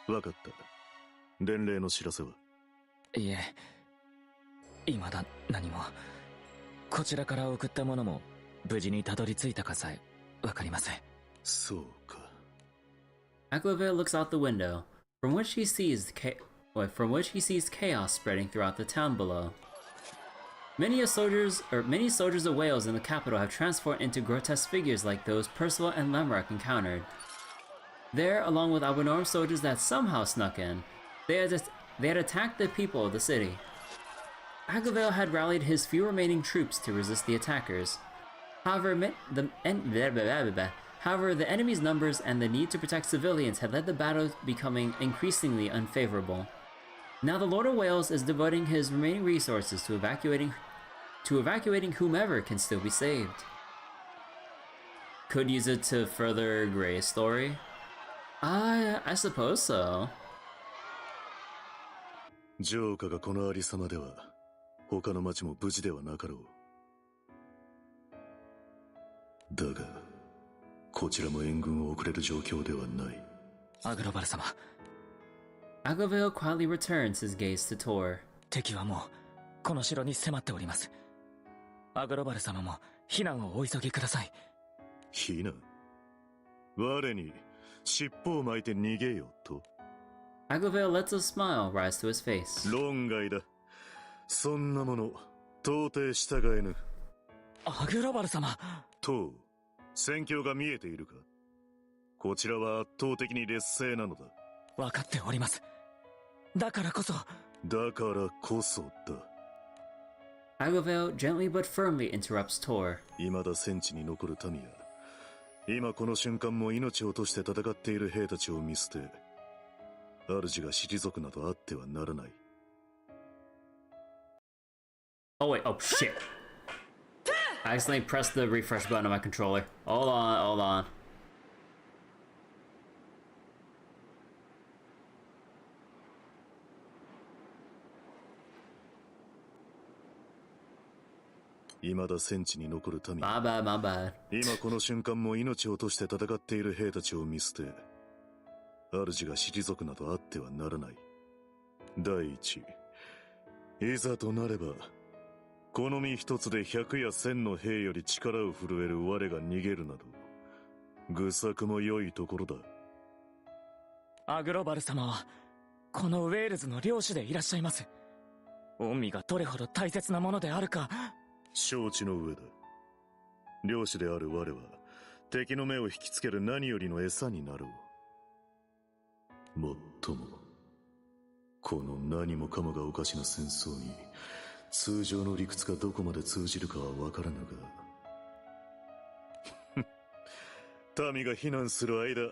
わかった。伝令の知らせは？いえ、未だ何も。こちらから送ったものも無事にたどり着いたかさえわかりません。そうか。Aglavale looks out the window, from which he sees chaos spreading throughout the town below. Many soldiers of Wales in the capital have transformed into grotesque figures like those Percival and Lamorak encountered. There, along with Albanorm soldiers that somehow snuck in, they had attacked the people of the city. Aglavale had rallied his few remaining troops to resist the attackers. However, the enemy's numbers and the need to protect civilians had led the battle becoming increasingly unfavorable. Now the Lord of Wales is devoting his remaining resources to evacuating whomever can still be saved. Could use it to further Gray's story? I suppose so. ジョーカがこのありさまでは他の町も無事ではなかろう。だがこちらも援軍を送れる状況ではない。アグロバル様。Aglavale quietly returns his gaze to Tor. 敵はもうこの城に迫っております。アグロバル様も避難をお急ぎください。避難？我に尻尾を巻いて逃げよと。Aglavale lets a smile rise to his face. 論外だ。そんなもの到底従えぬ。アグロバル様。と戦況が見えているか？こちらは圧倒的に劣勢なのだ。分かっております。だからこそだ。Aglavale gently but firmly interrupts Tor. 未だ戦地に残る民や、今この瞬間も命を落として戦っている兵たちを見捨て、主が退くなどあってはならない。Oh wait, oh shit. I accidentally pressed the refresh button on my controller. Hold on. 未だ戦地に残る民。My bad. 今この瞬間も命を落として戦っている兵たちを見捨て、主が退くなどあってはならない。第一、いざとなれば、この身一つで100や1000の兵より力を震える我が逃げるなど愚策も良いところだ。アグロバル様はこのウェールズの領主でいらっしゃいます。御身がどれほど大切なものであるか承知の上だ。領主である我は敵の目を引きつける何よりの餌になろう。もっともこの何もかもがおかしな戦争に通常の理屈がどこまで通じるかは分からぬが民が避難する間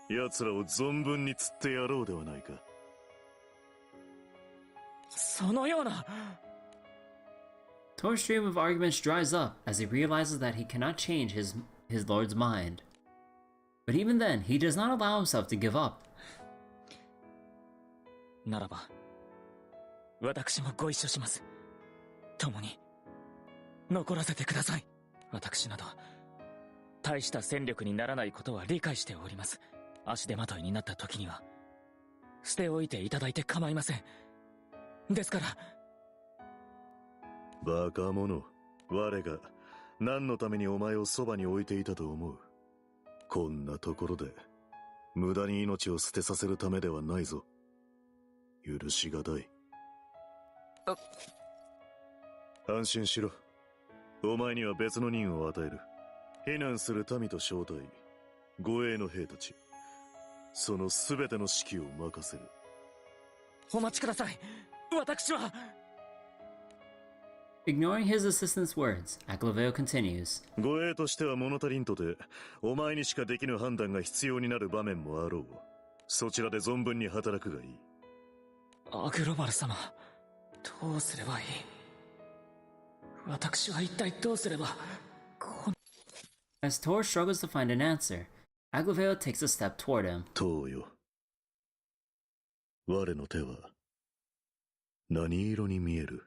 奴らを存分に釣ってやろうではないか。そのような。 Tor's stream of arguments dries up as he realizes that he cannot change his lord's mind. But even then, he does not allow himself to give up. ならば私もご一緒します。共に残らせてください。私など大した戦力にならないことは理解しております。足手まといになった時には捨ておいていただいて構いません。ですから。バカ者、我が何のためにお前をそばに置いていたと思う。こんなところで無駄に命を捨てさせるためではないぞ。許しがたい。安心しろ。お前には別の任を与える。避難する民と小隊、護衛の兵たち、その全ての指揮を任せる。お待ちください。私は。 Ignoring his assistant's words, Aglaveo continues. 護衛としては物足りんとて、お前にしかできぬ判断が必要になる場面もあろう。そちらで存分に働くがいい。アグロバル様、どうすればいい。私は一体どうすれば。As Tor struggles to find an answer, Aglaveo takes a step toward him. トウよ。我の手は何色に見える？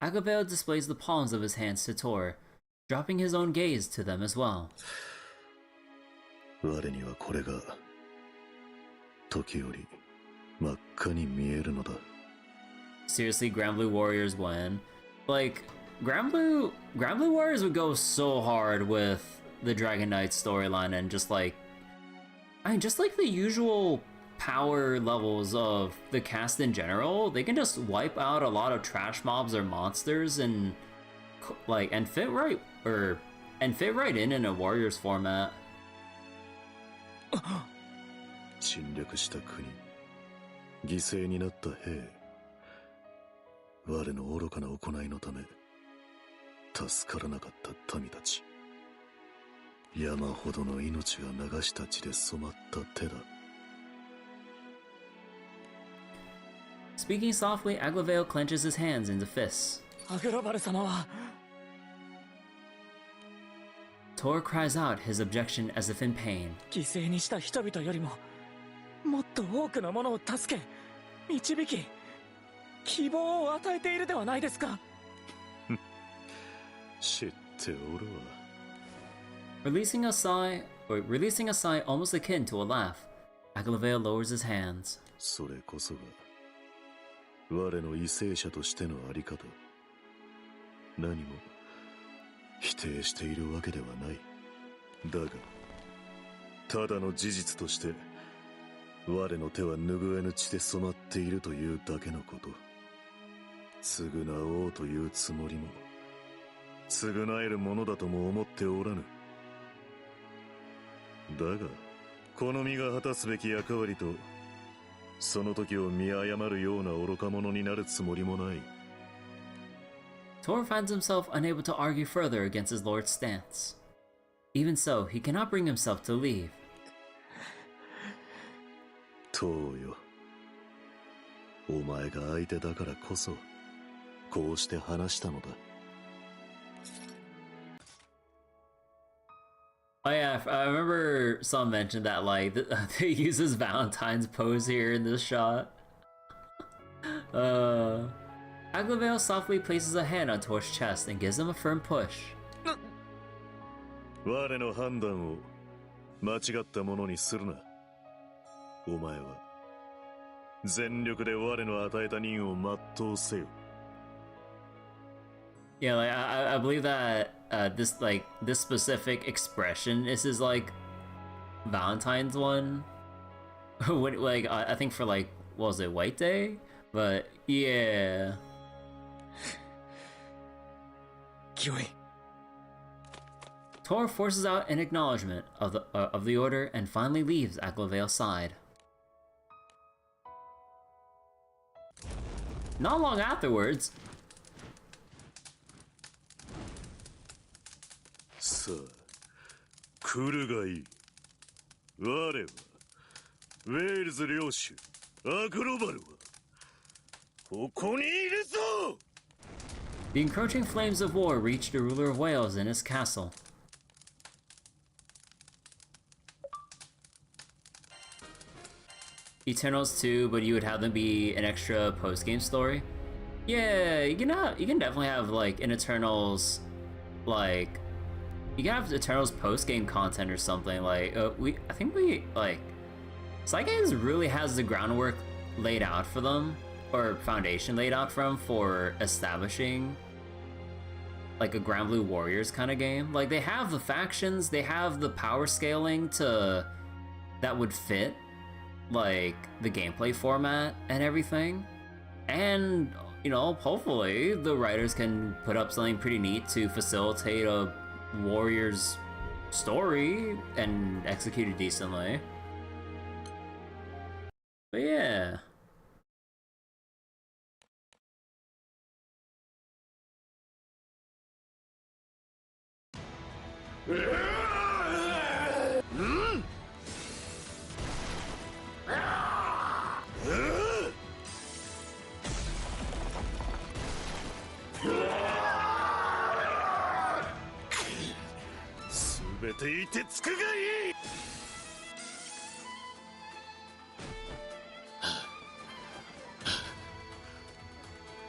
Aglaveo displays the palms of his hands to Tor, dropping his own gaze to them as well. 我にはこれが時折真っ赤に見えるのだ。 Seriously, Granblue Warriors win. Like, Granblue Warriors would go so hard with the Dragon Knight storyline and just like the usual power levels of the cast in general. They can just wipe out a lot of trash mobs or monsters and fit right in a Warriors format. 侵略した国、犠牲になった兵、我の愚かな行いのため助からなかった民たち、山ほどの命が流した血で染まった手だ。 Speaking softly, Aglaveo clenches his hands into fists. アグロバル様は。 Tor cries out his objection as if in pain. 犠牲にした人々よりももっと多くのものを助け導き希望を与えているではないですか。知っておるわ。 Releasing a sigh almost akin to a laugh, Aglaveo lowers his hands. それこそが我の為政者としてのあり方。何も否定しているわけではない。だがただの事実として我の手は拭えぬ血で染まっているというだけのこと。償おうというつもりも償えるものだとも思っておらぬ。だがこの身が果たすべき役割とその時を見誤るような愚か者になるつもりもない。 Tor finds himself unable to argue further against his lord's stance. Even so, he cannot bring himself to leave. トウよ、お前が相手だからこそこうして話したのだ。 Oh yeah, I remember someone mentioned that like they use this Valentine's pose here in this shot. Aglaveo softly places a hand on Tor's chest and gives him a firm push. 我の判断を間違ったものにするな。お前は全力で我の与えた任を全うせよ。Yeah, like I believe that this specific expression is his like Valentine's one. When, like I think for like what was it, White Day? But yeah. Tor forces out an acknowledgement of the order and finally leaves Aglavale's side. Not long afterwards. さあ、来るがいい。我はウェールズ領主アグロバルはここにいるぞ。The encroaching flames of war reach the ruler of Wales in his castle. Eternals 2, but you would have them be an extra post-game story. Yeah, you can definitely have like an Eternals, like you can have Eternals post-game content or something. Like I think Cygames really has the groundwork laid out for them, or foundation laid out for them for establishing like a Granblue Warriors kind of game. Like they have the factions, they have the power scaling that would fit like the gameplay format and everything, and you know, hopefully the writers can put up something pretty neat to facilitate a Warriors story and execute it decently. But yeah.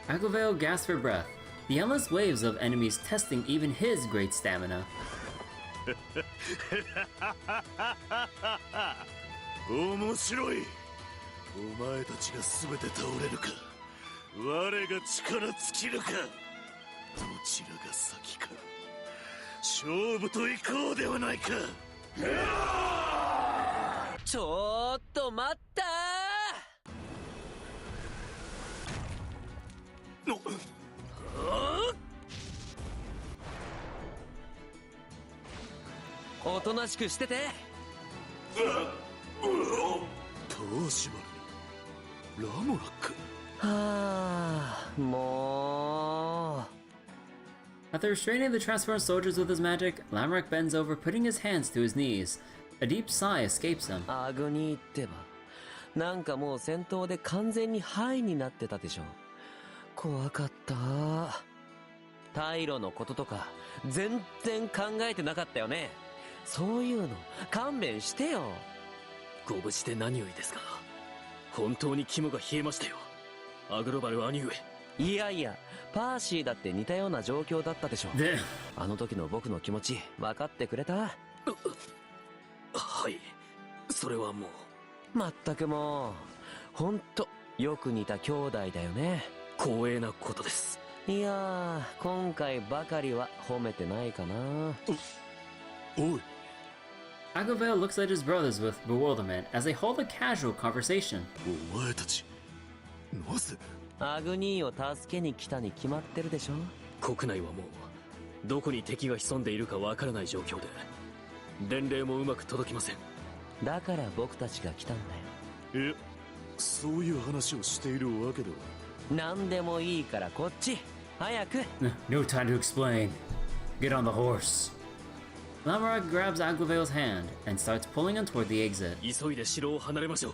Aglavale gasped for breath, the endless waves of enemies testing even his great stamina. 面白い。お前たちが全て倒れるか、我が力尽きるか、どちらが先か。勝負といこうではないか。ちょっと待ったー。おとなしくしてて。パーシバル、ラモラック。はあ、もう。After restraining the transformed soldiers with his magic, Lamorak bends over, putting his hands to his knees. A deep sigh escapes him. アグニーってば、なんかもう戦闘で完全にハイになってたでしょ。怖かった。退路のこととか全然考えてなかったよね。そういうの勘弁してよ。ご無事で何よりですが、本当に肝が冷えましたよ、アグロバル兄上。いやいや、パーシーだって似たような状況だったでしょ。あの時の僕の気持ち分かってくれた？はい、それはもう。まったくもう、ほんとよく似た兄弟だよね。光栄なことです。いやー、今回ばかりは褒めてないかな。おい。Aglavale looks at his brothers with bewilderment as they hold a casual conversation. お前たち、なぜ？アグニーを助けに来たに決まってるでしょ。国内はもうどこに敵が潜んでいるかわからない状況で、伝令もうまく届きません。だから僕たちが来たんだよ。いや、そういう話をしているわけでは。何でもいいからこっち早く。No time to explain. Get on the horse. Lamorak grabs Aglavale's hand and starts pulling him toward the exit. 急いで城を離れましょう。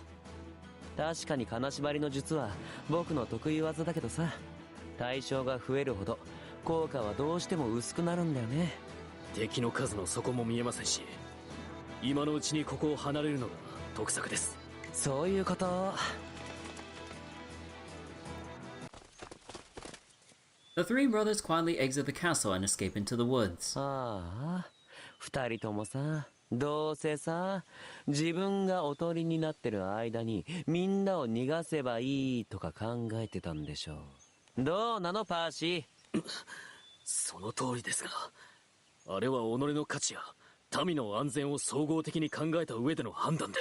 確かに金縛りの術は僕の得意技だけどさ、対象が増えるほど効果はどうしても薄くなるんだよね。敵の数の底も見えませんし、今のうちにここを離れるのが得策です。そういうこと。The three brothers quietly exit the castle and escape into the woods. ああ、二人ともさ、どうせさ、自分がおとりになってる間にみんなを逃がせばいいとか考えてたんでしょう。どうなのパーシー？その通りですが、あれは己の価値や民の安全を総合的に考えた上での判断で。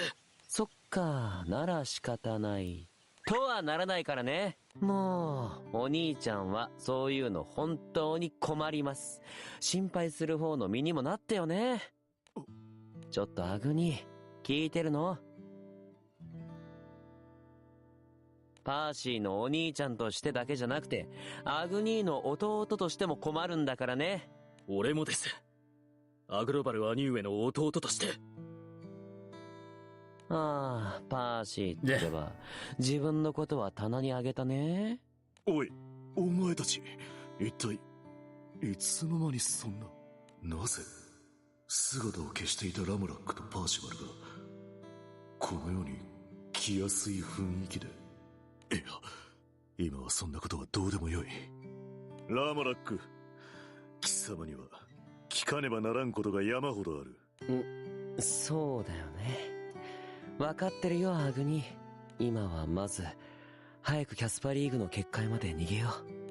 そっか、なら仕方ない。とはならないからね。もう、お兄ちゃんはそういうの本当に困ります。心配する方の身にもなったよね。ちょっとアグニ、聞いてるの？パーシーのお兄ちゃんとしてだけじゃなくて、アグニーの弟としても困るんだからね。俺もです。アグロバル兄上の弟として。ああ、パーシーってば、自分のことは棚にあげたね。おい、お前たち、一体、いつの間にそんな。なぜ、姿を消していたラムラックとパーシバルが、この世に来やすい雰囲気で。いや、今はそんなことはどうでもよい。ラムラック、貴様には、聞かねばならんことが山ほどある。そうだよね。分かってるよ、アグニ。今はまず、早くキャスパリーグの結界まで逃げよ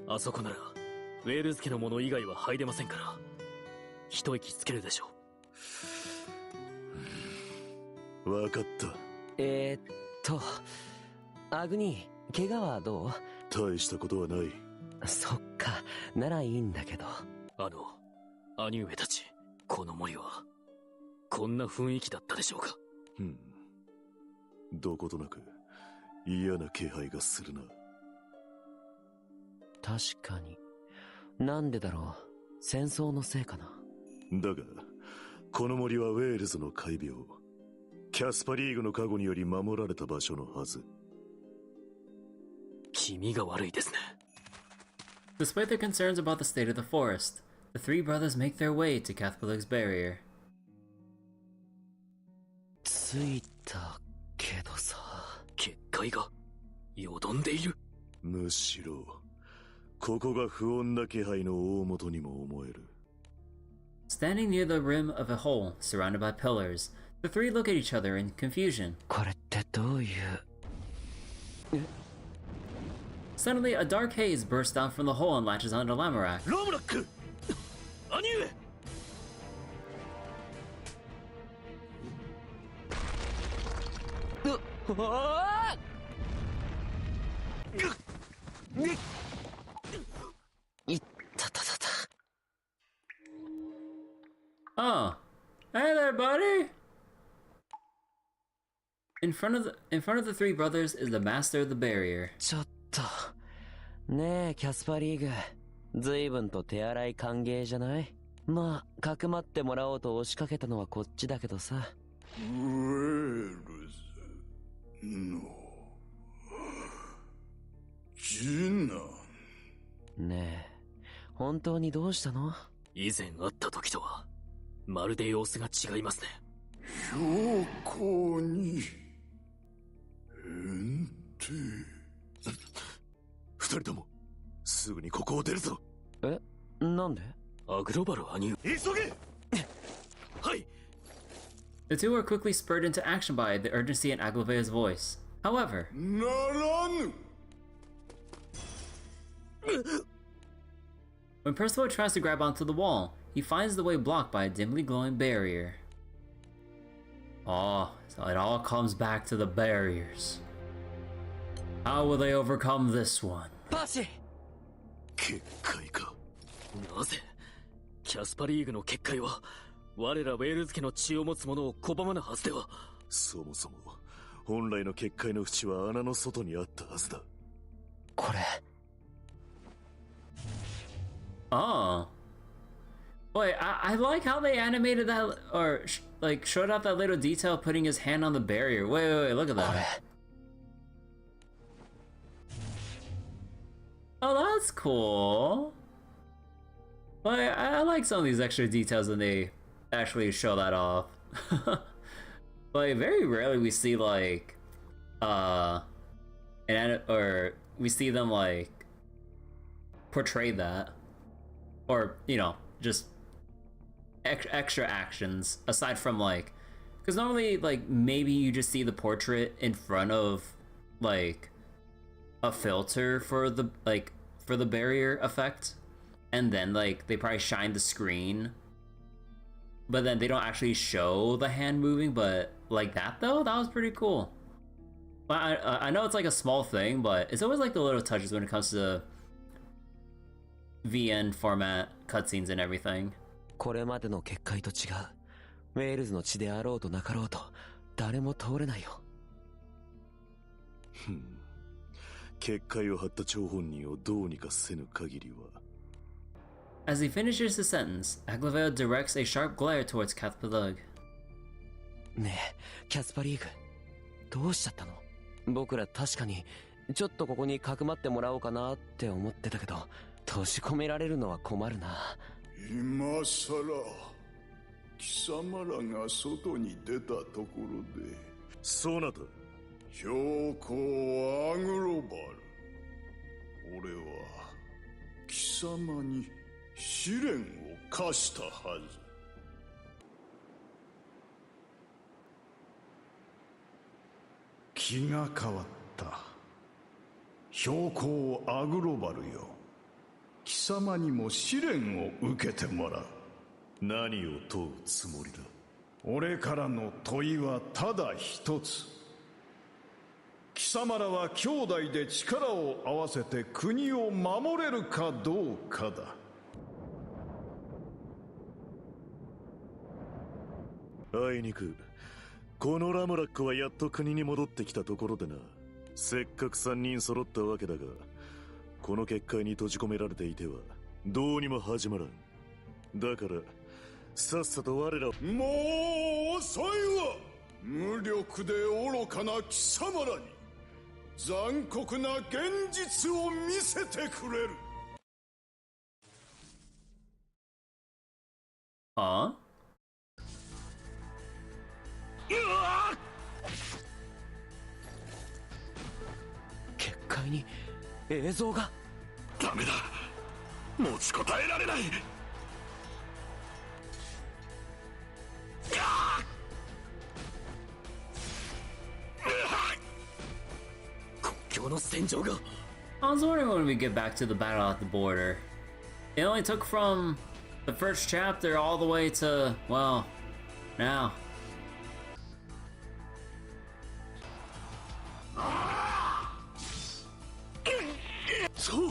う。あそこなら、ウェールズ家の者以外は入れませんから、一息つけるでしょう。分かった。アグニ、怪我はどう？大したことはない。そっか、ならいいんだけど。兄上たち、この森は、こんな雰囲気だったでしょうか。どことなく嫌な気配がするな。確かに。なんでだろう。戦争のせいかな。だがこの森はウェールズの怪病、キャスパリーグの加護により守られた場所のはず。君が悪いですね。Despite their concerns about the state of the forest, the three brothers make their way to Cathpalig's barrier. ついたけどさ。結界がよどんでいる。むしろここが不穏な気配の大元にも思える。Standing near the rim of a hole surrounded by pillars, the three look at each other in confusion. これってどういう。Suddenly, a dark haze bursts down from the hole and latches onto Lamorak. ラムラック、兄上。Oh, hey there, buddy. In front of the three brothers is the master of the barrier. ちょっとねえ、キャスパリーグ、随分と手荒い歓迎じゃない？まあ、かくまってもらおうと押しかけたのはこっちだけどさ。ウェールズの次男。ねえ、本当にどうしたの？以前会った時とはまるで様子が違いますね。標高に変定。二人ともすぐにここを出るぞ。え、なんで？アグロバル兄上、急げ。はい。The two are quickly spurred into action by the urgency in Aglavea's voice. However, ならぬ。when Percival tries to grab onto the wall, he finds the way blocked by a dimly glowing barrier. Oh, so it all comes back to the barriers. How will they overcome this one? パーシー！結界か。なぜキャスパリーグの結界は我らウェールズ家の血を持つ者を拒まぬはずでは。そもそも本来の結界の淵は穴の外にあったはずだ。これ。Oh. Wait, I like how they animated that, or like showed off that little detail putting his hand on the barrier. Wait, look at that. Oh, that's cool. But I like some of these extra details when they actually show that off. Like, very rarely we see like, or we see them like portray that, or you know, just extra actions aside from like, because normally like maybe you just see the portrait in front of like a filter for the barrier effect, and then like they probably shine the screen, but then they don't actually show the hand moving. But like that though, that was pretty cool. I know it's like a small thing, but it's always like the little touches when it comes to VN format cutscenes and everything. これまでの結界と違う。ウェールズの地であろうとなかろうと誰も通れないよ。結界を張った張本人をどうにかせぬ限りは。As he finishes his sentence, Aglavale directs a sharp glare towards Cathpalug. ねえ、キャスパリーグ、どうしちゃったの？僕ら確かにちょっとここにかくまってもらおうかなって思ってたけど、閉じ込められるのは困るな。今さら貴様らが外に出たところで。そなた標高アグロバル、俺は貴様に試練を課したはず。気が変わった。標高アグロバルよ、貴様にも試練を受けてもらう。何を問うつもりだ？俺からの問いはただ一つ。貴様らは兄弟で力を合わせて国を守れるかどうかだ。あいにくこのラムラックはやっと国に戻ってきたところでな。せっかく3人揃ったわけだが、この結界に閉じ込められていてはどうにも始まらん。だからさっさと我ら。もう遅いわ。無力で愚かな貴様らに残酷な現実を見せてくれる。あ？結界に映像が。ダメだ、持ちこたえられない。国境の戦場が。I was wondering when we get back to the battle at the border. It only took from the first chapter all the way to, well, now. そう、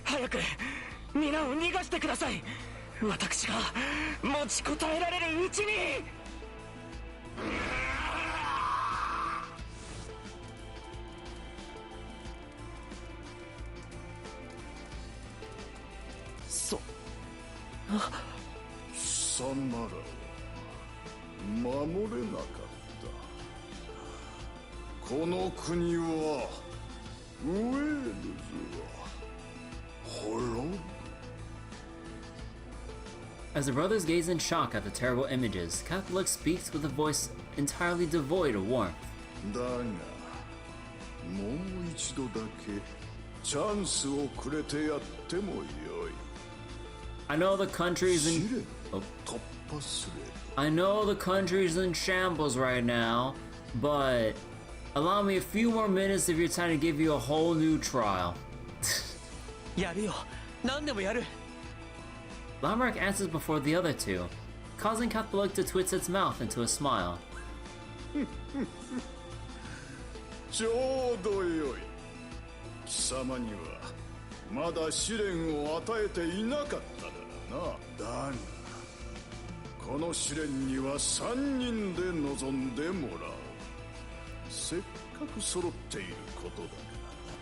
早く皆を逃がしてください。私が持ちこたえられるうちに。貴様らは守れなかった。この国はウェールズは滅ぶ。 As the brothers gaze in shock at the terrible images, Catholic speaks with a voice entirely devoid of warmth. だが、もう一度だけチャンスをくれてやってもよい。 I know the country's in... Oh. I know the country's in shambles right now, but allow me a few more minutes if you're trying to give you a whole new trial. やるよ。何でもやる。 Lamrak answers before the other two, causing Catholic to twist its mouth into a smile. ちょうどよい。貴様にはまだ試練を与えていなかったからな。だがこの試練には3人で臨んでもらおう。せっかく揃っていることだから。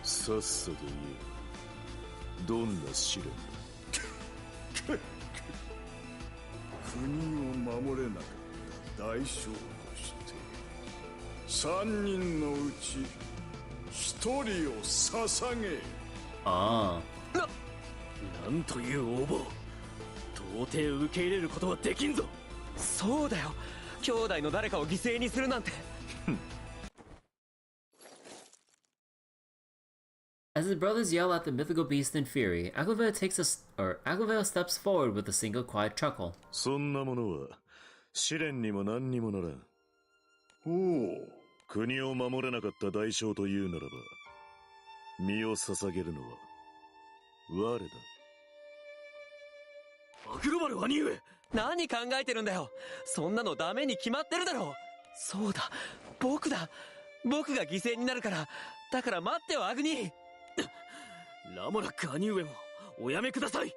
さっさと言え。どんな試練だ？国を守れなかった代償として3人のうち1人を捧げ。ああ。なんという応募。到底受け入れることはできんぞ。そうだよ。兄弟の誰かを犠牲にするなんて。As the brothers yell at the mythical beast in fury, Aglavale steps forward with a single quiet chuckle. そんなものは試練にも何にもならん。おお。国を守れなかった代償というならば、身を捧げるのは我だ。グロバル兄上。何考えてるんだよ。そんなのダメに決まってるだろ。そうだ、僕だ。僕が犠牲になるから。だから待ってよ、アグニー。ラモラック兄上もおやめください。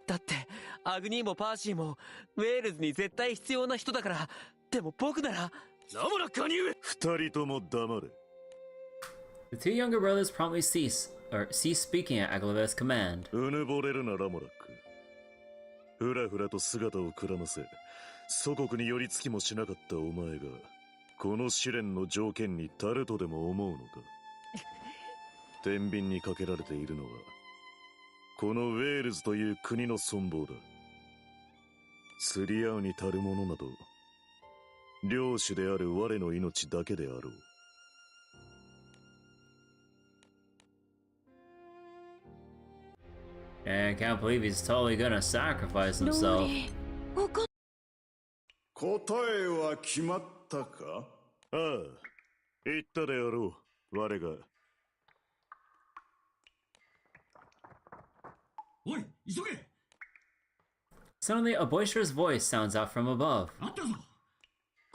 だってアグニーもパーシーもウェールズに絶対必要な人だから。でも僕なら。ラモラック兄上。二人とも黙れ。The two younger brothers promptly cease speaking at Aglavev's command. うぬぼれるな、ラモラック。ふらふらと姿をくらませ、祖国に寄り付きもしなかったお前が、この試練の条件に誰とでも思うのか。天秤にかけられているのは、このウェールズという国の存亡だ。釣り合うに足るものなど、領主である我の命だけであろう。And I can't believe he's totally gonna sacrifice himself. 答えは決まったか？ああ、言ったであろう、我が。おい、急げ！ Suddenly, a boisterous voice sounds out from above. あったぞ！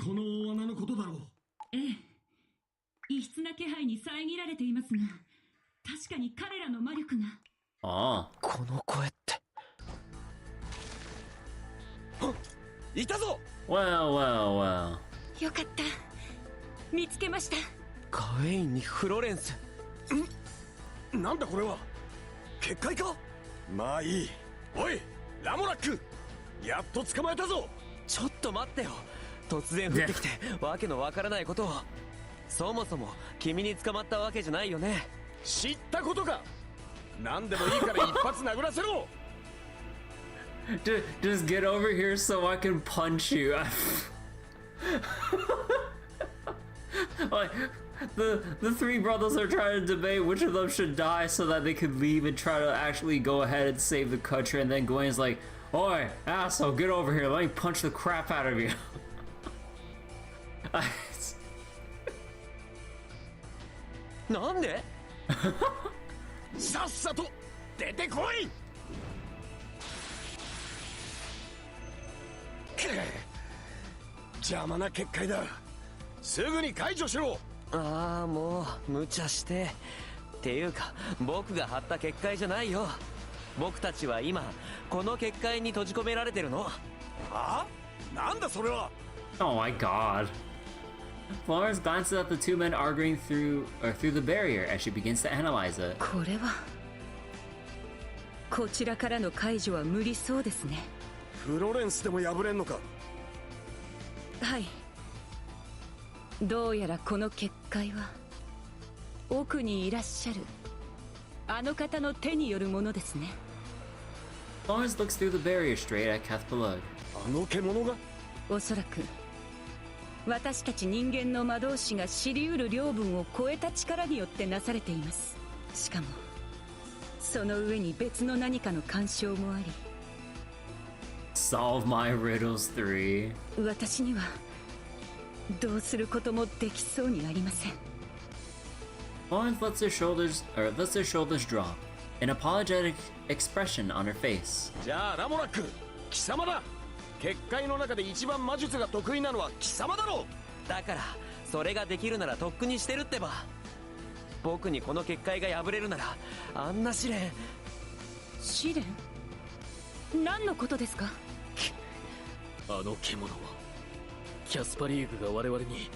この大穴のことだろう。ええ。異質な気配に遮られていますが、確かに彼らの魔力が。ああ。この声って。いたぞ！ Well. よかった。見つけました。ガウェインにフロレンス。なんだこれは？結界か？まあいい。おい、ラモラック！やっと捕まえたぞ！ちょっと待ってよ。突然降ってきてわけのわからないことを。そもそも君に捕まったわけじゃないよね。知ったことか。何でもいいから一発殴らせろ。Just get over here so I can punch you. Like, the three brothers are trying to debate which of them should die so that they could leave and try to actually go ahead and save the country, and then Gawain's like, "Oi, asshole, get over here, let me punch the crap out of you." なんで？さっさと出てこい！邪魔な結界だ。すぐに解除しろ。ああ、もう無茶して。っていうか僕が張った結界じゃないよ。僕たちは今この結界に閉じ込められてるの。はあ？なんだそれは。 Oh my god. Florence glances at the two men arguing through the barrier as she begins to analyze it. これはこちらからの解除は無理そうですね。フロレンスでも破れんのか？はい。どうやらこの結界は奥にいらっしゃるあの方の手によるものですね。 Florence looks through the barrier straight at Cathpalug. あの獣が？おそらく私たち人間の魔導士が知り得る領分を超えた力によってなされています。しかもその上に別の何かの干渉もあり。 Solve my riddles 3. 私にはどうすることもできそうにありません。 Florence lets their shoulders drop, an apologetic expression on her face. じゃあラモラック、貴様だ。結界の中で一番魔術が得意なのは貴様だろ。だからそれができるならとっくにしてるってば。僕にこの結界が破れるならあんな試練。試練？何のことですか？あの獣はキャスパリーグが我々に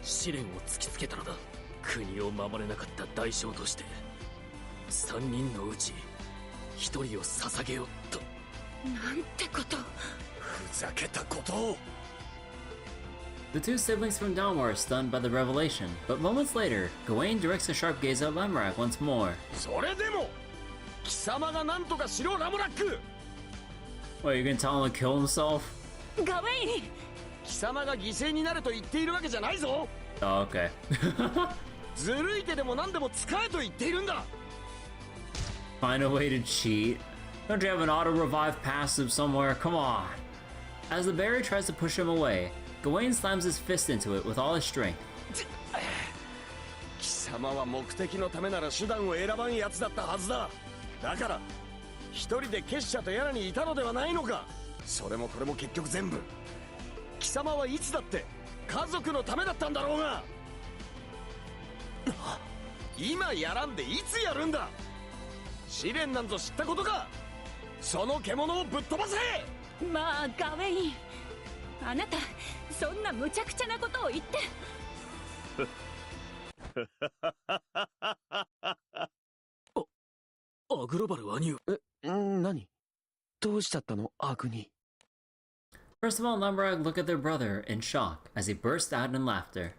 試練を突きつけたのだ。国を守れなかった代償として3人のうち1人を捧げようと。なんてこと。ふざけたことを。 The two siblings from Dalmor are stunned by the revelation, but moments later, Gawain directs a sharp gaze at Lamorak once more. それでも貴様が何とかしろ、ラモラック。 What, you gonna tell him to kill himself? ガウェイン。貴様が犠牲になると言っているわけじゃないぞ。 Oh, okay. ずるい手でも何でも使えと言っているんだ。 Find a way to cheat. Don't you have an auto revive passive somewhere? Come on. As the barrier tries to push him away, Gawain slams his fist into it with all his strength. 貴様は目的のためなら手段を選ばんやつだったはずだ。だから一人で結社とやらにいたのではないのか。それもこれも結局全部貴様はいつだって家族のためだったんだろうが。今やらんでいつやるんだ。試練なんぞ知ったことか。その獣をぶっ飛ばせ。まあガウェイン、あなたそんな無茶苦茶なことを言って。アグロバル兄上。何どうしちゃったのアグニ。 First of all, Lambrag looked at their brother in shock as he burst out in laughter.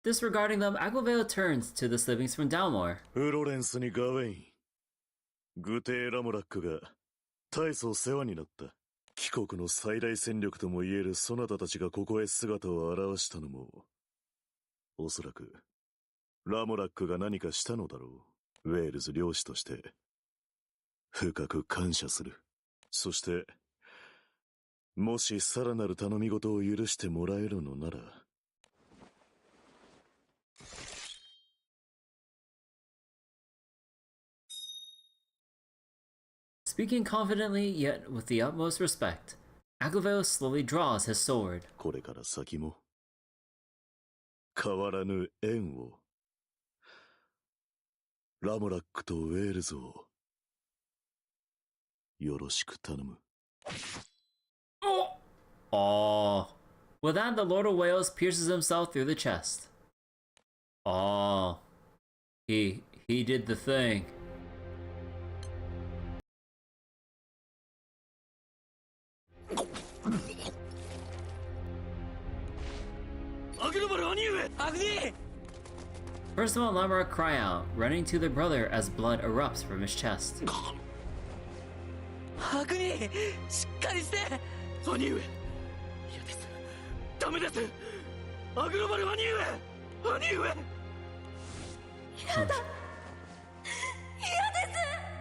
Disregarding them, Aglaveo turns to the siblings from Dalmor. フロレンスにガウェイン、グテー・ラモラックが大層世話になった。貴国の最大戦力ともいえるそなたたちがここへ姿を現したのも、おそらくラモラックが何かしたのだろう。ウェールズ領主として深く感謝する。そしてもしさらなる頼み事を許してもらえるのなら、Speaking confidently, yet with the utmost respect, Aglaveo slowly draws his sword. これから先も変わらぬ縁を、ラモラックとウェールズをよろしく頼む。Oh. With that, the Lord of Wales pierces himself through the chest. Oh. He did the thing. First of all, Lamar cry out, running to their brother as blood erupts from his chest. ハグニしっかりして。兄上、嫌です。ダメです。アグロバル兄上、兄上。やだ。嫌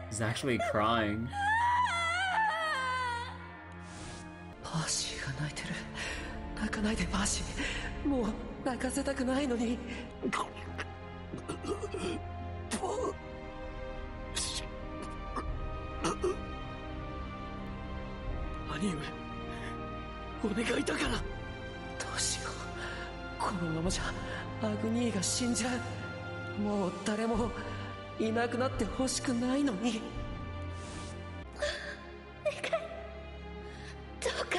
です。 He's actually crying. パーシーが泣いてる。泣かないでパーシー。もう泣かせたくないのに。兄上、お願いだから。どうしよう、このままじゃアグニーが死んじゃう。もう誰もいなくなってほしくないのに。願い、どうか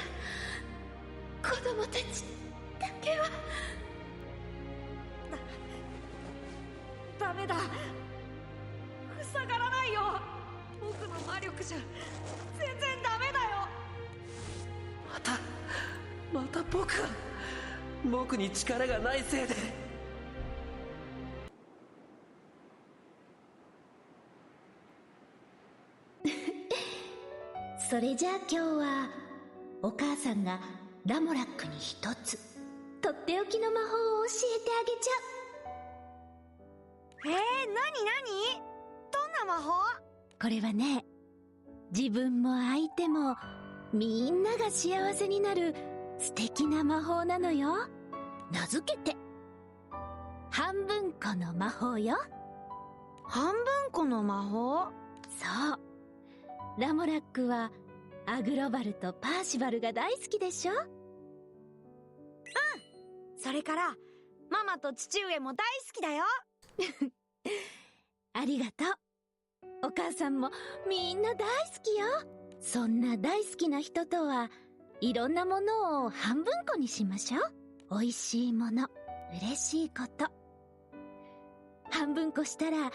子供たちだけは。ダメだ、塞がらないよ。僕の魔力じゃ全然ダメだよ。また僕に力がないせいで。それじゃあ今日はお母さんがラモラックに一つとっておきの魔法を教えてあげちゃう。なにどんな魔法？これはね、自分も相手もみんなが幸せになる素敵な魔法なのよ。名付けて半分この魔法よ。半分この魔法？そう。ラモラックはアグロバルとパーシバルが大好きでしょ。それからママと父上も大好きだよ。ありがとう。お母さんもみんな大好きよ。そんな大好きな人とはいろんなものを半分こにしましょう。美味しいもの、嬉しいこと。半分こしたら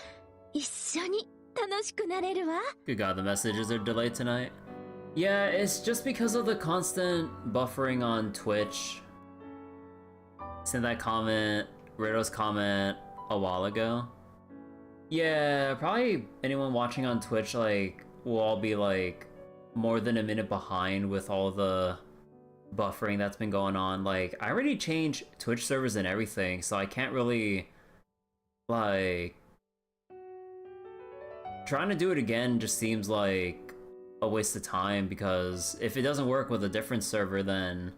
一緒に楽しくなれるわ。 Good God, the messages are delayed tonight. Yeah, it's just because of the constant buffering on Twitch. Sent that comment, Rido's comment a while ago. Yeah, probably anyone watching on Twitch like will all be like more than a minute behind with all the buffering that's been going on. Like, I already changed Twitch servers and everything, so I can't really like trying to do it again just seems like a waste of time, because if it doesn't work with a different server, then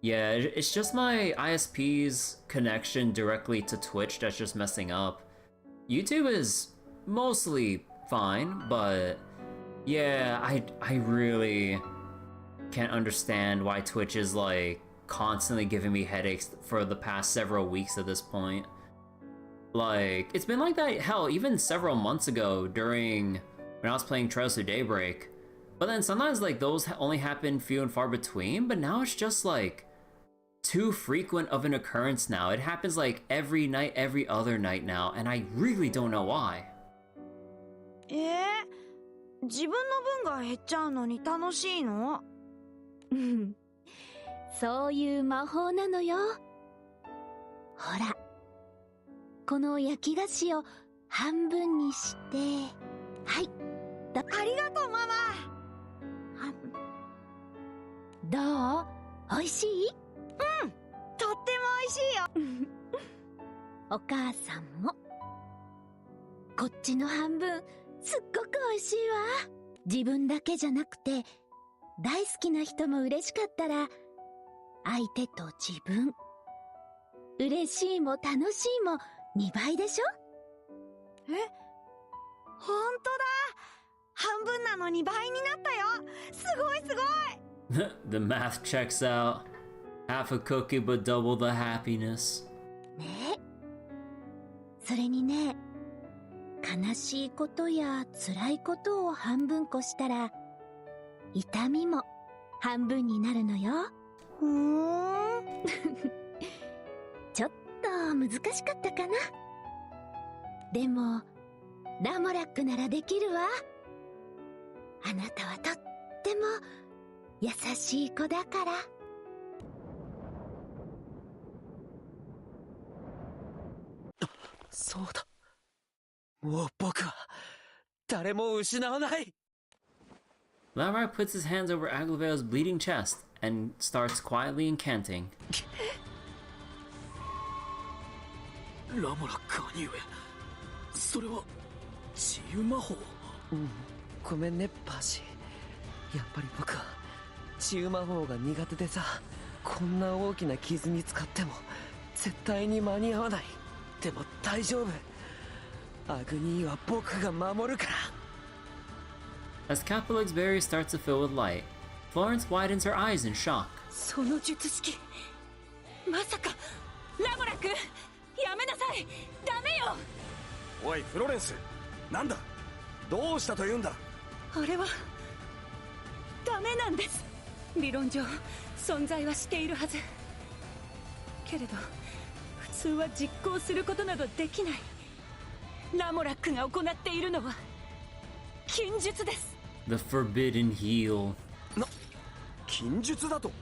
yeah, it's just my ISP's connection directly to Twitch that's just messing up. YouTube is mostly fine, but Yeah, I really can't understand why Twitch is like constantly giving me headaches for the past several weeks at this point. Like, it's been like that, hell, even several months ago during when I was playing Trails to Daybreak. But then sometimes like those only happen few and far between, but now it's just like too frequent of an occurrence now. It happens like every night, every other night now, and I really don't know why. 自分の分が減っちゃうのに楽しいの？そういう魔法なのよ。ほら、この焼き菓子を半分にして、はい。ありがとう、ママ。どう？美味しい？うん、とっても美味しいよ。お母さんも。こっちの半分、すっごく美味しいわ。自分だけじゃなくて、大好きな人も嬉しかったら、相手と自分。嬉しいも楽しいも2倍でしょ？ほんとだ。半分なのに倍になったよ。すごいすごい。The math checks out. Half a cookie but double the happiness. ね。それにね、悲しいことや辛いことを半分こしたら、痛みも半分になるのよ。ちょっと難しかったかな。でも、ラモラックならできるわ。あなたはとっても優しい子だから。そうだ。もう僕は誰も失わない。Lamrock puts his hands over Aglaveo's bleeding chest and starts quietly incanting. ラモラック兄上、それは治癒魔法？ごめんね、パーシー。やっぱり僕は治癒魔法が苦手でさ、こんな大きな傷に使っても絶対に間に合わない。でも大丈夫。アグニーは僕が守るから。As Capuleg's barrier starts to fill with light, Florence widens her eyes in shock. その術式、まさかラモラック、やめなさい。ダメよ。おいフロレンス、なんだ、どうしたというんだ。あれはダメなんです。理論上存在はしているはず。けれど普通は実行することなどできない。ラモラックが行っているのは禁術です。 The forbidden heal. 禁術だと？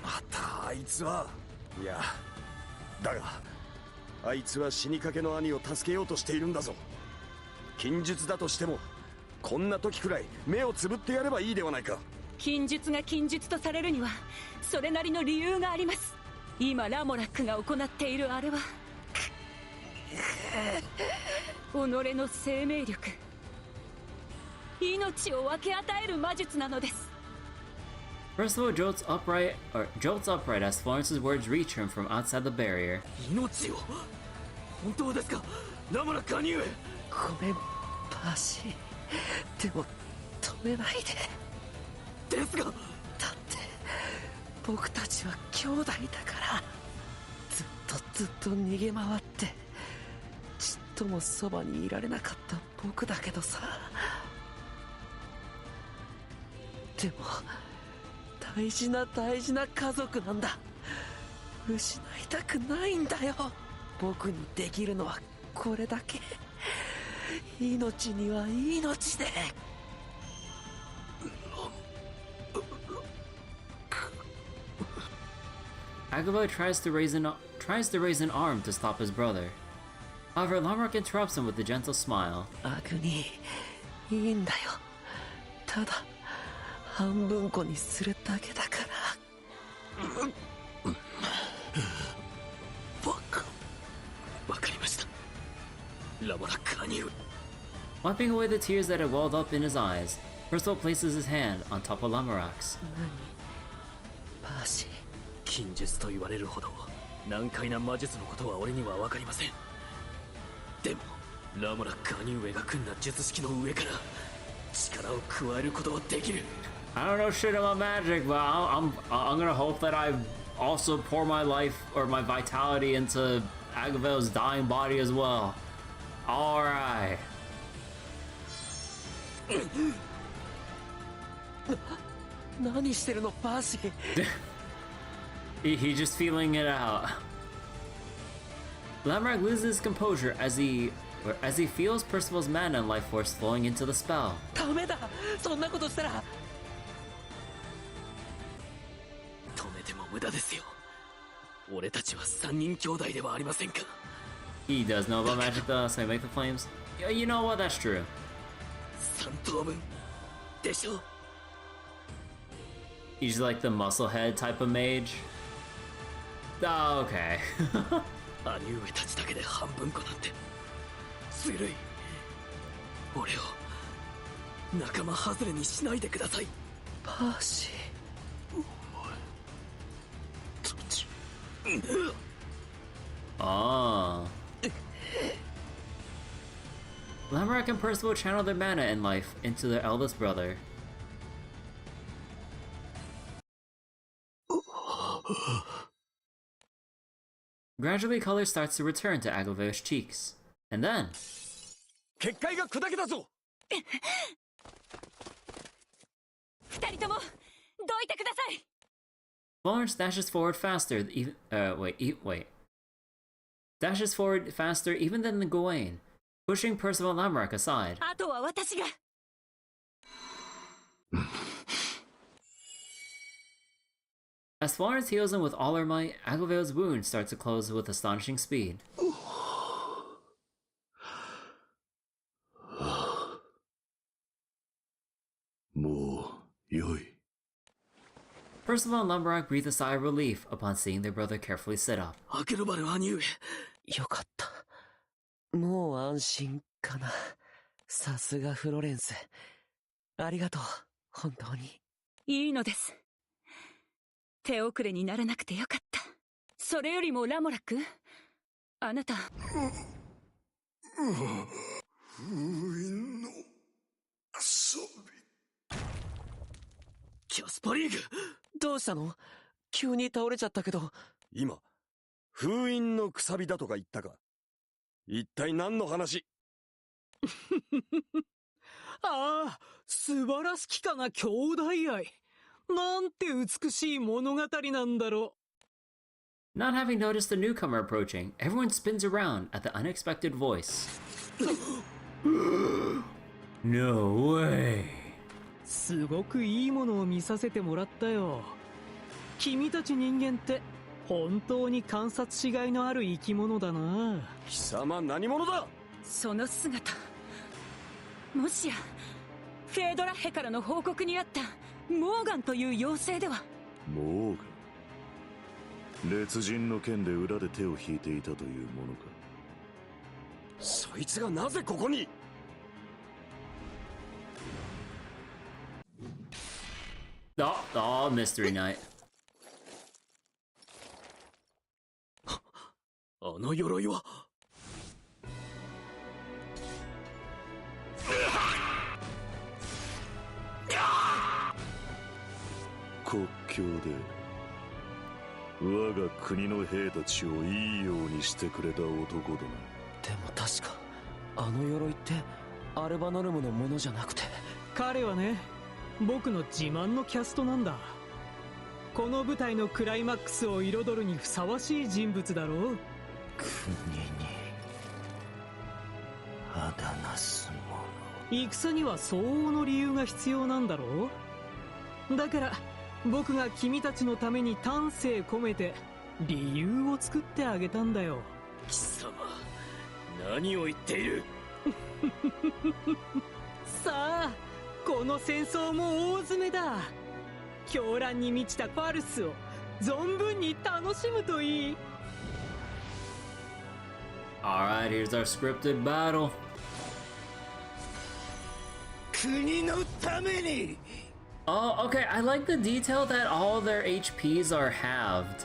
またあいつは。いや、だがあいつは死にかけの兄を助けようとしているんだぞ。禁術だとしてもこんな時くらい目をつぶってやればいいではないか。禁術が禁術とされるにはそれなりの理由があります。今ラモラックが行っているあれは己の生命力、命を分け与える魔術なのです。 Percival jolts upright as Florence's words reach him from outside the barrier. 命を？本当ですか、ラモラック兄上。ごめん、パーシー。でも止めないで。ですが、だって僕たちは兄弟だから。ずっと逃げ回ってちっともそばにいられなかった僕だけどさ。でも大事な家族なんだ。失いたくないんだよ。僕にできるのはこれだけ。命には命で。Agavo tries to raise an arm to stop his brother. However, Lamrock interrupts him with a gentle smile. アグニー、いいんだよ。ただ半分こにするだけだから。バカ。わかりました。ラモラック兄上。 Wiping away the tears that had welled up in his eyes, Percival places his hand on top of Lamrock's. パーシー。禁術と言われるほど難解な魔術のことは俺には分かりません。でもラモラック兄上が組んだ術式の上から力を加えることはできる。 I don't know shit about magic, but I'm gonna hope that I also pour my life or my vitality into Agavel's dying body as well. All right. 何してるのパーシー。He's just feeling it out. Lamrak loses his composure as he feels Percival's mana and life force flowing into the spell. ダメだ、そんなことしたら。止めても無駄ですよ。俺たちは3人兄弟ではありませんか。 He does know about magic though, so make the flames. Yeah, you know what? That's true. 3等分でしょ。 He's like the musclehead type of mage. Oh, okay. 兄上たちだけで半分こなんてずるい。俺を仲間外れにしないでください。パーシー。 Oh. Lamrak and Percival channel their mana and life into their eldest brother. Gradually, color starts to return to Aglaveo's cheeks. And then... 結界が砕けたぞ。二人ともどいてください。 Florence dashes forward faster, wait. Dashes forward faster even than the Gawain, pushing Percival and Lamrak aside. あとは私が。As Florence heals him with all her might, Aglaveo's wound starts to close with astonishing speed. Percival and Lamrak breathe a sigh of relief upon seeing their brother carefully sit up. アクロバル兄上。よかった。もう安心かな。さすがフロレンス。ありがとう、本当に。いいのです。手遅れにならなくてよかった。それよりもラモラック、あなた。封印の遊び。キャスパリーグ。どうしたの？急に倒れちゃったけど。今、封印のくさびだとか言ったか。一体何の話？ああ、素晴らしきかな兄弟愛。なんて美しい物語なんだろう。Not having noticed the newcomer approaching, everyone spins around at the unexpected voice. No way. すごくいいものを見させてもらったよ。君たち人間って本当に観察しがいのある生き物だな。貴様何者だ？その姿、もしやフェードラッヘからの報告にあったモーガンという妖精では。モーガン、烈人の剣で裏で手を引いていたというものか。そいつがなぜここに？Mystery Night. あの鎧は。国境で我が国の兵たちをいいようにしてくれた男だな。でも確かあの鎧ってアルバノルムのものじゃなくて。彼はね、僕の自慢のキャストなんだ。この舞台のクライマックスを彩るにふさわしい人物だろう。国にあだなす者。戦には相応の理由が必要なんだろう。だから僕が君たちのために丹精込めて理由を作ってあげたんだよ。貴様、何を言っている？さあ、この戦争も大詰めだ。狂乱に満ちたファルスを存分に楽しむといい。Alright, here's our scripted battle. 国のために。 Oh, okay, I like the detail that all their HPs are halved.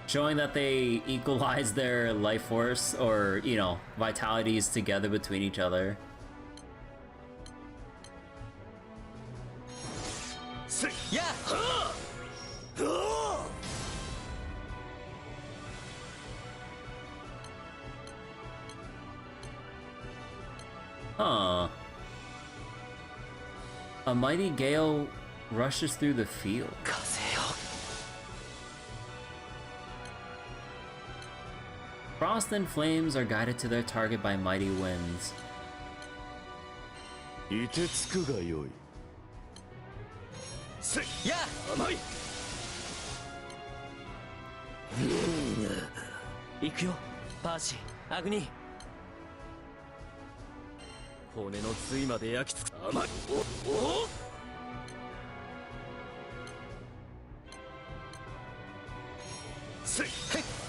Showing that they equalize their life force or, you know, vitalities together between each other. やHuh. A mighty gale rushes through the field. Frost and flames are guided to their target by mighty winds. 凍てつくがよい。や甘い。行くよパーシー、アグニー。骨の髄まで焼きつく。甘い。お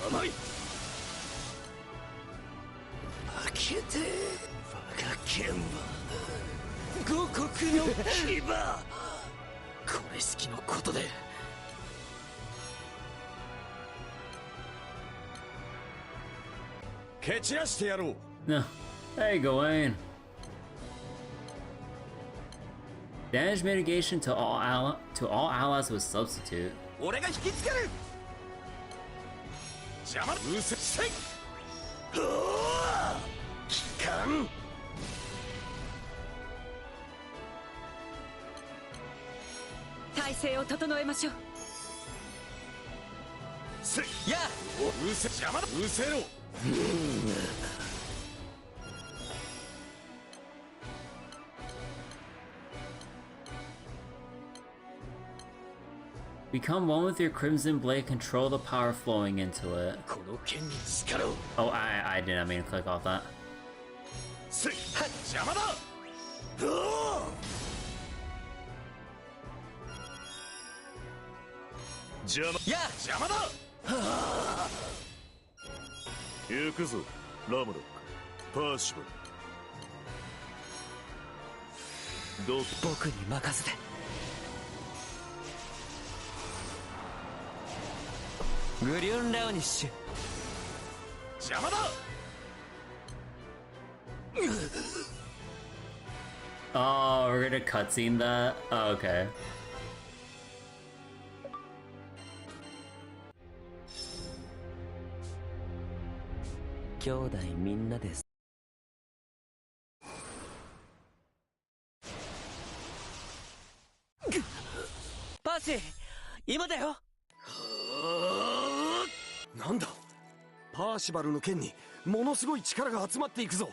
甘い。開けて我が剣は五穀の牙。これしきのことで蹴散らしてやろう。 No. Hey, Gawain. Damage mitigation to all allies with substitute. 俺が引きつける。邪魔うせせい。機関。体勢を整えましょう。せいやうせ邪魔だ。うせろ。Become one with your crimson blade, control the power flowing into it. Oh, I did not mean to click off that. せい邪魔だ。邪魔。や邪魔だ。行くぞラムロック、パーシバル。どう僕に任せて。グリュンラウニッシュ。邪魔だ。Oh, we're gonna cutscene that? Oh, okay. Percy, 今だよ。なんだ、パーシバルの剣にものすごい力が集まっていくぞ。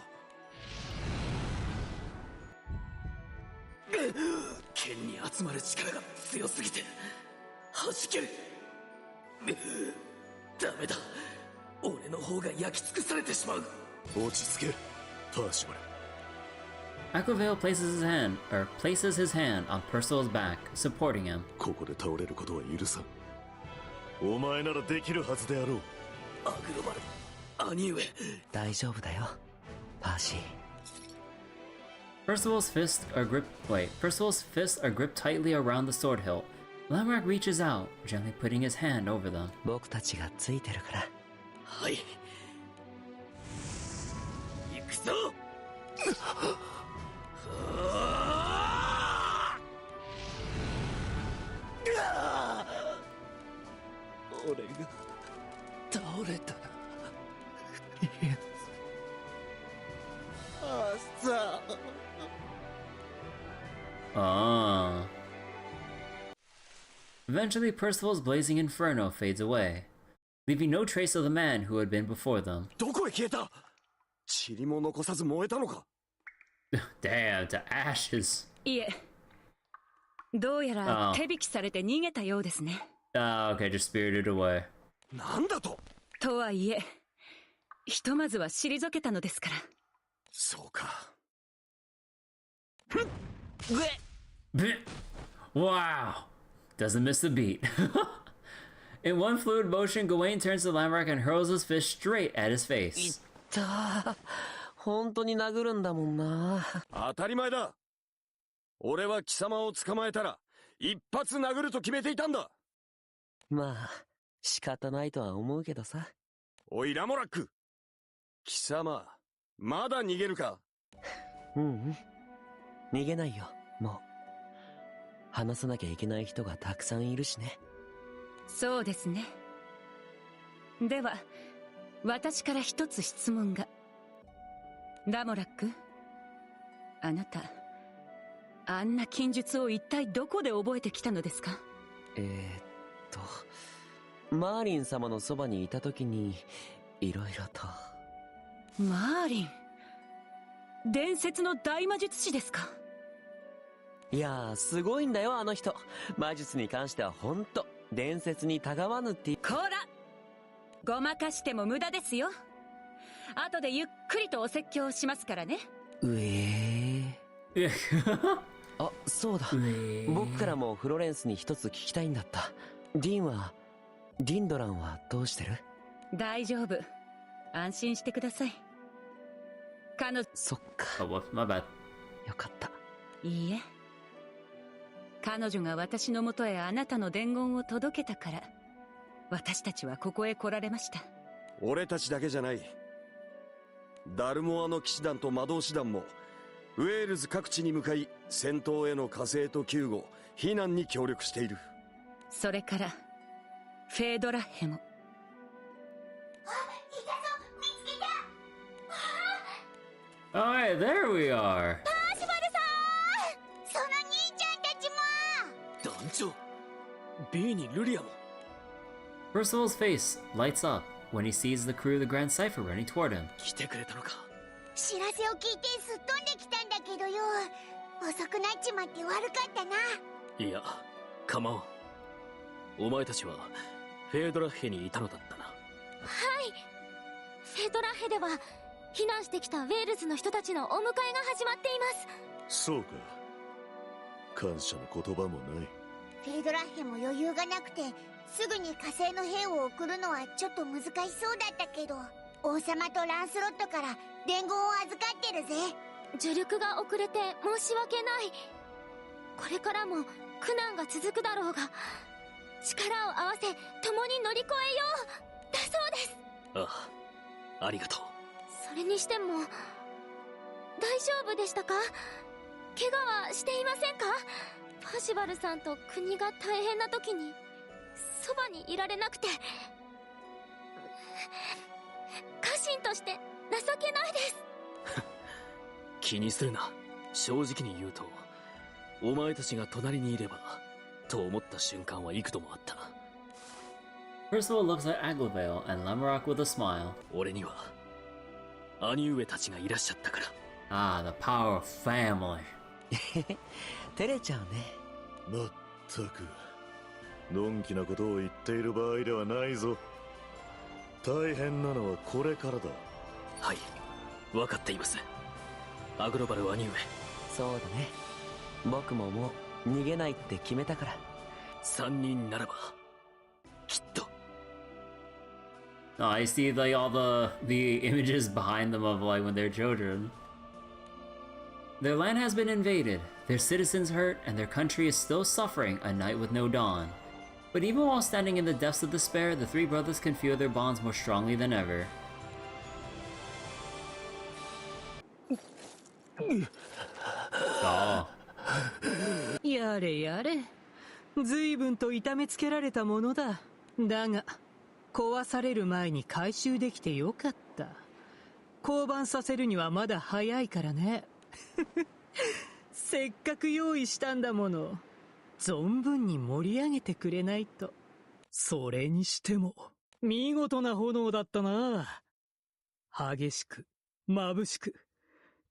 剣に集まる力が強すぎて弾ける。ダメだ、俺の方が焼き尽くされてしまう。落ち着けパーシバル。 Aquavale places his hand on Percival's back, supporting him. ここで倒れることは許さん。お前ならできるはずであろう。アグロバル、兄上。大丈夫だよ、パーシー。Percival's fists are gripped tightly around the sword hilt. Lamrak reaches out, gently putting his hand over them. 僕たちがついてるから。はい。行くぞ。俺が倒れた。Ah. Eventually, Percival's blazing inferno fades away, leaving no trace of the man who had been before them. どこへ消えた？塵も残さず燃えたのか？ Damn, to ashes. いえ、どうやら手引きされて逃げたようですね。Ah, okay, just spirited away. なんだと？とはいえ、ひとまずは退けたのですから。そうか。Wow! Doesn't miss the beat. In one fluid motion, Gawain turns to Lamrak and hurls his fist straight at his face. 本当に殴るんだもんな。当たり前だ。俺は貴様を捕まえたら一発殴ると決めていたんだ。まあ仕方ないとは思うけどさ。おいラモラック、貴様まだ逃げるか？逃げないよ、もう。話さなきゃいけない人がたくさんいるしね。そうですね。では私から一つ質問が。ダモラック、あなたあんな禁術を一体どこで覚えてきたのですか？マーリン様のそばにいた時にいろいろと。マーリン、伝説の大魔術師ですか？いやー、すごいんだよあの人。魔術に関してはほんと伝説にたがわぬって。こら、ごまかしても無駄ですよ。後でゆっくりとお説教をしますからね。あ、そうだ。僕からもフロレンスに一つ聞きたいんだった。ディンドランはどうしてる？大丈夫。安心してください。そっか。My bad. よかった。いいえ。彼女が私のもとへあなたの伝言を届けたから、私たちはここへ来られました。俺たちだけじゃない。ダルモアの騎士団と魔導士団もウェールズ各地に向かい、戦闘への加勢と救護、避難に協力している。それからフェードラッヘも。Alright, there we are. パーシバルさん、その兄ちゃんたちも。団長、ビーにルリアも。Percival's face lights up when he sees the crew of the Grand Cipher running toward him. 来てくれたのか。知らせを聞いてすっ飛んできたんだけどよ、遅くなっちまって悪かったな。いや、構わん。お前たちはフェードラッヘにいたのだったな。はい。フェードラッヘでは避難してきたウェールズの人たちのお迎えが始まっています。そうか。感謝の言葉もない。フェードラッヘも余裕がなくて、すぐに火星の兵を送るのはちょっと難しそうだったけど、王様とランスロットから伝言を預かってるぜ。助力が遅れて申し訳ない。これからも苦難が続くだろうが、力を合わせ共に乗り越えようだそうです。ああ、ありがとう。それにしても大丈夫でしたか？怪我はしていませんか？パーシバルさんと国が大変な時にそばにいられなくて、家臣として情けないです。気にするな。正直に言うと、お前たちが隣にいればと思った瞬間は幾度もあった。Percival looks at Aglavale and Lemrock with a smile. 俺には兄上たちがいらっしゃったから。Ah, the power of family. 照れちゃうね。まったくのんきなことを言っている場合ではないぞ。大変なのはこれからだ。はい、分かっています。アグロバル兄上。そうだね。僕ももう逃げないって決めたから。3人ならばきっと。Oh, I see like all the images behind them of like when they're children. Their land has been invaded, their citizens hurt, and their country is still suffering a night with no dawn. But even while standing in the depths of despair, the three brothers can feel their bonds more strongly than ever. やれやれ、随分と痛めつけられたものだ。だが壊される前に回収できてよかった。降板させるにはまだ早いからね。せっかく用意したんだもの、存分に盛り上げてくれないと。それにしても見事な炎だったな。激しく眩しく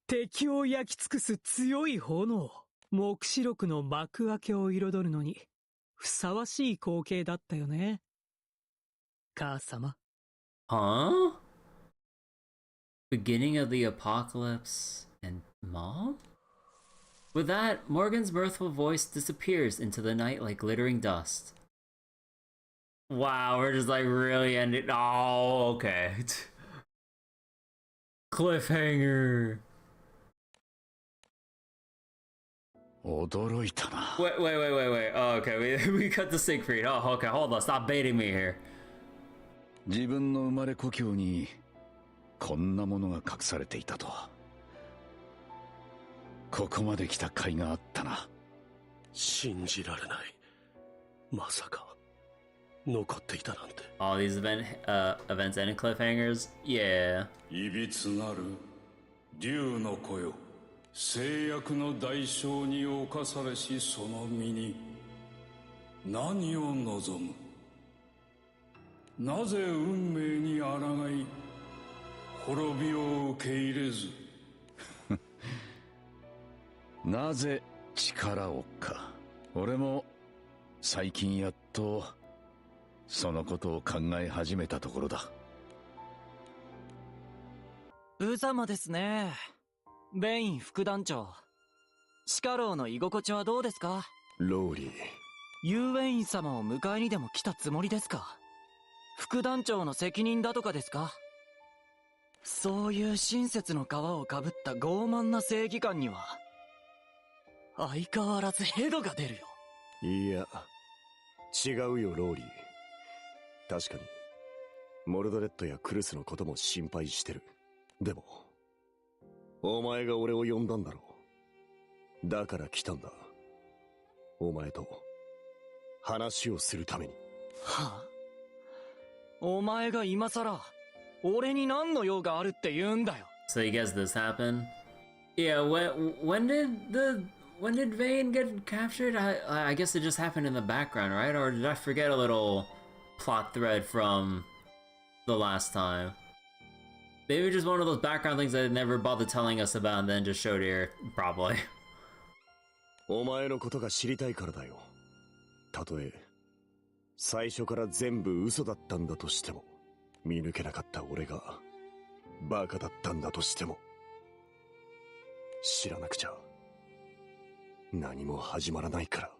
敵を焼き尽くす強い炎。黙示録の幕開けを彩るのにふさわしい光景だったよね、母様。Huh? Beginning of the apocalypse and mom? With that, Morgan's mirthful voice disappears into the night like glittering dust. Wow, we're just like really ending. Oh, okay. Cliffhanger. 驚いたな。Wait. Oh, okay, we cut the Siegfried. Oh, okay, hold on. Stop baiting me here. 自分の生まれ故郷にこんなものが隠されていたとは。ここまで来た甲斐があったな。信じられない。まさか残っていたなんて。 All these events ending cliffhangers? Yeah. いびつなる竜の子よ、制約の代償に侵されしその身に何を望む。なぜ運命に抗い滅びを受け入れず。なぜ力をか。俺も最近やっとそのことを考え始めたところだ。無様ですね。ベイン副団長。シカロウの居心地はどうですか？ローリー。ユーウェイン様を迎えにでも来たつもりですか？副団長の責任だとかですか？そういう親切の皮をかぶった傲慢な正義感には相変わらずヘドが出るよ。いや、違うよローリー。確かにモルドレッドやクルスのことも心配してる。でもお前が俺を呼んだんだろう。だから来たんだ。お前と話をするために。はあ？お前が今さら俺に何の用があるって言うんだよ。 So you guess this happened? Yeah, when did Vane get captured? I guess it just happened in the background, right? Or did I forget a little plot thread from the last time? Maybe just one of those background things that they never bothered telling us about and then just showed here, probably. お前のことが知りたいからだよ。たとえ最初から全部嘘だったんだとしても、見抜けなかった俺がバカだったんだとしても、知らなくちゃ何も始まらないから。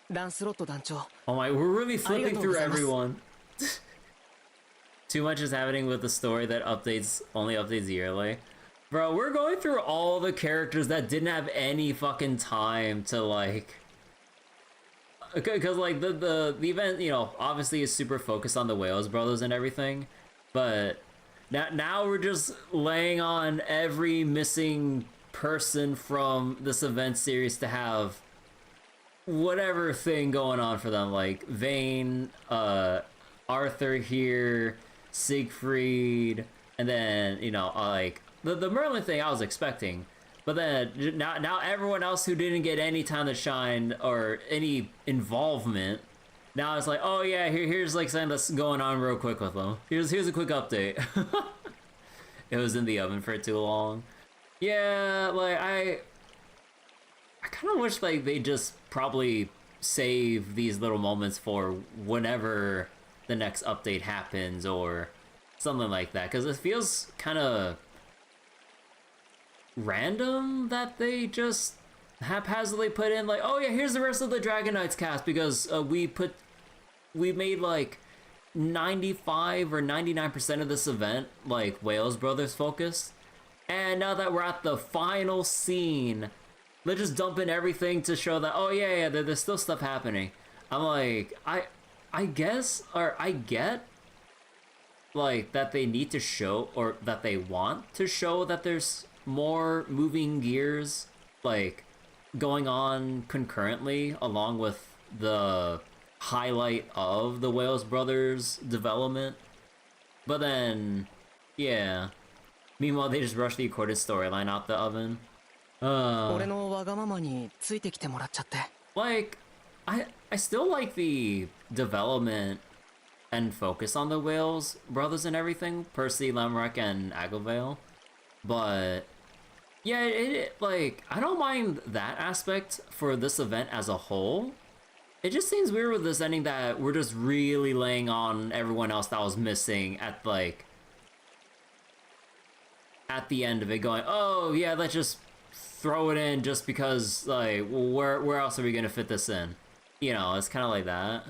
ランスロット団長。 Oh my, we're really flipping through everyone. Too much is happening with the story that only updates yearly. Bro, we're going through all the characters that didn't have any fucking time to like... Because like the event, you know, obviously is super focused on the Wales brothers and everything. But now we're just laying on every missing person from this event series to have whatever thing going on for them. Like Vane, Arthur here, Siegfried, and then, you know, like the Merlin thing I was expecting, but then now everyone else who didn't get any time to shine or any involvement, now it's like, oh yeah, here's like something that's going on real quick with them. Here's a quick update. It was in the oven for too long. Yeah, like I kind of wish like they just probably save these little moments for whenever the next update happens or something like that, because it feels kind of random that they just haphazardly put in like, oh yeah, here's the rest of the Dragon Knights cast because we made like 95 or 99% of this event like Wales Brothers focused, and now that we're at the final scene, they're just dumping everything to show that, oh yeah, there's still stuff happening. I'm like, I guess, or I get like that they need to show, or that they want to show that there's more moving gears like going on concurrently along with the highlight of the Wales brothers development, but then yeah, meanwhile they just rush the recorded storyline out the oven. Like I still like the development and focus on the Wales brothers and everything, Percy, Lamrek, and Agavale, but yeah, it like I don't mind that aspect for this event as a whole. It just seems weird with this ending that we're just really laying on everyone else that was missing at like at the end of it, going, oh yeah, let's just throw it in just because, like, where else are we gonna fit this in? You know, it's kind of like that.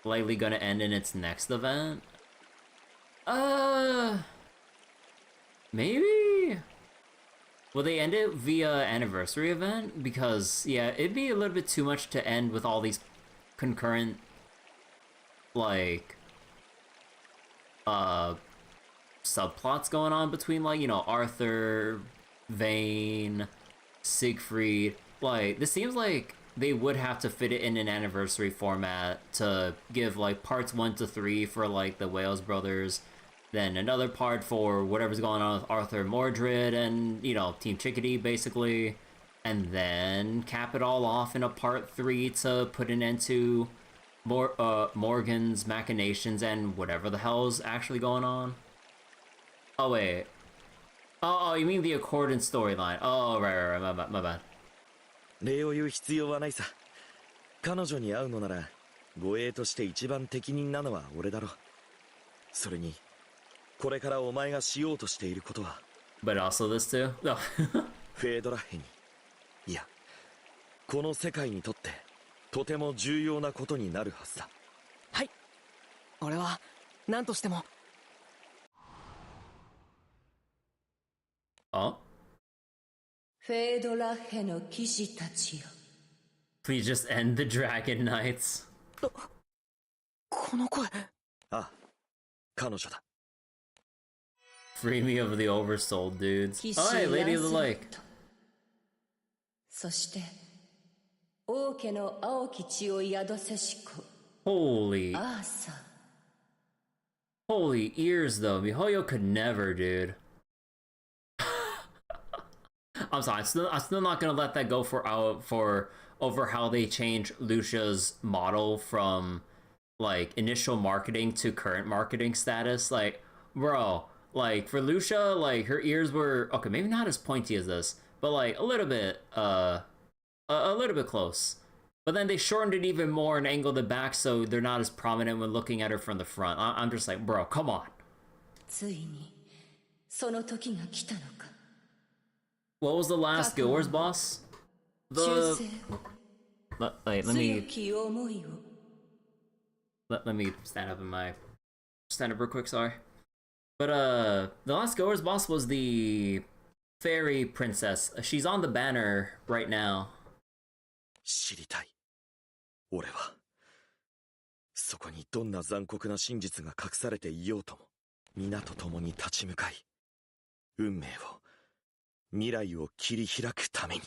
Likely gonna end in its next event. Maybe? Will they end it via anniversary event? Because, yeah, it'd be a little bit too much to end with all these concurrent, like, subplots going on between, like, you know, Arthur, Vane, Siegfried. Like, this seems like they would have to fit it in an anniversary format to give like parts 1 to 3 for like the Wales brothers, then another part for whatever's going on with Arthur Mordred and, you know, Team Chickadee basically, and then cap it all off in a part 3 to put an end to Morgan's machinations and whatever the hell's actually going on. Oh wait. Oh, you mean the Accordant storyline. Oh, right, my bad. 礼を言う必要はないさ。彼女に会うのなら、護衛として一番適任なのは俺だろ。それに、これからお前がしようとしていることは。But also this too? No. フェードラッヘに。いや、この世界にとって、とても重要なことになるはずだ。はい。俺は、何としても。Oh? フェードラッヘの騎士たちよ。Please just end the Dragon Knights. この声。あ、彼女だ。Free me of the oversold dudes. Oh, hey, Lady of the Lake. そして、王家の青き血を宿せし子。Holy. アーサー。 Holy ears, though. Mihoyo could never, dude. I'm sorry. I'm still not gonna let that go for over how they change Lucia's model from like initial marketing to current marketing status. Like, bro, like for Lucia, like her ears were okay, maybe not as pointy as this, but like a little bit close. But then they shortened it even more and angled it back so they're not as prominent when looking at her from the front. I'm just like, bro, come on. ついにその時が来たのか。 What was the last Guild Wars boss? The... Let me stand up real quick, sorry. But the last Guild Wars boss was the fairy princess. She's on the banner right now. 知りたい。俺はそこにどんな残酷な真実が隠されていようとも、皆と共に立ち向かい、運命を、未来を切り開くために。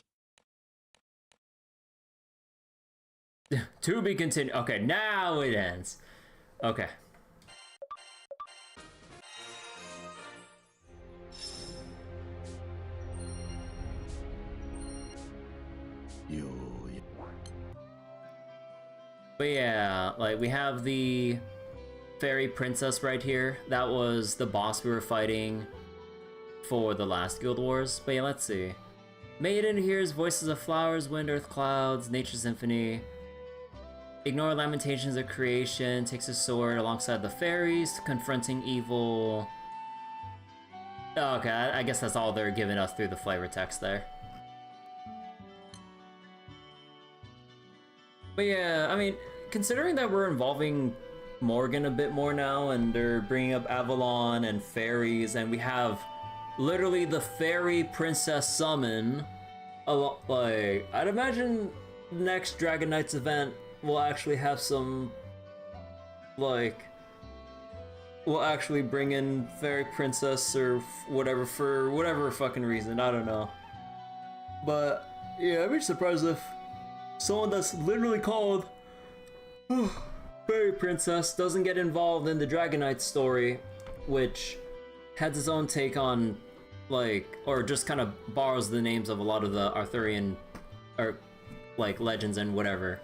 To be continued. Okay, now it ends. Okay. But yeah, like we have the fairy princess right here. That was the boss we were fighting for the last Guild Wars. But yeah, let's see. Maiden hears voices of flowers, wind, earth, clouds, nature's symphony. Ignore lamentations of creation, takes a sword alongside the fairies, confronting evil. Oh, okay, I guess that's all they're giving us through the flavor text there. But yeah, I mean, considering that we're involving Morgan a bit more now, and they're bringing up Avalon and fairies, and we have literally the fairy princess summon, like, I'd imagine next Dragon Knights event will actually have some, like, we'll actually bring in fairy princess or whatever for whatever fucking reason, I don't know. But yeah, I'd be surprised if someone that's literally called fairy princess doesn't get involved in the Dragon Knight story, which has its own take on, like, or just kind of borrows the names of a lot of the Arthurian, or like legends and whatever.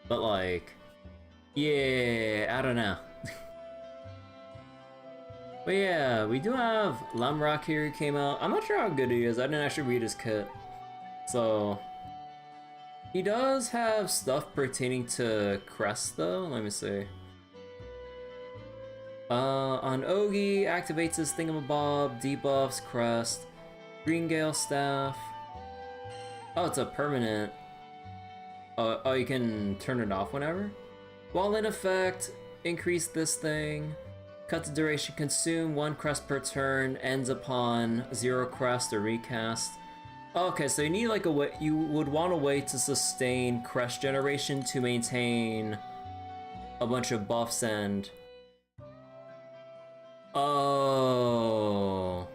But like, yeah, I don't know. But yeah, we do have Lamrock here who came out. I'm not sure how good he is. I didn't actually read his kit. So he does have stuff pertaining to Crest though. Let me see. On Ogi, activates his thingamabob, debuffs, Crest, Green Gale Staff. Oh, it's a permanent. Oh, you can turn it off whenever? While in effect, increase this thing. Cut the duration, consume 1 crest per turn, ends upon 0 crest or recast. Okay, so you need like a way, you would want a way to sustain crest generation to maintain a bunch of buffs and... Oh.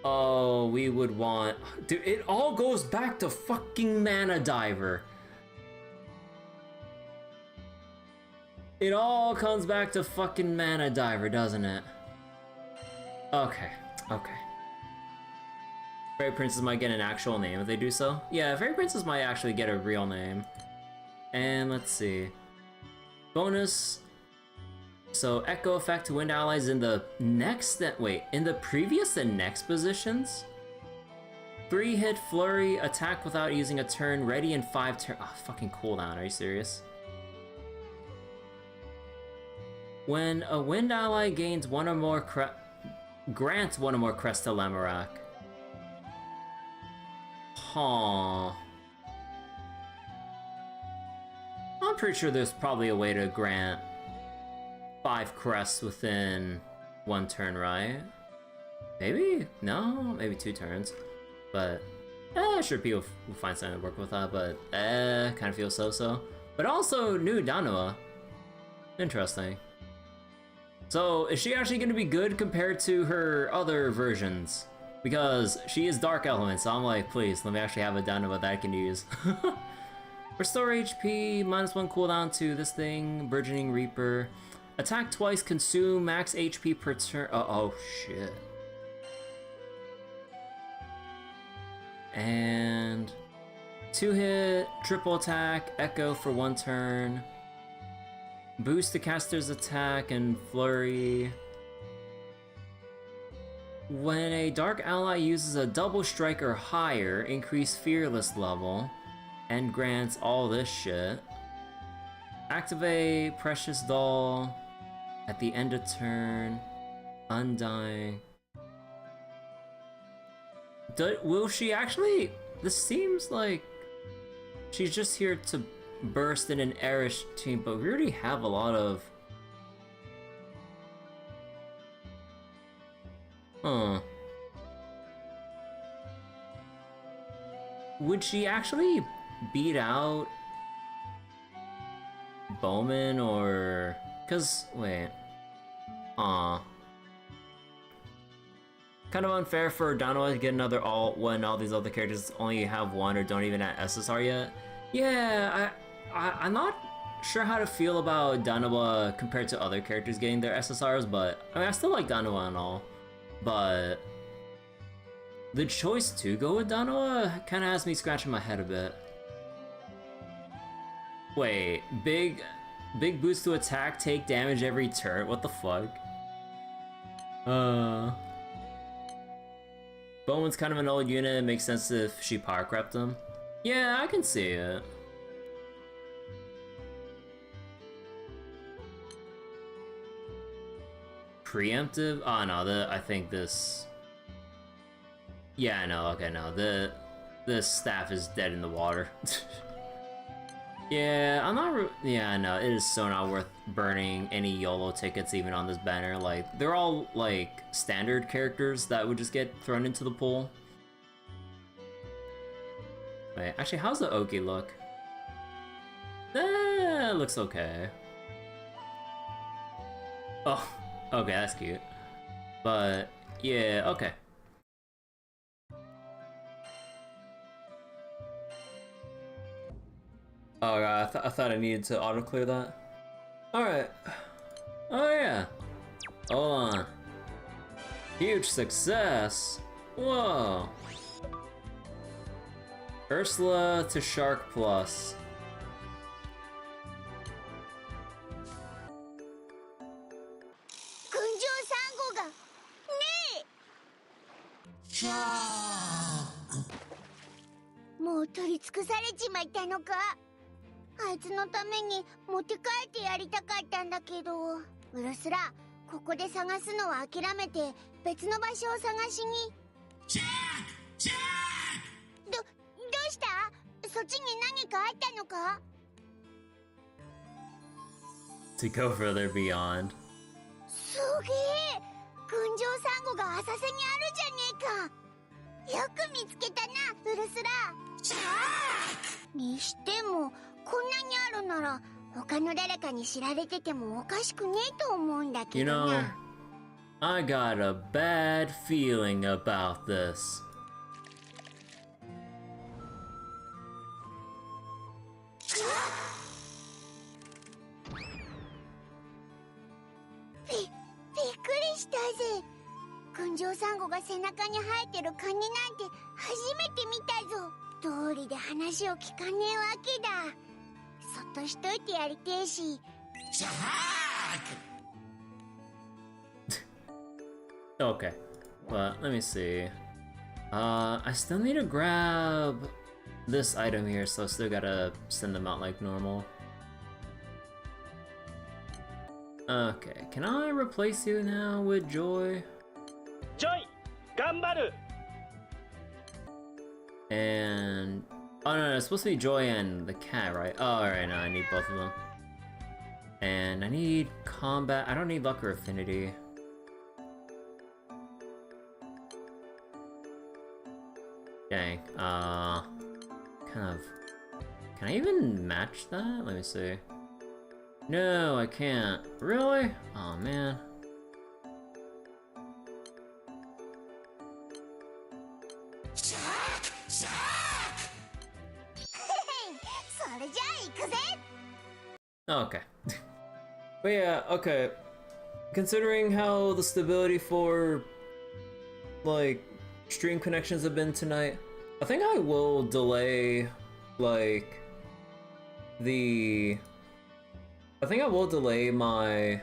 Oh, we would want... Dude, it all goes back to fucking Mana Diver. It all comes back to fucking Mana Diver, doesn't it? Okay, okay. Fairy Princess might get an actual name if they do so. Yeah, Fairy Princess might actually get a real name. And let's see. Bonus. So, Echo effect to wind allies in the next... Wait, in the previous and next positions? 3-hit flurry, attack without using a turn, ready in 5 turn... Oh, fucking cooldown, are you serious? When a wind ally gains one or more grants one or more crests to Lamorak. Huh. I'm pretty sure there's probably a way to grant 5 crests within 1 turn, right? Maybe? No? Maybe 2 turns. But, sure, people will find something to work with that, but, kind of feels so-so. But also, new Danua. Interesting. So, is she actually going to be good compared to her other versions? Because she is Dark Element, so I'm like, please, let me actually have a Danua that I can use. Restore HP, -1 cooldown to this thing, Burgeoning Reaper. Attack twice, consume max HP per turn. Oh shit. And 2-hit, triple attack, Echo for 1 turn. Boost the caster's attack and flurry. When a dark ally uses a double strike or higher, increase fearless level, and grants all this shit. Activate Precious Doll at the end of turn. Undying. Will she actually... This seems like she's just here to burst in an Erish team, but we already have a lot of... Huh. Would she actually beat out Bowman or... Cause, wait. Kind of unfair for Danua to get another alt when all these other characters only have 1 or don't even have SSR yet. Yeah, I'm not sure how to feel about Danua compared to other characters getting their SSRs, but I mean, I still like Danua and all. But the choice to go with Danua kind of has me scratching my head a bit. Wait, big boost to attack, take damage every turn? What the fuck? Bowman's kind of an old unit, it makes sense if she power crept him. Yeah, I can see it. Preemptive? Oh no, I think this... Yeah, no, okay, no, the staff is dead in the water. Yeah, I'm not... Yeah, no, it is so not worth burning any YOLO tickets even on this banner. Like, they're all, like, standard characters that would just get thrown into the pool. Wait, actually, how's the Oki look? It looks okay. Oh, okay, that's cute. But, yeah, okay. Oh god, I thought I needed to auto-clear that. Alright. Oh yeah. Hold on. Huge success. Whoa. Ursula to Shark Plus.もう取り尽くされちまったのか。あいつのために持って帰ってやりたかったんだけど。ウルスラ、ここで探すのは諦めて別の場所を探しに。ジャック！どうした？そっちに何かあったのか？ To go further beyond. すげえ！群青サンゴが浅瀬にあるじゃねえか。よく見つけたな、ウルスラ。ジャック！にしても、こんなにあるなら他の誰かに知られててもおかしくねえと思うんだけどな。I got a bad feeling about this.びっくりしたぜ。群青サンゴが背中に生えてるカニなんて初めて見たぞ。道理で話を聞かねえわけだ。そっとしといてやりてえし。シャーク Okay, but let me see. I still need to grab this item here, so I still gotta send them out like normal. Okay, can I replace you now with Joy? Joy! Granblue! And... oh no, it's supposed to be Joy and the cat, right? Oh, alright, no, I need both of them. And I need combat. I don't need luck or affinity. Dang, kind of... can I even match that? Let me see. No, I can't. Really? Oh man. Okay. But yeah, okay. Considering how the stability for, like, stream connections have been tonight, I think I will delay, like, I think I will delay my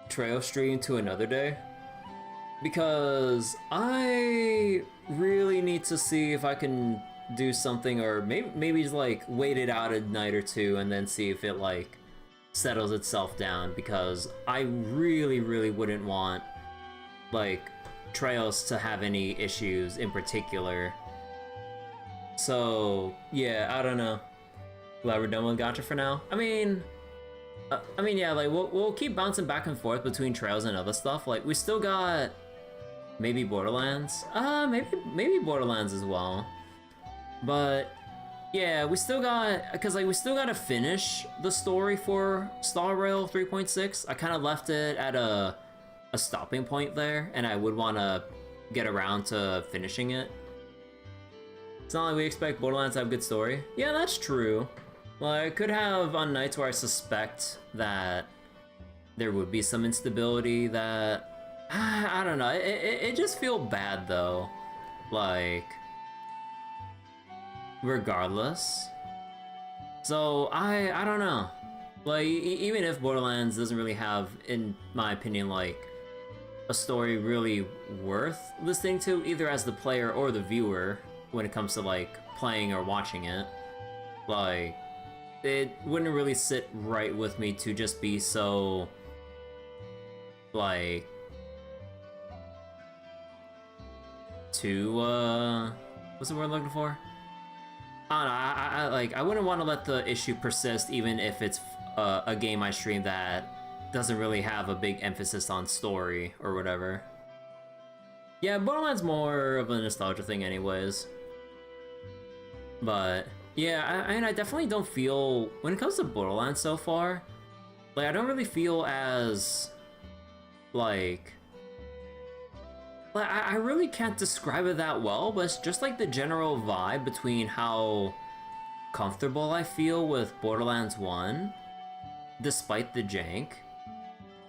trail stream to another day, because I really need to see if I can do something, or maybe just like wait it out a night or two and then see if it like settles itself down, because I really wouldn't want like trails to have any issues in particular. So yeah, I don't know. Glad we're done with Gacha for now. I mean, yeah, like we'll keep bouncing back and forth between trails and other stuff. Like we still got maybe Borderlands, maybe Borderlands as well. But yeah, we still got, because like we still gotta finish the story for Star Rail 3.6. I kind of left it at a stopping point there, and I would want to get around to finishing it. It's not like we expect Borderlands to have a good story. Yeah, that's true. Like, I could have on nights where I suspect that there would be some instability that... I don't know, it just feel bad though. Like... regardless. So, I don't know. Like, even if Borderlands doesn't really have, in my opinion, like, a story really worth listening to, either as the player or the viewer, when it comes to, like, playing or watching it, like, it wouldn't really sit right with me to just be so, like, too, what's the word I'm looking for? I don't know, I wouldn't want to let the issue persist even if it's a game I stream that doesn't really have a big emphasis on story or whatever. Yeah, Borderlands more of a nostalgia thing anyways. But yeah, I definitely don't feel, when it comes to Borderlands so far, like I don't really feel as, like I really can't describe it that well, but it's just like the general vibe between how comfortable I feel with Borderlands 1, despite the jank,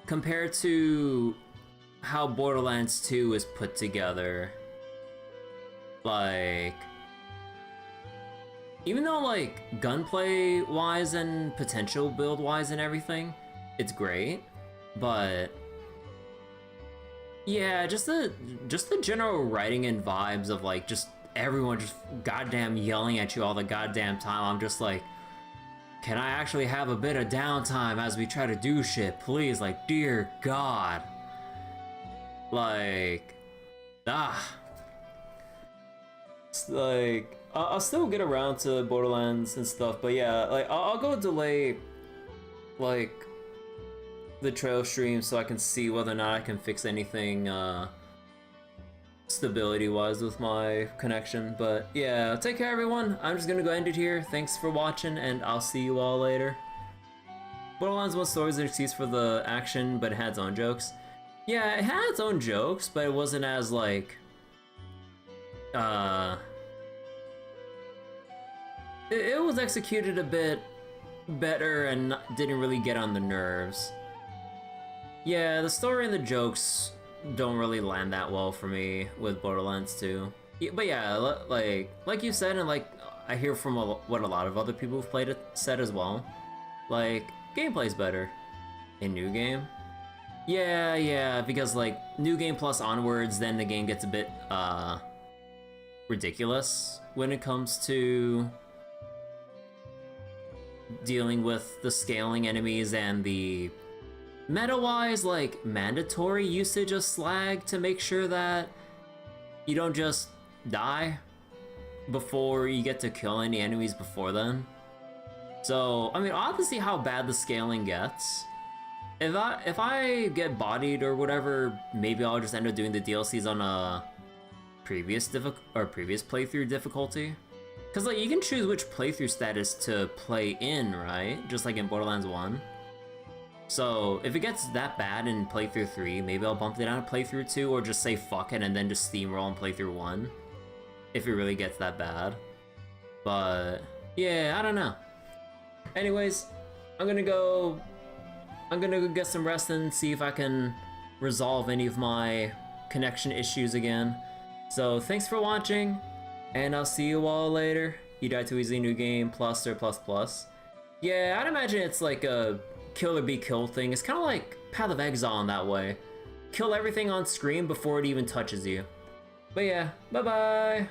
compared to how Borderlands 2 is put together. Like, even though like gunplay wise and potential build wise and everything, it's great, but yeah, just the general writing and vibes of like just everyone just goddamn yelling at you all the goddamn time. I'm just like, can I actually have a bit of downtime as we try to do shit, please? Like, dear God. Like, it's like, I'll still get around to Borderlands and stuff, but yeah, like, I'll go delay, like, the trail stream so I can see whether or not I can fix anything, stability-wise with my connection. But yeah, take care everyone. I'm just gonna go end it here. Thanks for watching, and I'll see you all later. Borderlands 1 story is an excuse for the action, but it had its own jokes. Yeah, it had its own jokes, but it wasn't as like it was executed a bit better and didn't really get on the nerves. Yeah, the story and the jokes don't really land that well for me with Borderlands 2. Yeah, but yeah, like you said, and like I hear from what a lot of other people who've played it said as well, like gameplay's better in New Game. Yeah, because like New Game Plus onwards, then the game gets a bit ridiculous when it comes to dealing with the scaling enemies and the meta-wise, like, mandatory usage of slag to make sure that you don't just die before you get to kill any enemies before then. So, I mean, I'll have to see how bad the scaling gets. If I get bodied or whatever, maybe I'll just end up doing the DLCs on a previous playthrough difficulty. Cause like you can choose which playthrough status to play in, right? Just like in Borderlands 1. So if it gets that bad in playthrough 3, maybe I'll bump it down to playthrough 2 or just say fuck it and then just steamroll in playthrough 1. If it really gets that bad. But yeah, I don't know. Anyways, I'm gonna go get some rest and see if I can resolve any of my connection issues again. So thanks for watching, and I'll see you all later. You died too easy, New Game Plus or Plus Plus. Yeah, I'd imagine it's like a kill or be killed thing. It's kind of like Path of Exile in that way. Kill everything on screen before it even touches you. But yeah, bye bye!